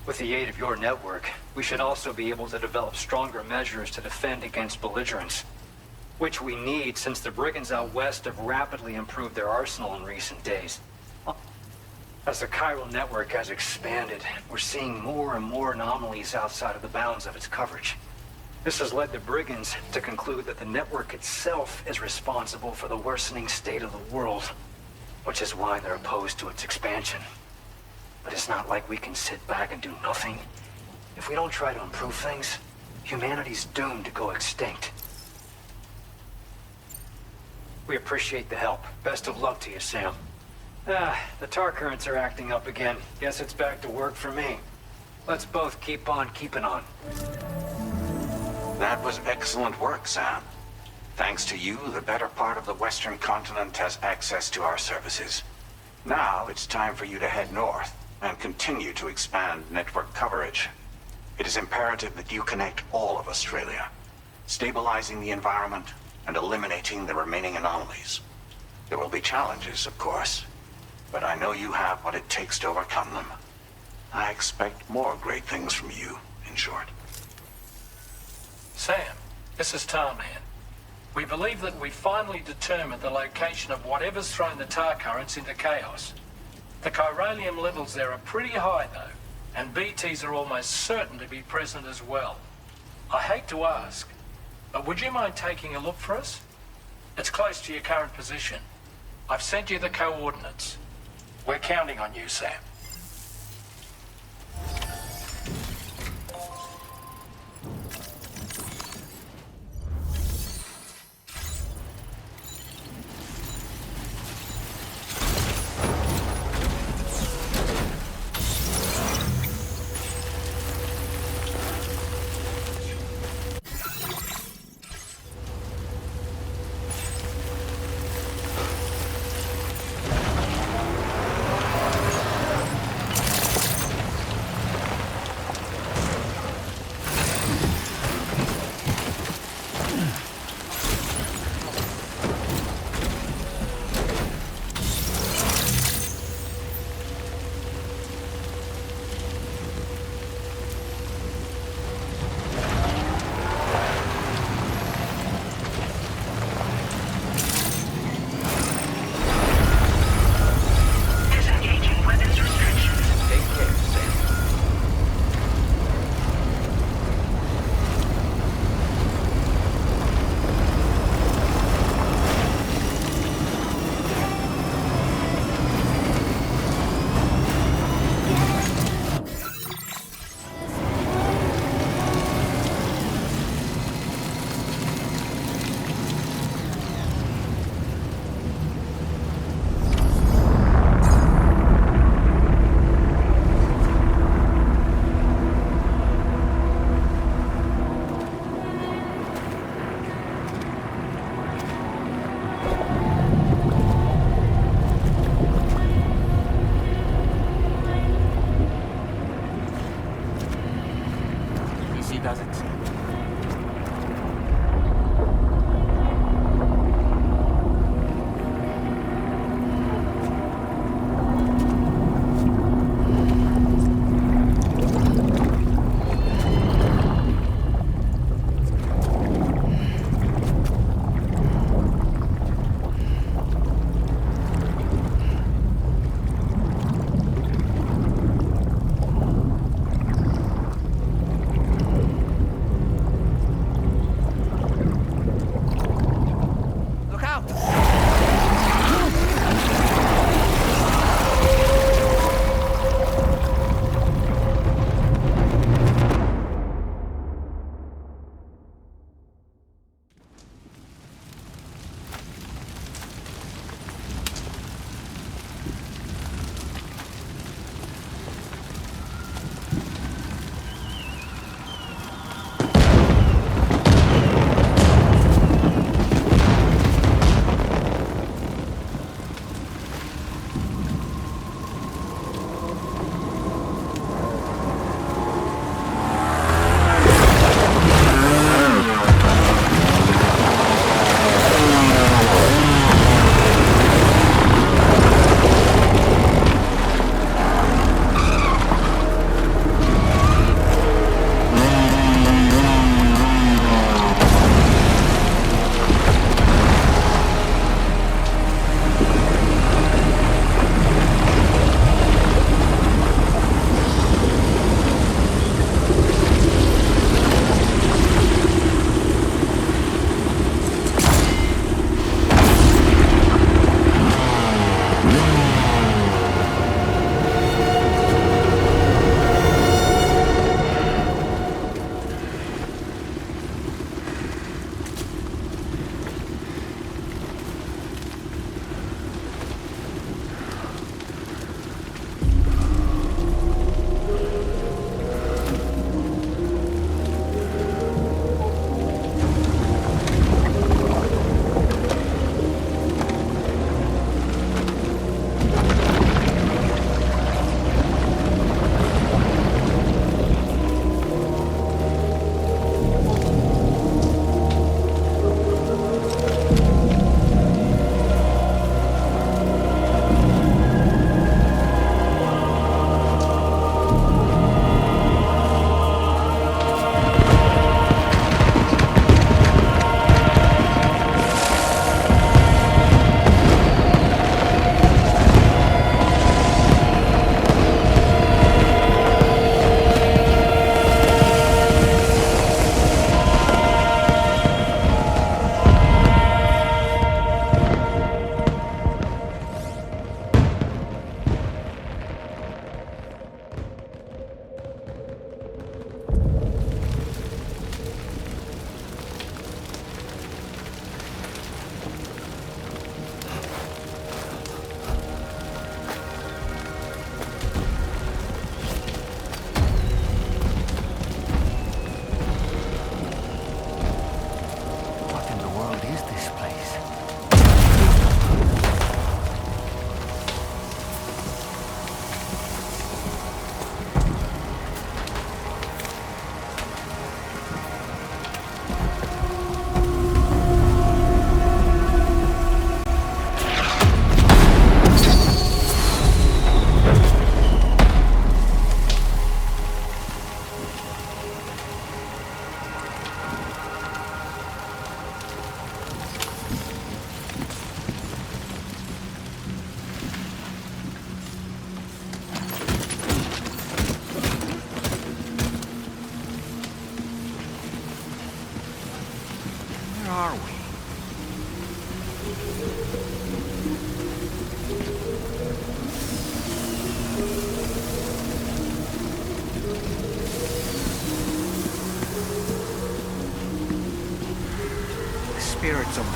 With the aid of your network, we should also be able to develop stronger measures to defend against belligerents. Which we need, since the brigands out west have rapidly improved their arsenal in recent days. As the chiral network has expanded, we're seeing more and more anomalies outside of the bounds of its coverage. This has led the brigands to conclude that the network itself is responsible for the worsening state of the world, which is why they're opposed to its expansion. But it's not like we can sit back and do nothing. If we don't try to improve things, humanity's doomed to go extinct. We appreciate the help. Best of luck to you, Sam. The tar currents are acting up again. Guess it's back to work for me. Let's both keep on keeping on. That was excellent work, Sam. Thanks to you, the better part of the Western continent has access to our services. Now it's time for you to head north and continue to expand network coverage. It is imperative that you connect all of Australia, stabilizing the environment and eliminating the remaining anomalies. There will be challenges, of course, but I know you have what it takes to overcome them. I expect more great things from you, in short. Sam, this is Tarman. We believe that we finally determined the location of whatever's thrown the tar currents into chaos. The chiralium levels there are pretty high, though, and BTs are almost certain to be present as well. I hate to ask, but would you mind taking a look for us? It's close to your current position. I've sent you the coordinates. We're counting on you, Sam.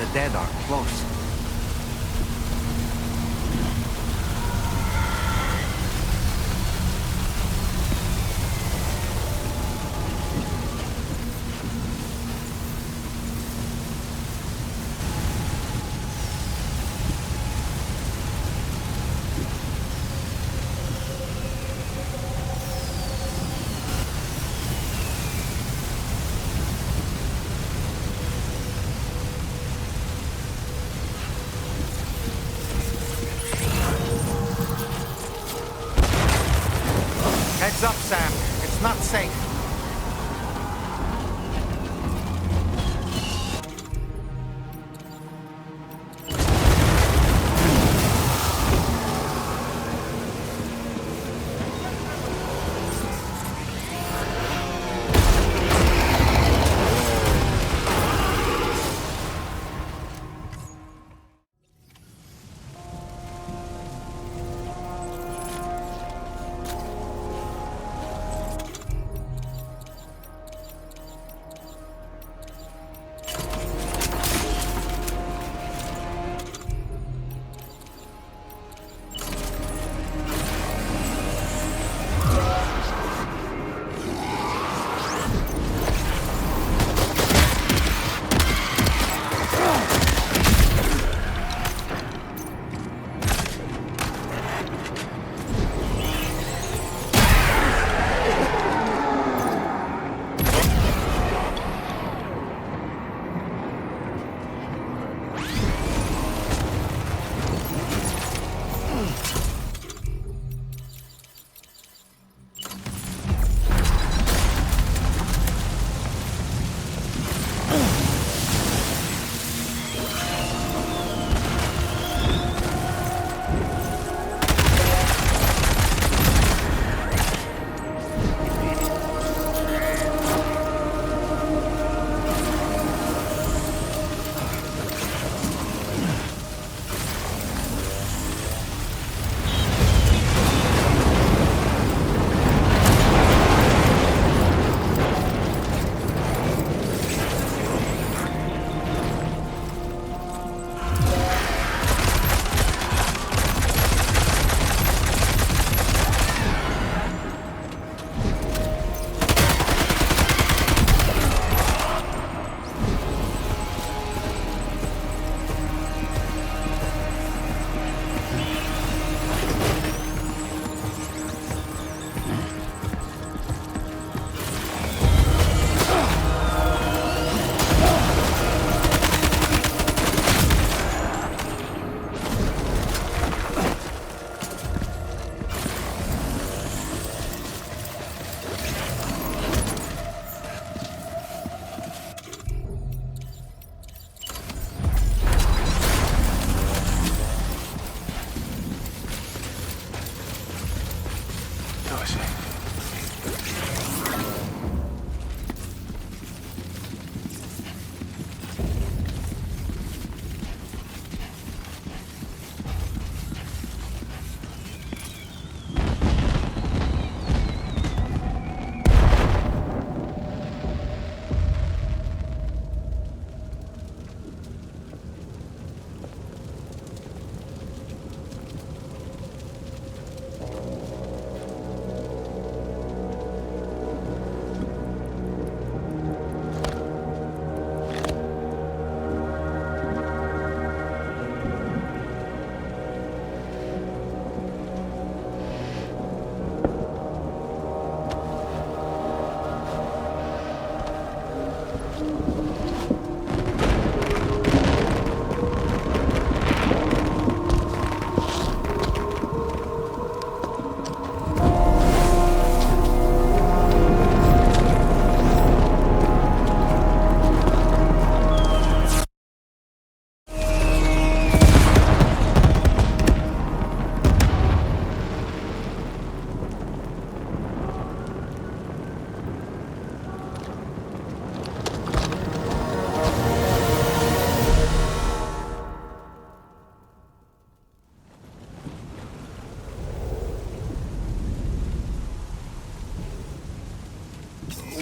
the dead are close. Heads up, Sam. It's not safe.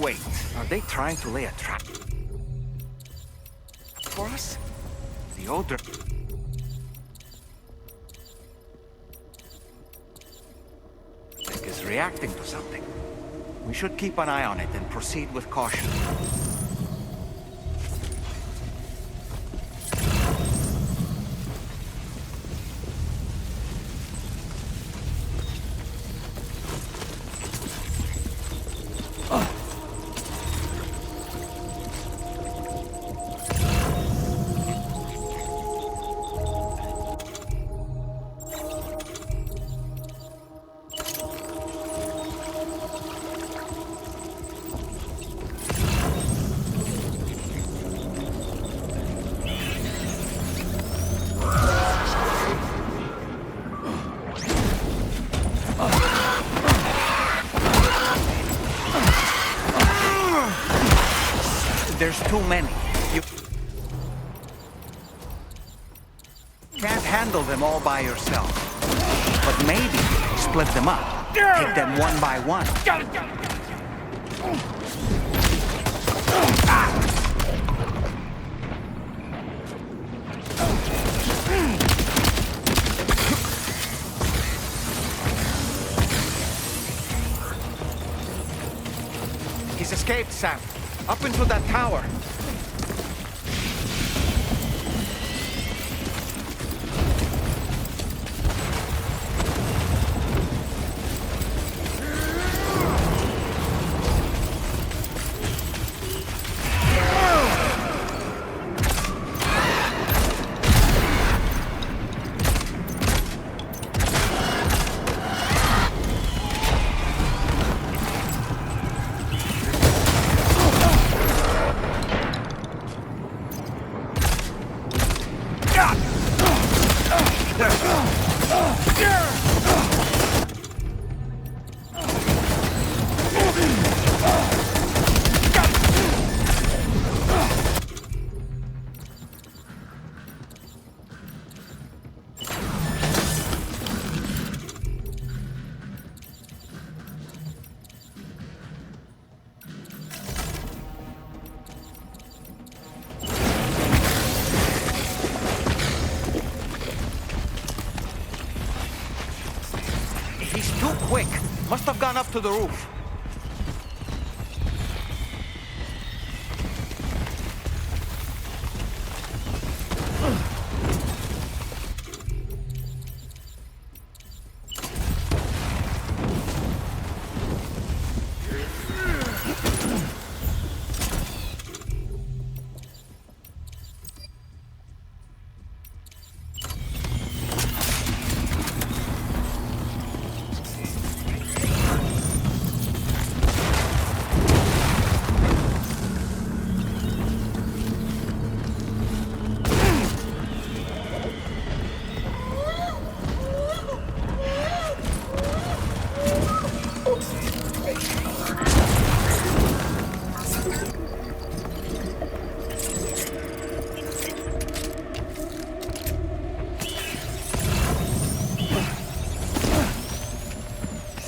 Wait, are they trying to lay a trap for us? The odor... is reacting to something. We should keep an eye on it and proceed with caution. There's too many. You can't handle them all by yourself. But maybe split them up. Take them one by one. He's escaped, Sam. Up into that tower. Quick! Must have gone up to the roof.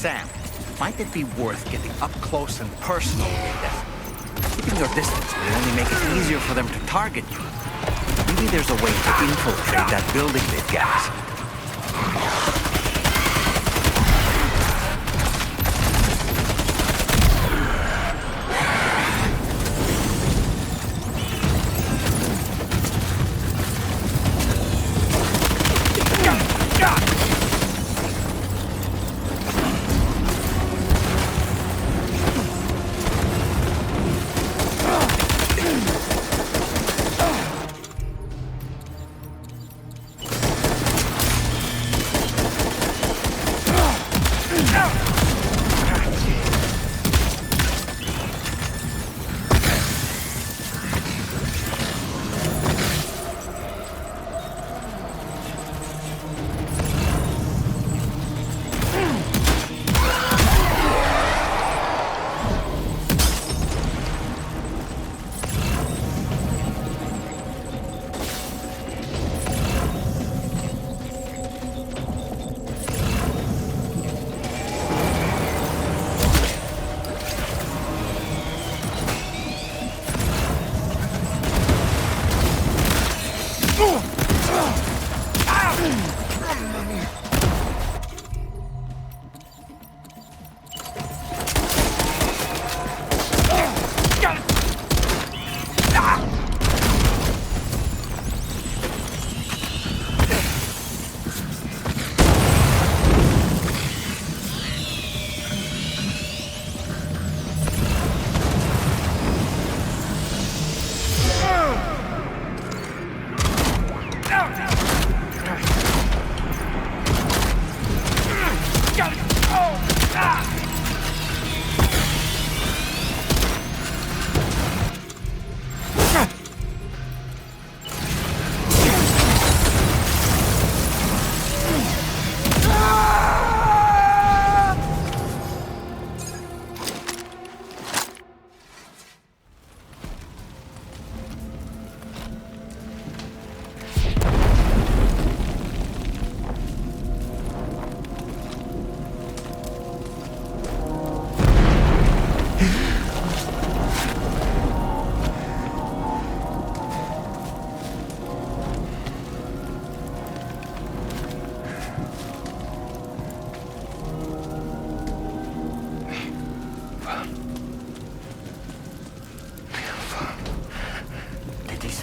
Sam, might it be worth getting up close and personal with them? Keeping your distance will only make it easier for them to target you. Maybe there's a way to infiltrate that building they've gassed.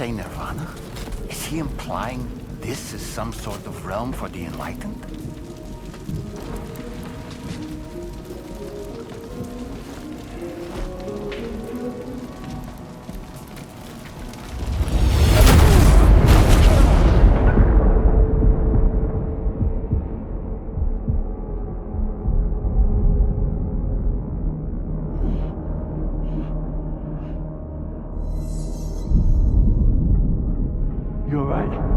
Say Nirvana? Is he implying this is some sort of realm for the enlightened? You're right.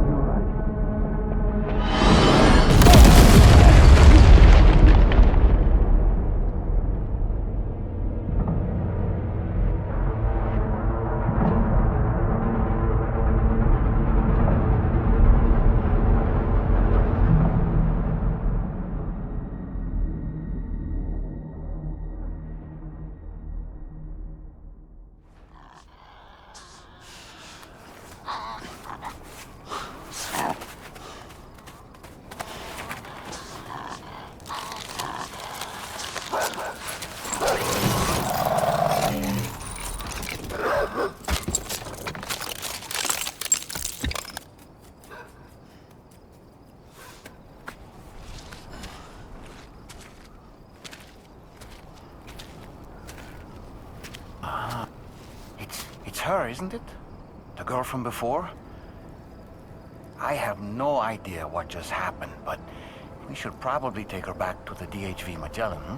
It's her, isn't it? The girl from before? I have no idea what just happened, but we should probably take her back to the DHV Magellan, huh?